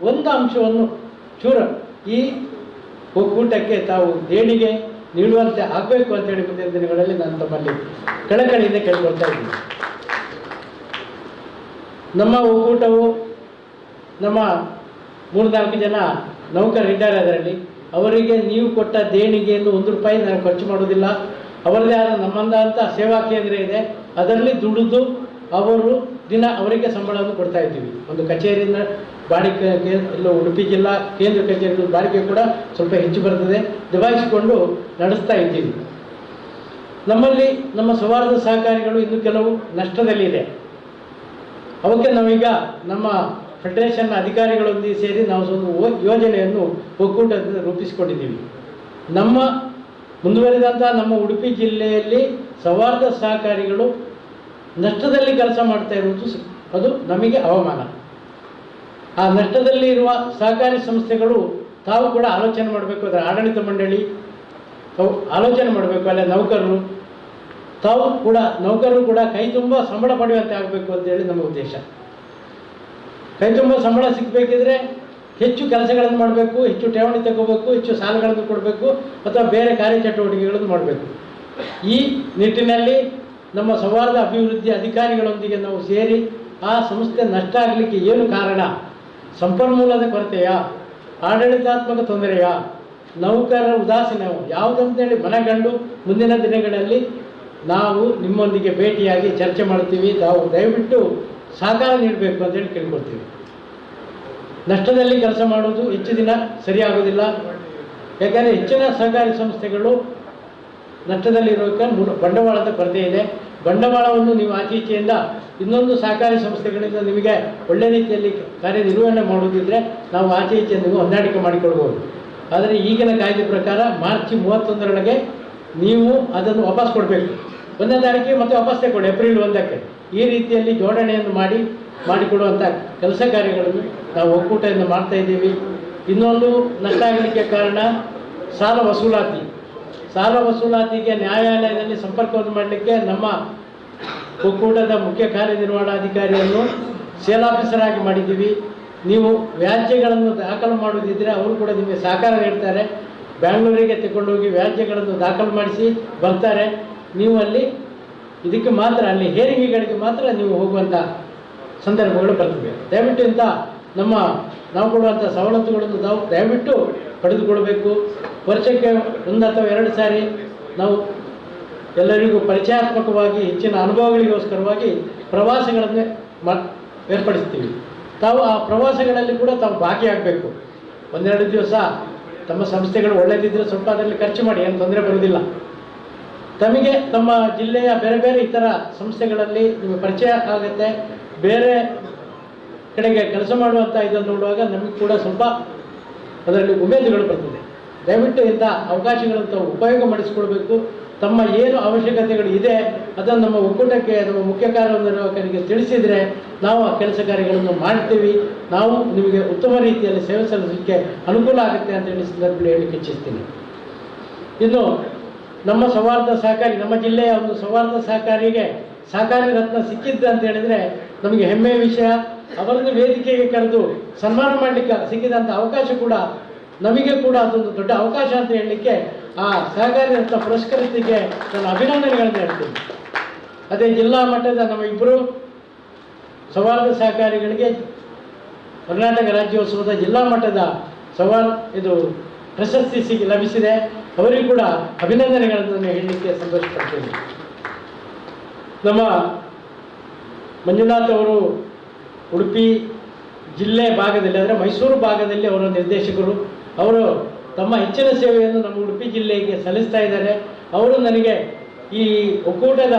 ಒಂದು ಅಂಶವನ್ನು ಚೂರ ಈ ಒಕ್ಕೂಟಕ್ಕೆ ತಾವು ದೇಣಿಗೆ ನೀಡುವಂತೆ ಆಗಬೇಕು ಅಂತೇಳಿ ಮುಂದಿನ ದಿನಗಳಲ್ಲಿ ನಾನು ತಮ್ಮಲ್ಲಿ ಕಳಕಳಿಯಿಂದ ಕೇಳ್ಕೊಳ್ತಾ ಇದ್ದೀನಿ. ನಮ್ಮ ಒಕ್ಕೂಟವು ನಮ್ಮ 3-4 ಜನ ನೌಕರರಿದ್ದಾರೆ. ಅದರಲ್ಲಿ ಅವರಿಗೆ ನೀವು ಕೊಟ್ಟ ದೇಣಿಗೆಯನ್ನು 1 ರೂಪಾಯಿ ನಾನು ಖರ್ಚು ಮಾಡೋದಿಲ್ಲ. ಅವರದೇ ಆದ ನಮ್ಮಂದಂಥ ಸೇವಾ ಕೇಂದ್ರ ಇದೆ, ಅದರಲ್ಲಿ ದುಡಿದು ಅವರು ದಿನ ಅವರಿಗೆ ಸಂಬಳವನ್ನು ಕೊಡ್ತಾ ಇದ್ದೀವಿ. ಒಂದು ಕಚೇರಿನ ಬಾಡಿಗೆ ಎಲ್ಲ ಉಡುಪಿ ಜಿಲ್ಲಾ ಕೇಂದ್ರ ಕಚೇರಿಗಳ ಬಾಡಿಗೆ ಕೂಡ ಸ್ವಲ್ಪ ಹೆಚ್ಚು ಬರ್ತದೆ, ನಿಭಾಯಿಸಿಕೊಂಡು ನಡೆಸ್ತಾ ಇದ್ದೀವಿ. ನಮ್ಮಲ್ಲಿ ನಮ್ಮ ಸೌಹಾರ್ದ ಸಹಕಾರಿಗಳು ಇನ್ನು ಕೆಲವು ನಷ್ಟದಲ್ಲಿದೆ. ಅವಕ್ಕೆ ನಾವೀಗ ನಮ್ಮ ಫೆಡರೇಷನ್ನ ಅಧಿಕಾರಿಗಳೊಂದಿಗೆ ಸೇರಿ ನಾವು ಒಂದು ಯೋಜನೆಯನ್ನು ಒಕ್ಕೂಟದಿಂದ ರೂಪಿಸಿಕೊಂಡಿದ್ದೀವಿ. ನಮ್ಮ ಮುಂದುವರಿದಂಥ ನಮ್ಮ ಉಡುಪಿ ಜಿಲ್ಲೆಯಲ್ಲಿ ಸೌಹಾರ್ದ ಸಹಕಾರಿಗಳು ನಷ್ಟದಲ್ಲಿ ಕೆಲಸ ಮಾಡ್ತಾ ಇರುವುದು ಅದು ನಮಗೆ ಅವಮಾನ. ಆ ನಷ್ಟದಲ್ಲಿ ಇರುವ ಸಹಕಾರಿ ಸಂಸ್ಥೆಗಳು ತಾವು ಕೂಡ ಆಲೋಚನೆ ಮಾಡಬೇಕು. ಅದರ ಆಡಳಿತ ಮಂಡಳಿ ತಾವು ಆಲೋಚನೆ ಮಾಡಬೇಕು. ಅಲ್ಲ ನೌಕರರು ಕೂಡ ಕೈ ತುಂಬ ಸಂಬಳ ಪಡೆಯುವಂತೆ ಆಗಬೇಕು ಅಂತೇಳಿ ನಮ್ಮ ಉದ್ದೇಶ. ಕೈ ತುಂಬ ಸಂಬಳ ಸಿಗಬೇಕಿದ್ರೆ ಹೆಚ್ಚು ಕೆಲಸಗಳನ್ನು ಮಾಡಬೇಕು, ಹೆಚ್ಚು ಠೇವಣಿ ತಗೋಬೇಕು, ಹೆಚ್ಚು ಸಾಲಗಳನ್ನು ಕೊಡಬೇಕು ಅಥವಾ ಬೇರೆ ಕಾರ್ಯಚಟುವಟಿಕೆಗಳನ್ನು ಮಾಡಬೇಕು. ಈ ನಿಟ್ಟಿನಲ್ಲಿ ನಮ್ಮ ಸೌಹಾರ್ದ ಅಭಿವೃದ್ಧಿ ಅಧಿಕಾರಿಗಳೊಂದಿಗೆ ನಾವು ಸೇರಿ ಆ ಸಂಸ್ಥೆ ನಷ್ಟ ಆಗಲಿಕ್ಕೆ ಏನು ಕಾರಣ, ಸಂಪನ್ಮೂಲದ ಕೊರತೆಯ, ಆಡಳಿತಾತ್ಮಕ ತೊಂದರೆಯ, ನೌಕರರ ಉದಾಸೀನ ಯಾವುದಂತೇಳಿ ಮನಗಂಡು ಮುಂದಿನ ದಿನಗಳಲ್ಲಿ ನಾವು ನಿಮ್ಮೊಂದಿಗೆ ಭೇಟಿಯಾಗಿ ಚರ್ಚೆ ಮಾಡ್ತೀವಿ. ನಾವು ದಯವಿಟ್ಟು ಸಹಕಾರ ನೀಡಬೇಕು ಅಂತೇಳಿ ಕೇಳ್ಕೊಳ್ತೀವಿ. ನಷ್ಟದಲ್ಲಿ ಕೆಲಸ ಮಾಡೋದು ಹೆಚ್ಚು ದಿನ ಸರಿಯಾಗೋದಿಲ್ಲ. ಯಾಕಂದರೆ ಹೆಚ್ಚಿನ ಸಹಕಾರಿ ಸಂಸ್ಥೆಗಳು ನಷ್ಟದಲ್ಲಿರೋಕ್ಕೆ ಬಂಡವಾಳದ ಕೊರತೆ ಇದೆ. ಬಂಡವಾಳವನ್ನು ನೀವು ಆಚೆ ಈಚೆಯಿಂದ ಇನ್ನೊಂದು ಸಹಕಾರಿ ಸಂಸ್ಥೆಗಳಿಂದ ನಿಮಗೆ ಒಳ್ಳೆ ರೀತಿಯಲ್ಲಿ ಕಾರ್ಯನಿರ್ವಹಣೆ ಮಾಡೋದಿದ್ದರೆ ನಾವು ಆಚೆ ಈಚೆ ನೀವು ಹೊಂದಾಣಿಕೆ ಮಾಡಿಕೊಡ್ಬೋದು. ಆದರೆ ಈಗಿನ ಕಾಯ್ದೆ ಪ್ರಕಾರ ಮಾರ್ಚ್ 31ರೊಳಗೆ ನೀವು ಅದನ್ನು ವಾಪಸ್ ಕೊಡಬೇಕು. 1ನೇ ತಾರೀಕಿಗೆ ಮತ್ತೆ ವಾಪಸ್ ತಗೊಳ್ಳಿ, ಏಪ್ರಿಲ್ 1ಕ್ಕೆ. ಈ ರೀತಿಯಲ್ಲಿ ಜೋಡಣೆಯನ್ನು ಮಾಡಿಕೊಡುವಂಥ ಕೆಲಸ ಕಾರ್ಯಗಳನ್ನು ನಾವು ಒಕ್ಕೂಟದಿಂದ ಮಾಡ್ತಾ ಇದ್ದೀವಿ. ಇನ್ನೊಂದು ನಷ್ಟ ಆಗಲಿಕ್ಕೆ ಕಾರಣ ಸಾಲ ವಸೂಲಾತಿಗೆ ನ್ಯಾಯಾಲಯದಲ್ಲಿ ಸಂಪರ್ಕವನ್ನು ಮಾಡಲಿಕ್ಕೆ ನಮ್ಮ ಒಕ್ಕೂಟದ ಮುಖ್ಯ ಕಾರ್ಯನಿರ್ವಹಣಾಧಿಕಾರಿಯನ್ನು ಸೇಲ್ ಆಫೀಸರ್ ಆಗಿ ಮಾಡಿದ್ದೀವಿ. ನೀವು ವ್ಯಾಜ್ಯಗಳನ್ನು ದಾಖಲು ಮಾಡೋದಿದ್ದರೆ ಅವರು ಕೂಡ ನಿಮಗೆ ಸಹಕಾರ ನೀಡ್ತಾರೆ. ಬ್ಯಾಂಗ್ಳೂರಿಗೆ ತಗೊಂಡೋಗಿ ವ್ಯಾಜ್ಯಗಳನ್ನು ದಾಖಲು ಮಾಡಿಸಿ ಬರ್ತಾರೆ. ನೀವು ಇದಕ್ಕೆ ಮಾತ್ರ ಅಲ್ಲಿ ಹೇರಿಕೆಗಳಿಗೆ ಮಾತ್ರ ನೀವು ಹೋಗುವಂಥ ಸಂದರ್ಭಗಳು ಬರ್ತವೆ. ದಯವಿಟ್ಟು ನಾವು ಕೊಡುವಂಥ ಸವಲತ್ತುಗಳನ್ನು ನಾವು ದಯವಿಟ್ಟು ಪಡೆದುಕೊಳ್ಬೇಕು. ವರ್ಷಕ್ಕೆ 1 ಅಥವಾ 2 ಸಾರಿ ನಾವು ಎಲ್ಲರಿಗೂ ಪರಿಚಯಾತ್ಮಕವಾಗಿ ಹೆಚ್ಚಿನ ಅನುಭವಗಳಿಗೋಸ್ಕರವಾಗಿ ಪ್ರವಾಸಗಳನ್ನು ಏರ್ಪಡಿಸ್ತೀವಿ. ತಾವು ಆ ಪ್ರವಾಸಗಳಲ್ಲಿ ಕೂಡ ತಾವು ಭಾಗಿಯಾಗಬೇಕು. 1-2 ದಿವಸ ತಮ್ಮ ಸಂಸ್ಥೆಗಳು ಒಳ್ಳೆಯದಿದ್ದರೆ ಸ್ವಲ್ಪ ಅದರಲ್ಲಿ ಖರ್ಚು ಮಾಡಿ, ಏನು ತೊಂದರೆ ಬರುವುದಿಲ್ಲ. ತಮಗೆ ತಮ್ಮ ಜಿಲ್ಲೆಯ ಬೇರೆ ಬೇರೆ ಇತರ ಸಂಸ್ಥೆಗಳಲ್ಲಿ ನಿಮಗೆ ಪರಿಚಯ ಆಗುತ್ತೆ. ಬೇರೆ ಕಡೆಗೆ ಕೆಲಸ ಮಾಡುವಂಥ ಇದನ್ನು ನೋಡುವಾಗ ನಮಗೆ ಕೂಡ ಸ್ವಲ್ಪ ಅದರಲ್ಲಿ ಉಮೇದುಗಳು ಬರ್ತದೆ. ದಯವಿಟ್ಟು ಇಂಥ ಅವಕಾಶಗಳನ್ನು ತಾವು ಉಪಯೋಗ ಮಾಡಿಸ್ಕೊಳ್ಬೇಕು. ತಮ್ಮ ಏನು ಅವಶ್ಯಕತೆಗಳು ಇದೆ ಅದನ್ನು ನಮ್ಮ ಒಕ್ಕೂಟಕ್ಕೆ ನಮ್ಮ ಮುಖ್ಯ ಕಾರ್ಯನಿರ್ವಾಹಕರಿಗೆ ತಿಳಿಸಿದರೆ ನಾವು ಆ ಕೆಲಸ ಕಾರ್ಯಗಳನ್ನು ಮಾಡ್ತೀವಿ, ನಾವು ನಿಮಗೆ ಉತ್ತಮ ರೀತಿಯಲ್ಲಿ ಸೇವೆ ಸಲ್ಲಿಸಲಿಕ್ಕೆ ಅನುಕೂಲ ಆಗುತ್ತೆ ಅಂತ ಹೇಳಿ ಸಂದರ್ಭದಲ್ಲಿ ಹೇಳಲಿಕ್ಕೆ ಇಚ್ಛಿಸ್ತೀನಿ. ಇನ್ನು ನಮ್ಮ ಸೌಹಾರ್ದ ಸಹಕಾರಿ, ನಮ್ಮ ಜಿಲ್ಲೆಯ ಒಂದು ಸೌಹಾರ್ದ ಸಹಕಾರಿಗೆ ಸಹಕಾರಿ ರತ್ನ ಸಿಕ್ಕಿದ್ದು ಅಂತ ಹೇಳಿದರೆ ನಮಗೆ ಹೆಮ್ಮೆಯ ವಿಷಯ. ಅವರನ್ನು ವೇದಿಕೆಗೆ ಕರೆದು ಸನ್ಮಾನ ಮಾಡಲಿಕ್ಕೆ ಸಿಕ್ಕಿದಂಥ ಅವಕಾಶ ಕೂಡ ನಮಗೆ ಕೂಡ ಅದೊಂದು ದೊಡ್ಡ ಅವಕಾಶ ಅಂತ ಹೇಳಲಿಕ್ಕೆ ಆ ಸಹಕಾರಿ ರತ್ನ ಪುರಸ್ಕೃತಿಗೆ ನಾನು ಅಭಿನಂದನೆಗಳನ್ನು ಹೇಳ್ತೀನಿ. ಅದೇ ಜಿಲ್ಲಾ ಮಟ್ಟದ ನಮ್ಮ ಇಬ್ಬರು ಸೌಹಾರ್ದ ಸಹಕಾರಿಗಳಿಗೆ ಕರ್ನಾಟಕ ರಾಜ್ಯೋತ್ಸವದ ಜಿಲ್ಲಾ ಮಟ್ಟದ ಇದು ಪ್ರಶಸ್ತಿ ಲಭಿಸಿದೆ. ಅವರಿಗೂ ಕೂಡ ಅಭಿನಂದನೆಗಳನ್ನು ಹೇಳಲಿಕ್ಕೆ ಸಂತೋಷಪಡ್ತೀನಿ. ನಮ್ಮ ಮಂಜುನಾಥ್ ಅವರು ಉಡುಪಿ ಜಿಲ್ಲೆ ಭಾಗದಲ್ಲಿ ಅಂದರೆ ಮೈಸೂರು ಭಾಗದಲ್ಲಿ ಅವರ ನಿರ್ದೇಶಕರು. ಅವರು ತಮ್ಮ ಹೆಚ್ಚಿನ ಸೇವೆಯನ್ನು ನಮ್ಮ ಉಡುಪಿ ಜಿಲ್ಲೆಗೆ ಸಲ್ಲಿಸ್ತಾ ಇದ್ದಾರೆ. ಅವರು ನನಗೆ ಈ ಒಕ್ಕೂಟದ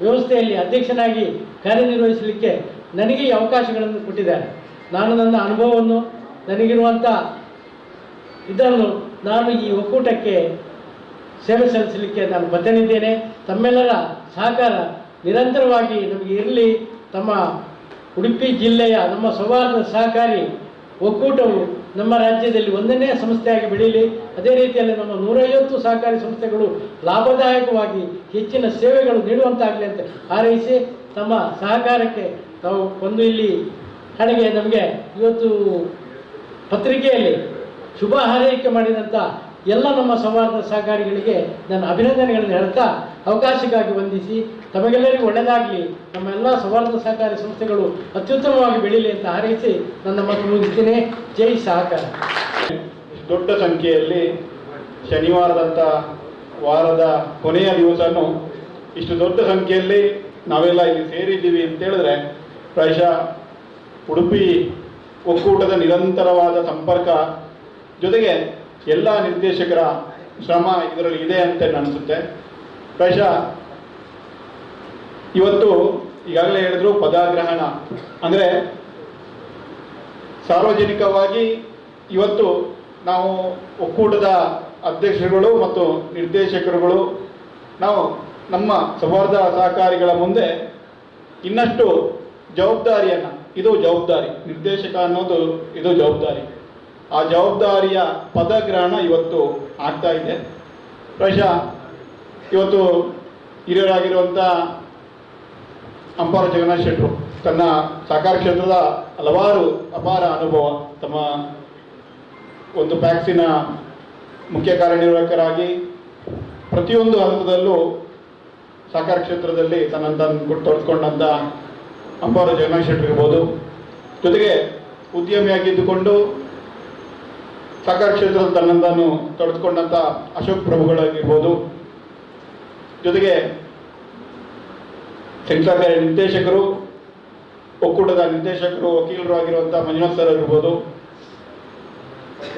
ವ್ಯವಸ್ಥೆಯಲ್ಲಿ ಅಧ್ಯಕ್ಷನಾಗಿ ಕಾರ್ಯನಿರ್ವಹಿಸಲಿಕ್ಕೆ ನನಗೆ ಈ ಅವಕಾಶಗಳನ್ನು ಕೊಟ್ಟಿದ್ದಾರೆ. ನಾನು ನನ್ನ ಅನುಭವವನ್ನು, ನನಗಿರುವಂಥ ಇದನ್ನು ನಾನು ಈ ಒಕ್ಕೂಟಕ್ಕೆ ಸೇವೆ ಸಲ್ಲಿಸಲಿಕ್ಕೆ ನಾನು ಬದ್ಧನಿದ್ದೇನೆ. ತಮ್ಮೆಲ್ಲರ ಸಹಕಾರ ನಿರಂತರವಾಗಿ ನಮಗೆ ಇರಲಿ. ತಮ್ಮ ಉಡುಪಿ ಜಿಲ್ಲೆಯ ನಮ್ಮ ಸೌಹಾರ್ದ ಸಹಕಾರಿ ಒಕ್ಕೂಟವು ನಮ್ಮ ರಾಜ್ಯದಲ್ಲಿ ಒಂದನೇ ಸಂಸ್ಥೆಯಾಗಿ ಬೆಳೀಲಿ. ಅದೇ ರೀತಿಯಲ್ಲಿ ನಮ್ಮ 150 ಸಹಕಾರಿ ಸಂಸ್ಥೆಗಳು ಲಾಭದಾಯಕವಾಗಿ ಹೆಚ್ಚಿನ ಸೇವೆಗಳು ನೀಡುವಂತಾಗಲಿ ಅಂತ ಹಾರೈಸಿ ತಮ್ಮ ಸಹಕಾರಕ್ಕೆ ತಾವು ಒಂದು ಇಲ್ಲಿ ಕಡೆಗೆ ನಮಗೆ ಇವತ್ತು ಪತ್ರಿಕೆಯಲ್ಲಿ ಶುಭ ಹಾರೈಕೆ ಮಾಡಿದಂಥ ಎಲ್ಲ ನಮ್ಮ ಸೌಹಾರ್ದ ಸಹಕಾರಿಗಳಿಗೆ ನಾನು ಅಭಿನಂದನೆಗಳನ್ನು ಹೇಳ್ತಾ ಅವಕಾಶಕ್ಕಾಗಿ ವಂದಿಸಿ ತಮಗೆಲ್ಲರಿಗೂ ಒಳ್ಳೆಯದಾಗಲಿ, ನಮ್ಮ ಎಲ್ಲ ಸೌಹಾರ್ದ ಸಹಕಾರಿ ಸಂಸ್ಥೆಗಳು ಅತ್ಯುತ್ತಮವಾಗಿ ಬೆಳೀಲಿ ಅಂತ ಹಾರೈಸಿ ನನ್ನ ಮಾತು ಮುಗಿಸ್ತೀನಿ. ಜೈ ಸಹಕಾರ. ದೊಡ್ಡ ಸಂಖ್ಯೆಯಲ್ಲಿ ಶನಿವಾರದಂಥ ವಾರದ ಕೊನೆಯ ದಿವಸನೂ ಇಷ್ಟು ದೊಡ್ಡ ಸಂಖ್ಯೆಯಲ್ಲಿ ನಾವೆಲ್ಲ ಇಲ್ಲಿ ಸೇರಿದ್ದೀವಿ ಅಂತ ಹೇಳಿದ್ರೆ ಪ್ರಾಯಶಃ ಉಡುಪಿ ಒಕ್ಕೂಟದ ನಿರಂತರವಾದ ಸಂಪರ್ಕ ಜೊತೆಗೆ ಎಲ್ಲ ನಿರ್ದೇಶಕರ ಶ್ರಮ ಇದರಲ್ಲಿ ಇದೆ ಅಂತ ಅನಿಸುತ್ತೆ. ಪ್ರಾಯಶಃ ಇವತ್ತು ಈಗಾಗಲೇ ಹೇಳಿದ್ರು ಪದಗ್ರಹಣ ಅಂದರೆ ಸಾರ್ವಜನಿಕವಾಗಿ ಇವತ್ತು ನಾವು ಒಕ್ಕೂಟದ ಅಧ್ಯಕ್ಷರುಗಳು ಮತ್ತು ನಿರ್ದೇಶಕರುಗಳು ನಾವು ನಮ್ಮ ಸೌಹಾರ್ದ ಸಹಕಾರಿಗಳ ಮುಂದೆ ಇನ್ನಷ್ಟು ಜವಾಬ್ದಾರಿಯನ್ನು, ಇದು ಜವಾಬ್ದಾರಿ, ನಿರ್ದೇಶಕ ಅನ್ನೋದು ಇದು ಜವಾಬ್ದಾರಿ, ಆ ಜವಾಬ್ದಾರಿಯ ಪದಗ್ರಹಣ ಇವತ್ತು ಆಗ್ತಾ ಇದೆ. ಪ್ರಾಯಶಃ ಇವತ್ತು ಹಿರಿಯರಾಗಿರುವಂಥ ಅಂಪಾರ ಜಗನ್ನಾಥ್ ಶೆಟ್ಟರು ತನ್ನ ಸಹಕಾರ ಕ್ಷೇತ್ರದ ಹಲವಾರು ಅಪಾರ ಅನುಭವ, ತಮ್ಮ ಒಂದು ಪ್ಯಾಕ್ಸಿನ ಮುಖ್ಯ ಕಾರ್ಯನಿರ್ವಾಹಕರಾಗಿ ಪ್ರತಿಯೊಂದು ಹಂತದಲ್ಲೂ ಸಹಕಾರ ಕ್ಷೇತ್ರದಲ್ಲಿ ತನ್ನನ್ನು ತೊಡಸ್ಕೊಂಡಂಥ ಅಂಪಾರ ಜಗನ್ನಾಥ್ ಶೆಟ್ಟರು ಇರ್ಬೋದು, ಜೊತೆಗೆ ಉದ್ಯಮಿಯಾಗಿದ್ದುಕೊಂಡು ಸಹಕಾರ ಕ್ಷೇತ್ರದ ತನ್ನನ್ನು ತೊಡಸ್ಕೊಂಡಂಥ ಅಶೋಕ್ ಪ್ರಭುಗಳಾಗಿರ್ಬೋದು, ಜೊತೆಗೆ ಸಹಕಾರಿ ನಿರ್ದೇಶಕರು, ಒಕ್ಕೂಟದ ನಿರ್ದೇಶಕರು, ವಕೀಲರು ಆಗಿರುವಂಥ ಮಂಜುನಾಥ್ ಸರ್ ಆಗಿರ್ಬೋದು,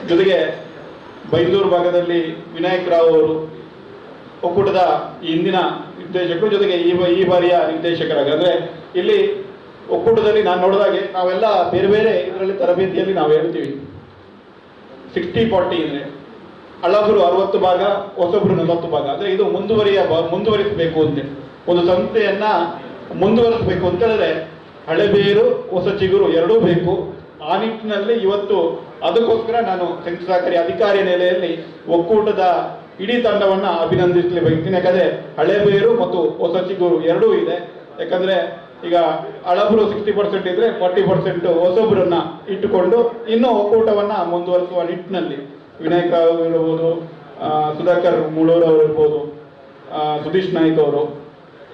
ಜೊತೆಗೆ ಬೈಂದೂರು ಭಾಗದಲ್ಲಿ ವಿನಾಯಕ್ ರಾವ್ ಅವರು ಒಕ್ಕೂಟದ ಈ ಹಿಂದಿನ ನಿರ್ದೇಶಕರು, ಜೊತೆಗೆ ಈ ಬಾರಿಯ ನಿರ್ದೇಶಕರಾಗಿ. ಅಂದರೆ ಇಲ್ಲಿ ಒಕ್ಕೂಟದಲ್ಲಿ ನಾನು ನೋಡಿದಾಗೆ ನಾವೆಲ್ಲ ಬೇರೆ ಬೇರೆ ಇದರಲ್ಲಿ ತರಬೇತಿಯಲ್ಲಿ ನಾವು ಹೇಳ್ತೀವಿ 60-40 ಅಂದರೆ ಹಳಬರು 60 ಭಾಗ, ಹೊಸಬ್ರು 40 ಭಾಗ. ಅಂದರೆ ಇದು ಮುಂದುವರಿಸಬೇಕು ಅಂತೇಳಿ, ಒಂದು ಸಂಸ್ಥೆಯನ್ನು ಮುಂದುವರಿಸಬೇಕು ಅಂತ ಹೇಳಿದ್ರೆ ಹಳೆ ಬೇರು ಹೊಸ ಚಿಗುರು ಎರಡೂ ಬೇಕು. ಆ ನಿಟ್ಟಿನಲ್ಲಿ ಇವತ್ತು ಅದಕ್ಕೋಸ್ಕರ ನಾನು ಸಹಕಾರಿ ಅಧಿಕಾರಿ ನೆಲೆಯಲ್ಲಿ ಒಕ್ಕೂಟದ ಇಡೀ ತಂಡವನ್ನು ಅಭಿನಂದಿಸಲಿ ಬಯಸ್ತೀನಿ. ಯಾಕಂದರೆ ಹಳೆ ಬೇರು ಮತ್ತು ಹೊಸ ಚಿಗುರು ಎರಡೂ ಇದೆ. ಯಾಕಂದರೆ ಈಗ ಹಳಬರು 60% ಇದ್ರೆ 40% ಹೊಸೊಬ್ಬರನ್ನ ಇಟ್ಟುಕೊಂಡು ಇನ್ನೂ ಒಕ್ಕೂಟವನ್ನು ಮುಂದುವರಿಸುವ ನಿಟ್ಟಿನಲ್ಲಿ ವಿನಾಯಕ್ ರಾವ್ ಇರ್ಬೋದು, ಸುಧಾಕರ್ ಮುಳೂರ್ ಅವರು ಇರ್ಬೋದು, ಸುಧೀಶ್ ನಾಯ್ಕ್ ಅವರು,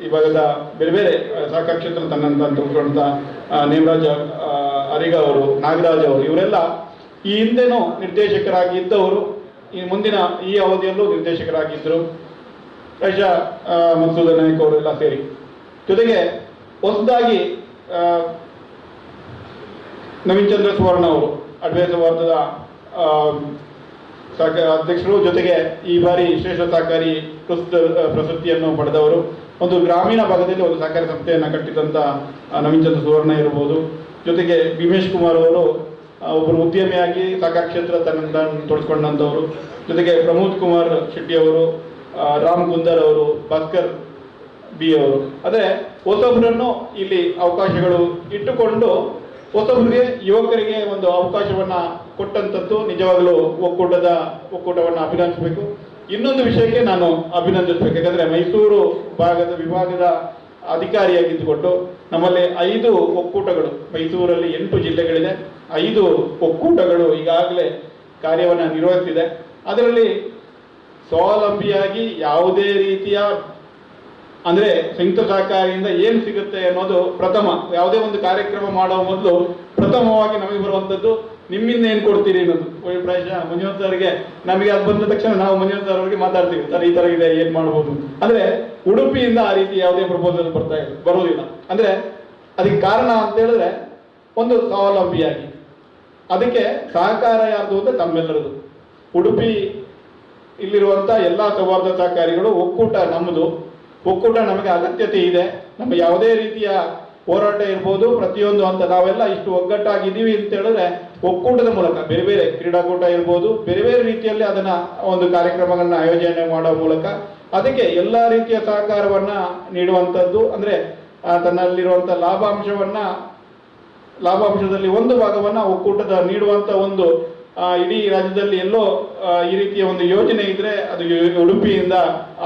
ಈ ಭಾಗದ ಬೇರೆ ಬೇರೆ ಸಹಕಾರ ಕ್ಷೇತ್ರ ತನ್ನಂತ ತಿಳ್ಕೊಂಡ ನೇಮರಾಜ ಅರಿಗ ಅವರು, ನಾಗರಾಜ್ ಅವರು, ಇವರೆಲ್ಲ ಈ ಹಿಂದೆನೂ ನಿರ್ದೇಶಕರಾಗಿ ಇದ್ದವರು, ಈ ಮುಂದಿನ ಈ ಅವಧಿಯಲ್ಲೂ ನಿರ್ದೇಶಕರಾಗಿದ್ದರು. ಪ್ರಾಯಶಃ ಮನ್ಸೂದರ್ ನಾಯ್ಕ್ ಅವರೆಲ್ಲ ಸೇರಿ, ಜೊತೆಗೆ ಹೊಸದಾಗಿ ನವೀನ್ ಚಂದ್ರ ಸುವರ್ಣ ಅವರು ಅಡ್ವೈಸ್ ಸೌಹಾರ್ದದ ಅಧ್ಯಕ್ಷರು, ಜೊತೆಗೆ ಈ ಬಾರಿ ಶ್ರೇಷ್ಠ ಸಹಕಾರಿ ಪ್ರಶಸ್ತಿಯನ್ನು ಪಡೆದವರು. ಒಂದು ಗ್ರಾಮೀಣ ಭಾಗದಲ್ಲಿ ಒಂದು ಸಹಕಾರಿ ಸಂಸ್ಥೆಯನ್ನು ಕಟ್ಟಿದಂಥ ನವೀನ್ ಚಂದ್ರ ಸುವರ್ಣ ಇರ್ಬೋದು, ಜೊತೆಗೆ ಭೀಮೇಶ್ ಕುಮಾರ್ ಅವರು ಒಬ್ಬರು ಉದ್ಯಮಿಯಾಗಿ ಸಹಕಾರ ಕ್ಷೇತ್ರ ತನ್ನನ್ನು ತೊಡಸ್ಕೊಂಡಂಥವರು, ಜೊತೆಗೆ ಪ್ರಮೋದ್ ಕುಮಾರ್ ಶೆಟ್ಟಿ ಅವರು ರಾಮ್ ಕುಂದರ್ ಅವರು, ಭಾಸ್ಕರ್ ಬಿ ಅವರು, ಅಂದರೆ ಹೊಸೊಬ್ಬರನ್ನು ಇಲ್ಲಿ ಅವಕಾಶಗಳು ಇಟ್ಟುಕೊಂಡು ಹೊಸೊಬ್ಬರಿಗೆ ಯುವಕರಿಗೆ ಒಂದು ಅವಕಾಶವನ್ನ ಕೊಟ್ಟಂಥದ್ದು ನಿಜವಾಗಲೂ ಒಕ್ಕೂಟವನ್ನು ಅಭಿನಂದಿಸಬೇಕು. ಇನ್ನೊಂದು ವಿಷಯಕ್ಕೆ ನಾನು ಅಭಿನಂದಿಸಬೇಕು, ಯಾಕಂದ್ರೆ ಮೈಸೂರು ವಿಭಾಗದ ಅಧಿಕಾರಿಯಾಗಿದ್ದುಕೊಂಡು ನಮ್ಮಲ್ಲಿ 5 ಒಕ್ಕೂಟಗಳು, ಮೈಸೂರಲ್ಲಿ 8 ಜಿಲ್ಲೆಗಳಿದೆ, 5 ಒಕ್ಕೂಟಗಳು ಈಗಾಗಲೇ ಕಾರ್ಯವನ್ನು ನಿರ್ವಹಿಸಿದೆ. ಅದರಲ್ಲಿ ಸ್ವಾವಲಂಬಿಯಾಗಿ ಯಾವುದೇ ರೀತಿಯ ಅಂದ್ರೆ ಸಂಯುಕ್ತ ಸಹಕಾರಿಯಿಂದ ಏನು ಸಿಗುತ್ತೆ ಅನ್ನೋದು ಪ್ರಥಮ, ಯಾವುದೇ ಒಂದು ಕಾರ್ಯಕ್ರಮ ಮಾಡುವ ಮೊದಲು ಪ್ರಥಮವಾಗಿ ನಮಗೆ ಬರುವಂಥದ್ದು ನಿಮ್ಮಿಂದ ಏನು ಕೊಡ್ತೀರಿ ಅನ್ನೋದು. ಪ್ರಾಯಶಃ ಮಂಜುನಾಥ್ ಸರ್ಗೆ ನಮಗೆ ಅದು ಬಂದ ತಕ್ಷಣ ನಾವು ಮಂಜುನಾಥ್ ಸರ್ ಅವರಿಗೆ ಮಾತಾಡ್ತೀವಿ, ಸರ್ ಈ ತರ ಇದೆ, ಏನ್ ಮಾಡ್ಬೋದು. ಅಂದ್ರೆ ಉಡುಪಿಯಿಂದ ಆ ರೀತಿ ಯಾವುದೇ ಪ್ರಪೋಸಲ್ ಬರೋದಿಲ್ಲ. ಅಂದ್ರೆ ಅದಕ್ಕೆ ಕಾರಣ ಅಂತ ಹೇಳಿದ್ರೆ ಒಂದು ಸ್ವಾವಲಂಬಿಯಾಗಿ, ಅದಕ್ಕೆ ಸಹಕಾರ ಯಾರ್ದು ಅಂತ ತಮ್ಮೆಲ್ಲರದು. ಉಡುಪಿ ಇಲ್ಲಿರುವಂತ ಎಲ್ಲಾ ಸೌಹಾರ್ದ ಸಹಕಾರಿಗಳು ಒಕ್ಕೂಟ ನಮ್ಮದು, ಒಕ್ಕೂಟ ನಮಗೆ ಅಗತ್ಯತೆ ಇದೆ. ನಮ್ಮ ಯಾವುದೇ ರೀತಿಯ ಹೋರಾಟ ಇರ್ಬೋದು, ಪ್ರತಿಯೊಂದು ಅಂತ ನಾವೆಲ್ಲ ಇಷ್ಟು ಒಗ್ಗಟ್ಟಾಗಿದ್ದೀವಿ ಅಂತ ಹೇಳಿದ್ರೆ ಒಕ್ಕೂಟದ ಮೂಲಕ, ಬೇರೆ ಬೇರೆ ಕ್ರೀಡಾಕೂಟ ಇರ್ಬೋದು, ಬೇರೆ ಬೇರೆ ರೀತಿಯಲ್ಲಿ ಅದನ್ನ ಒಂದು ಕಾರ್ಯಕ್ರಮಗಳನ್ನ ಆಯೋಜನೆ ಮಾಡೋ ಮೂಲಕ ಅದಕ್ಕೆ ಎಲ್ಲಾ ರೀತಿಯ ಸಹಕಾರವನ್ನ ನೀಡುವಂಥದ್ದು. ಅಂದ್ರೆ ತನ್ನಲ್ಲಿರುವಂತ ಲಾಭಾಂಶದಲ್ಲಿ ಒಂದು ಭಾಗವನ್ನ ಒಕ್ಕೂಟದ ನೀಡುವಂತ ಒಂದು ಇಡೀ ರಾಜ್ಯದಲ್ಲಿ ಎಲ್ಲೋ ಈ ರೀತಿಯ ಒಂದು ಯೋಜನೆ ಇದ್ರೆ ಅದು ಉಡುಪಿಯಿಂದ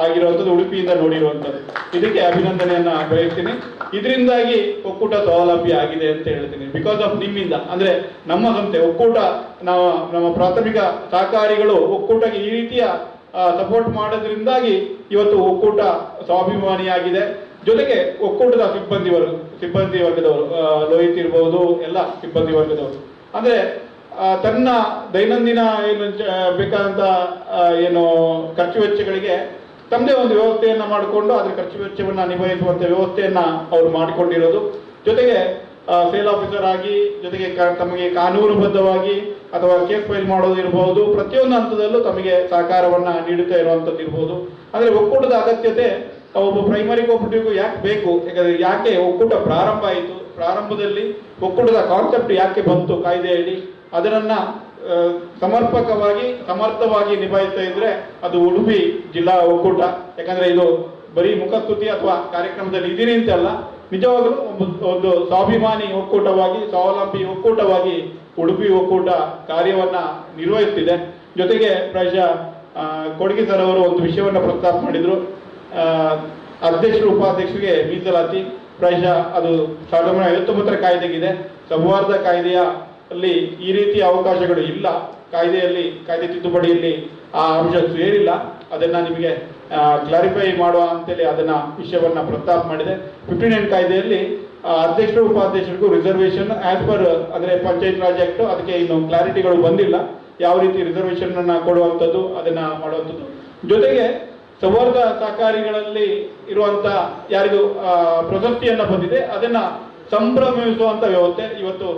ಆಗಿರುವಂಥದ್ದು, ಉಡುಪಿಯಿಂದ ನೋಡಿರುವಂಥದ್ದು. ಇದಕ್ಕೆ ಅಭಿನಂದನೆಯನ್ನ ಬಯಸ್ತೀನಿ. ಇದರಿಂದಾಗಿ ಒಕ್ಕೂಟ ಸ್ವಾವಲಂಬಿ ಆಗಿದೆ ಅಂತ ಹೇಳ್ತೀನಿ, ಬಿಕಾಸ್ ಆಫ್ ನಿಮ್ಮಿಂದ. ಅಂದ್ರೆ ನಮ್ಮ ಸಂಸ್ಥೆ ಒಕ್ಕೂಟ, ನಮ್ಮ ಪ್ರಾಥಮಿಕ ಸಹಕಾರಿಗಳು ಒಕ್ಕೂಟಕ್ಕೆ ಈ ರೀತಿಯ ಸಪೋರ್ಟ್ ಮಾಡೋದ್ರಿಂದಾಗಿ ಇವತ್ತು ಒಕ್ಕೂಟ ಸ್ವಾಭಿಮಾನಿಯಾಗಿದೆ. ಜೊತೆಗೆ ಒಕ್ಕೂಟದ ಸಿಬ್ಬಂದಿ ವರ್ಗದವರು, ಲೋಹಿತ್ ಇರ್ಬೋದು, ಎಲ್ಲ ಸಿಬ್ಬಂದಿ ವರ್ಗದವರು ಅಂದ್ರೆ ತನ್ನ ದೈನಂದಿನ ಏನು ಬೇಕಾದಂತ ಏನು ಖರ್ಚು ವೆಚ್ಚಗಳಿಗೆ ತಮ್ಮದೇ ಒಂದು ವ್ಯವಸ್ಥೆಯನ್ನ ಮಾಡಿಕೊಂಡು ಅದರ ಖರ್ಚು ವೆಚ್ಚವನ್ನ ನಿಭಾಯಿಸುವಂತ ವ್ಯವಸ್ಥೆಯನ್ನ ಅವರು ಮಾಡಿಕೊಂಡಿರೋದು. ಜೊತೆಗೆ ಸೇಲ್ ಆಫೀಸರ್ ಆಗಿ, ಜೊತೆಗೆ ತಮಗೆ ಕಾನೂನುಬದ್ಧವಾಗಿ ಅಥವಾ ಕೇಸ್ ಫೈಲ್ ಮಾಡೋದು ಇರಬಹುದು, ಪ್ರತಿಯೊಂದು ಹಂತದಲ್ಲೂ ತಮಗೆ ಸಹಕಾರವನ್ನ ನೀಡುತ್ತಾ ಇರುವಂತದ್ದು ಇರ್ಬೋದು. ಅಂದ್ರೆ ಒಕ್ಕೂಟದ ಅಗತ್ಯತೆ ಒಬ್ಬ ಪ್ರೈಮರಿ ಕೋಆಪರೇಟಿವ್ ಯಾಕೆ ಬೇಕು, ಯಾಕಂದ್ರೆ ಯಾಕೆ ಒಕ್ಕೂಟ ಪ್ರಾರಂಭ ಆಯಿತು, ಪ್ರಾರಂಭದಲ್ಲಿ ಒಕ್ಕೂಟದ ಕಾನ್ಸೆಪ್ಟ್ ಯಾಕೆ ಬಂತು ಕಾಯ್ದೆಯಲ್ಲಿ, ಅದನ್ನ ಸಮರ್ಪಕವಾಗಿ ಸಮರ್ಥವಾಗಿ ನಿಭಾಯಿಸ್ತಾ ಇದ್ರೆ ಅದು ಉಡುಪಿ ಜಿಲ್ಲಾ ಒಕ್ಕೂಟ. ಯಾಕಂದ್ರೆ ಇದು ಬರೀ ಮುಖಸ್ತುತಿ ಅಥವಾ ಕಾರ್ಯಕ್ರಮದಲ್ಲಿ ಇದೀನಿ ಅಂತಲ್ಲ, ನಿಜವಾಗಲೂ ಒಂದು ಸ್ವಾಭಿಮಾನಿ ಒಕ್ಕೂಟವಾಗಿ, ಸ್ವಾವಲಂಬಿ ಒಕ್ಕೂಟವಾಗಿ ಉಡುಪಿ ಒಕ್ಕೂಟ ಕಾರ್ಯವನ್ನ ನಿರ್ವಹಿಸ್ತಿದೆ. ಜೊತೆಗೆ ಪ್ರಾಯಶಃ ಕೊಡಗಿ ಸರ್ ಅವರು ಒಂದು ವಿಷಯವನ್ನ ಪ್ರಸ್ತಾಪ ಮಾಡಿದ್ರು, ಅಧ್ಯಕ್ಷರು ಉಪಾಧ್ಯಕ್ಷರಿಗೆ ಮೀಸಲಾತಿ. ಪ್ರಾಯಶಃ ಅದು 1959 ಕಾಯ್ದೆಗಿದೆ, ಸೌಹಾರ್ದ ಕಾಯ್ದೆಯ ಅಲ್ಲಿ ಈ ರೀತಿಯ ಅವಕಾಶಗಳು ಇಲ್ಲ. ಕಾಯ್ದೆ ತಿದ್ದುಪಡಿಯಲ್ಲಿ ಆ ಅಂಶ ಸೇರಿಲ್ಲ. ಅದನ್ನ ನಿಮಗೆ ಕ್ಲಾರಿಫೈ ಮಾಡುವ ಅಂತೇಳಿ ಅದನ್ನ ವಿಷಯವನ್ನ ಪ್ರಸ್ತಾಪ ಮಾಡಿದೆ. 59 ಕಾಯ್ದೆಯಲ್ಲಿ ಅಧ್ಯಕ್ಷರು ಉಪಾಧ್ಯಕ್ಷರಿಗೂ ರಿಸರ್ವೇಶನ್ ಆಸ್ ಪರ್ ಅಂದ್ರೆ ಪಂಚಾಯತ್ ರಾಜ್ ಆಕ್ಟ್, ಅದಕ್ಕೆ ಇನ್ನು ಕ್ಲಾರಿಟಿಗಳು ಬಂದಿಲ್ಲ, ಯಾವ ರೀತಿ ರಿಸರ್ವೇಶನ್ ಅನ್ನ ಕೊಡುವಂಥದ್ದು, ಅದನ್ನ ಮಾಡುವಂಥದ್ದು. ಜೊತೆಗೆ ಸೌಹಾರ್ದ ಸಹಕಾರಿಗಳಲ್ಲಿ ಇರುವಂತ ಯಾರಿಗೂ ಪ್ರಶಸ್ತಿಯನ್ನ ಬಂದಿದೆ ಅದನ್ನ ಸಂಭ್ರಮಿಸುವಂತ ವ್ಯವಸ್ಥೆ. ಇವತ್ತು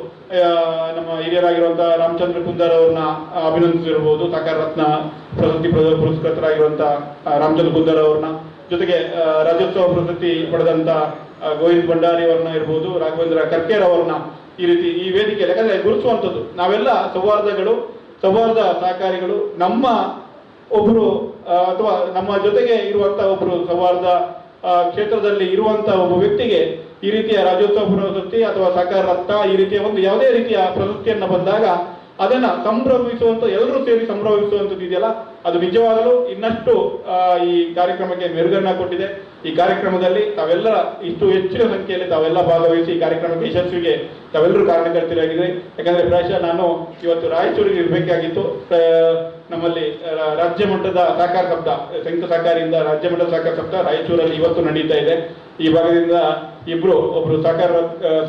ನಮ್ಮ ಹಿರಿಯರಾಗಿರುವಂತಹ ರಾಮಚಂದ್ರ ಕುಂದರ್ ಅವ್ರನ್ನ ಅಭಿನಂದಿಸಿರ್ಬೋದು, ಸಹಕಾರ ರತ್ನ ಪ್ರಶಸ್ತಿ ಪುರಸ್ಕೃತರಾಗಿರುವಂತಹ ರಾಮಚಂದ್ರ ಕುಂದರ್ ಅವ್ರನ್ನ, ಜೊತೆಗೆ ರಾಜ್ಯೋತ್ಸವ ಪ್ರಶಸ್ತಿ ಪಡೆದಂತ ಗೋವಿಂದ್ ಭಂಡಾರಿ ಅವ್ರನ್ನ ಇರ್ಬೋದು, ರಾಘವೇಂದ್ರ ಕರ್ಕೇರ್ ಅವ್ರನ್ನ ಈ ರೀತಿ ಈ ವೇದಿಕೆಯಲ್ಲಿ ಯಾಕಂದ್ರೆ ಗುರುತಿಸುವಂಥದ್ದು. ನಾವೆಲ್ಲ ಸೌಹಾರ್ದ ಸಹಕಾರಿಗಳು, ನಮ್ಮ ಒಬ್ರು ಅಥವಾ ನಮ್ಮ ಜೊತೆಗೆ ಇರುವಂತಹ ಒಬ್ರು ಸೌಹಾರ್ದ ಕ್ಷೇತ್ರದಲ್ಲಿ ಇರುವಂತಹ ಒಬ್ಬ ವ್ಯಕ್ತಿಗೆ ಈ ರೀತಿಯ ರಾಜ್ಯೋತ್ಸವ ಪ್ರಶಸ್ತಿ ಅಥವಾ ಸಹಕಾರ ರತ್ನ ಈ ರೀತಿಯ ಒಂದು ಯಾವುದೇ ರೀತಿಯ ಪ್ರಶಸ್ತಿಯನ್ನ ಬಂದಾಗ ಅದನ್ನ ಸಂಭ್ರಮಿಸುವಂತ, ಎಲ್ಲರೂ ಸೇರಿ ಸಂಭ್ರಮಿಸುವಂಥದ್ದು ಇದೆಯಲ್ಲ, ಅದು ನಿಜವಾಗಲೂ ಇನ್ನಷ್ಟು ಈ ಕಾರ್ಯಕ್ರಮಕ್ಕೆ ಮೆರುಗನ್ನ ಕೊಟ್ಟಿದೆ. ಈ ಕಾರ್ಯಕ್ರಮದಲ್ಲಿ ತಾವೆಲ್ಲ ಇಷ್ಟು ಹೆಚ್ಚಿನ ಸಂಖ್ಯೆಯಲ್ಲಿ ತಾವೆಲ್ಲ ಭಾಗವಹಿಸಿ ಈ ಕಾರ್ಯಕ್ರಮಕ್ಕೆ ಯಶಸ್ವಿಗೆ ತಾವೆಲ್ಲರೂ ಕಾರಣಕರ್ತರಾಗಿದ್ರೆ. ಯಾಕಂದ್ರೆ ಪ್ರಾಯಶಃ ನಾನು ಇವತ್ತು ರಾಯಚೂರಿಗೆ ಇರಬೇಕಾಗಿತ್ತು. ನಮ್ಮಲ್ಲಿ ರಾಜ್ಯ ಮಟ್ಟದ ಸಹಕಾರ ಸಪ್ತಾಹ, ಸಂಯುಕ್ತ ಸಹಕಾರಿಯಿಂದ ರಾಜ್ಯ ಮಟ್ಟದ ಸಹಕಾರ ಸಪ್ತಾಹ ರಾಯಚೂರಲ್ಲಿ ಇವತ್ತು ನಡೀತಾ ಇದೆ. ಈ ಭಾಗದಿಂದ ಒಬ್ರು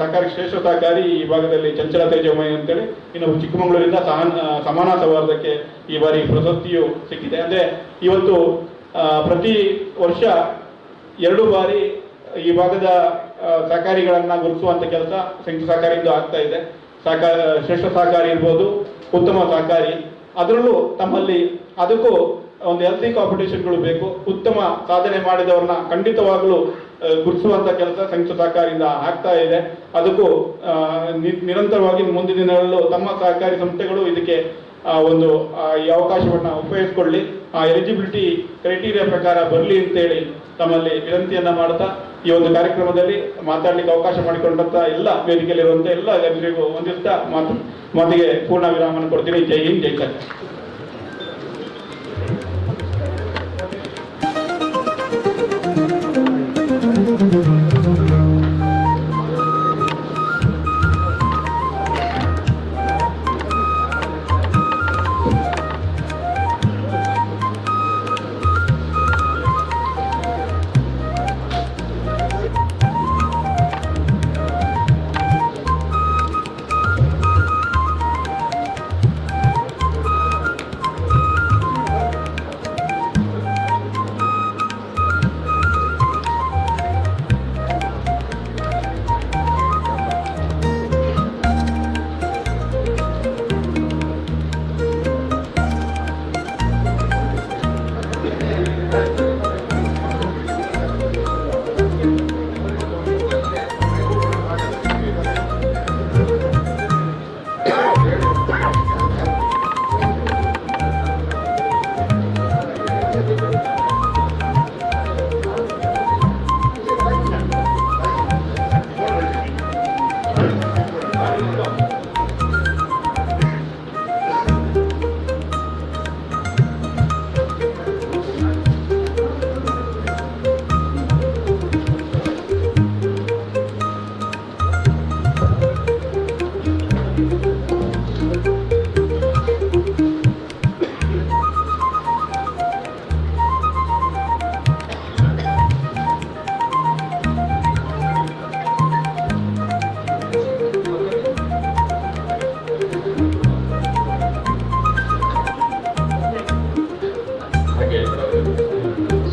ಸಹಕಾರಿ ಶ್ರೇಷ್ಠ ಸಹಕಾರಿ ಈ ಭಾಗದಲ್ಲಿ ಚಂಚಲ ತೇಜಮಯ ಅಂತೇಳಿ, ಇನ್ನು ಚಿಕ್ಕಮಗಳೂರಿಂದ ಸಮಾನ ಸೌಹಾರ್ದಕ್ಕೆ ಈ ಬಾರಿ ಪ್ರಶಸ್ತಿಯು ಸಿಕ್ಕಿದೆ. ಅಂದ್ರೆ ಇವತ್ತು ಪ್ರತಿ ವರ್ಷ 2 ಬಾರಿ ಈ ಭಾಗದ ಸಹಕಾರಿಗಳನ್ನ ಗುರುತಿಸುವಂತ ಕೆಲಸ ಸಂಯುಕ್ತ ಸಹಕಾರಿಯಿಂದ ಆಗ್ತಾ ಇದೆ. ಶ್ರೇಷ್ಠ ಸಹಕಾರಿ ಇರ್ಬೋದು, ಉತ್ತಮ ಸಹಕಾರಿ, ಅದರಲ್ಲೂ ತಮ್ಮಲ್ಲಿ ಅದಕ್ಕೂ ಒಂದು ಹೆಲ್ತಿ ಕಾಂಪಿಟೇಷನ್ಗಳು ಬೇಕು. ಉತ್ತಮ ಸಾಧನೆ ಮಾಡಿದವ್ರನ್ನ ಖಂಡಿತವಾಗ್ಲೂ ಗುರುತಿಸುವಂತ ಕೆಲಸ ಸಂಯುಕ್ತ ಸಹಕಾರಿಯಿಂದ ಆಗ್ತಾ ಇದೆ. ಅದಕ್ಕೂ ನಿರಂತರವಾಗಿ ಮುಂದಿನ ದಿನಗಳಲ್ಲೂ ತಮ್ಮ ಸಹಕಾರಿ ಸಂಸ್ಥೆಗಳು ಇದಕ್ಕೆ ಈ ಅವಕಾಶವನ್ನು ಉಪಯೋಗಿಸ್ಕೊಳ್ಳಿ, ಆ ಎಲಿಜಿಬಿಲಿಟಿ ಕ್ರೈಟೀರಿಯಾ ಪ್ರಕಾರ ಬರಲಿ ಅಂತೇಳಿ ತಮ್ಮಲ್ಲಿ ವಿನಂತಿಯನ್ನು ಮಾಡ್ತಾ ಈ ಒಂದು ಕಾರ್ಯಕ್ರಮದಲ್ಲಿ ಮಾತಾಡಲಿಕ್ಕೆ ಅವಕಾಶ ಮಾಡಿಕೊಂಡಂಥ ಎಲ್ಲ ವೇದಿಕೆಯಲ್ಲಿರುವಂಥ ಎಲ್ಲ ಜನರಿಗೂ ವಂದಿಸ್ತಾ ಮಾತಿಗೆ ಪೂರ್ಣ ವಿರಾಮವನ್ನು ಕೊಡ್ತೀನಿ. ಜೈ ಹಿಂದ್, ಜೈ ಕರ್ನಾಟಕ.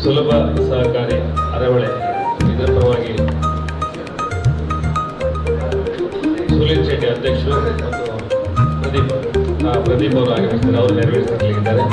ಸುಲಭ ಸಹಕಾರಿ ಅರವಳೆ ಇದರ ಪರವಾಗಿ ಸುನೀಲ್ ಶೆಟ್ಟಿ ಅಧ್ಯಕ್ಷರು ಮತ್ತು ಪ್ರದೀಪ್ ಅವರು ಆಗಮಿಸ್ತಾರೆ. ಅವರು ನೆರವೇರಿಸಲಿದ್ದಾರೆ.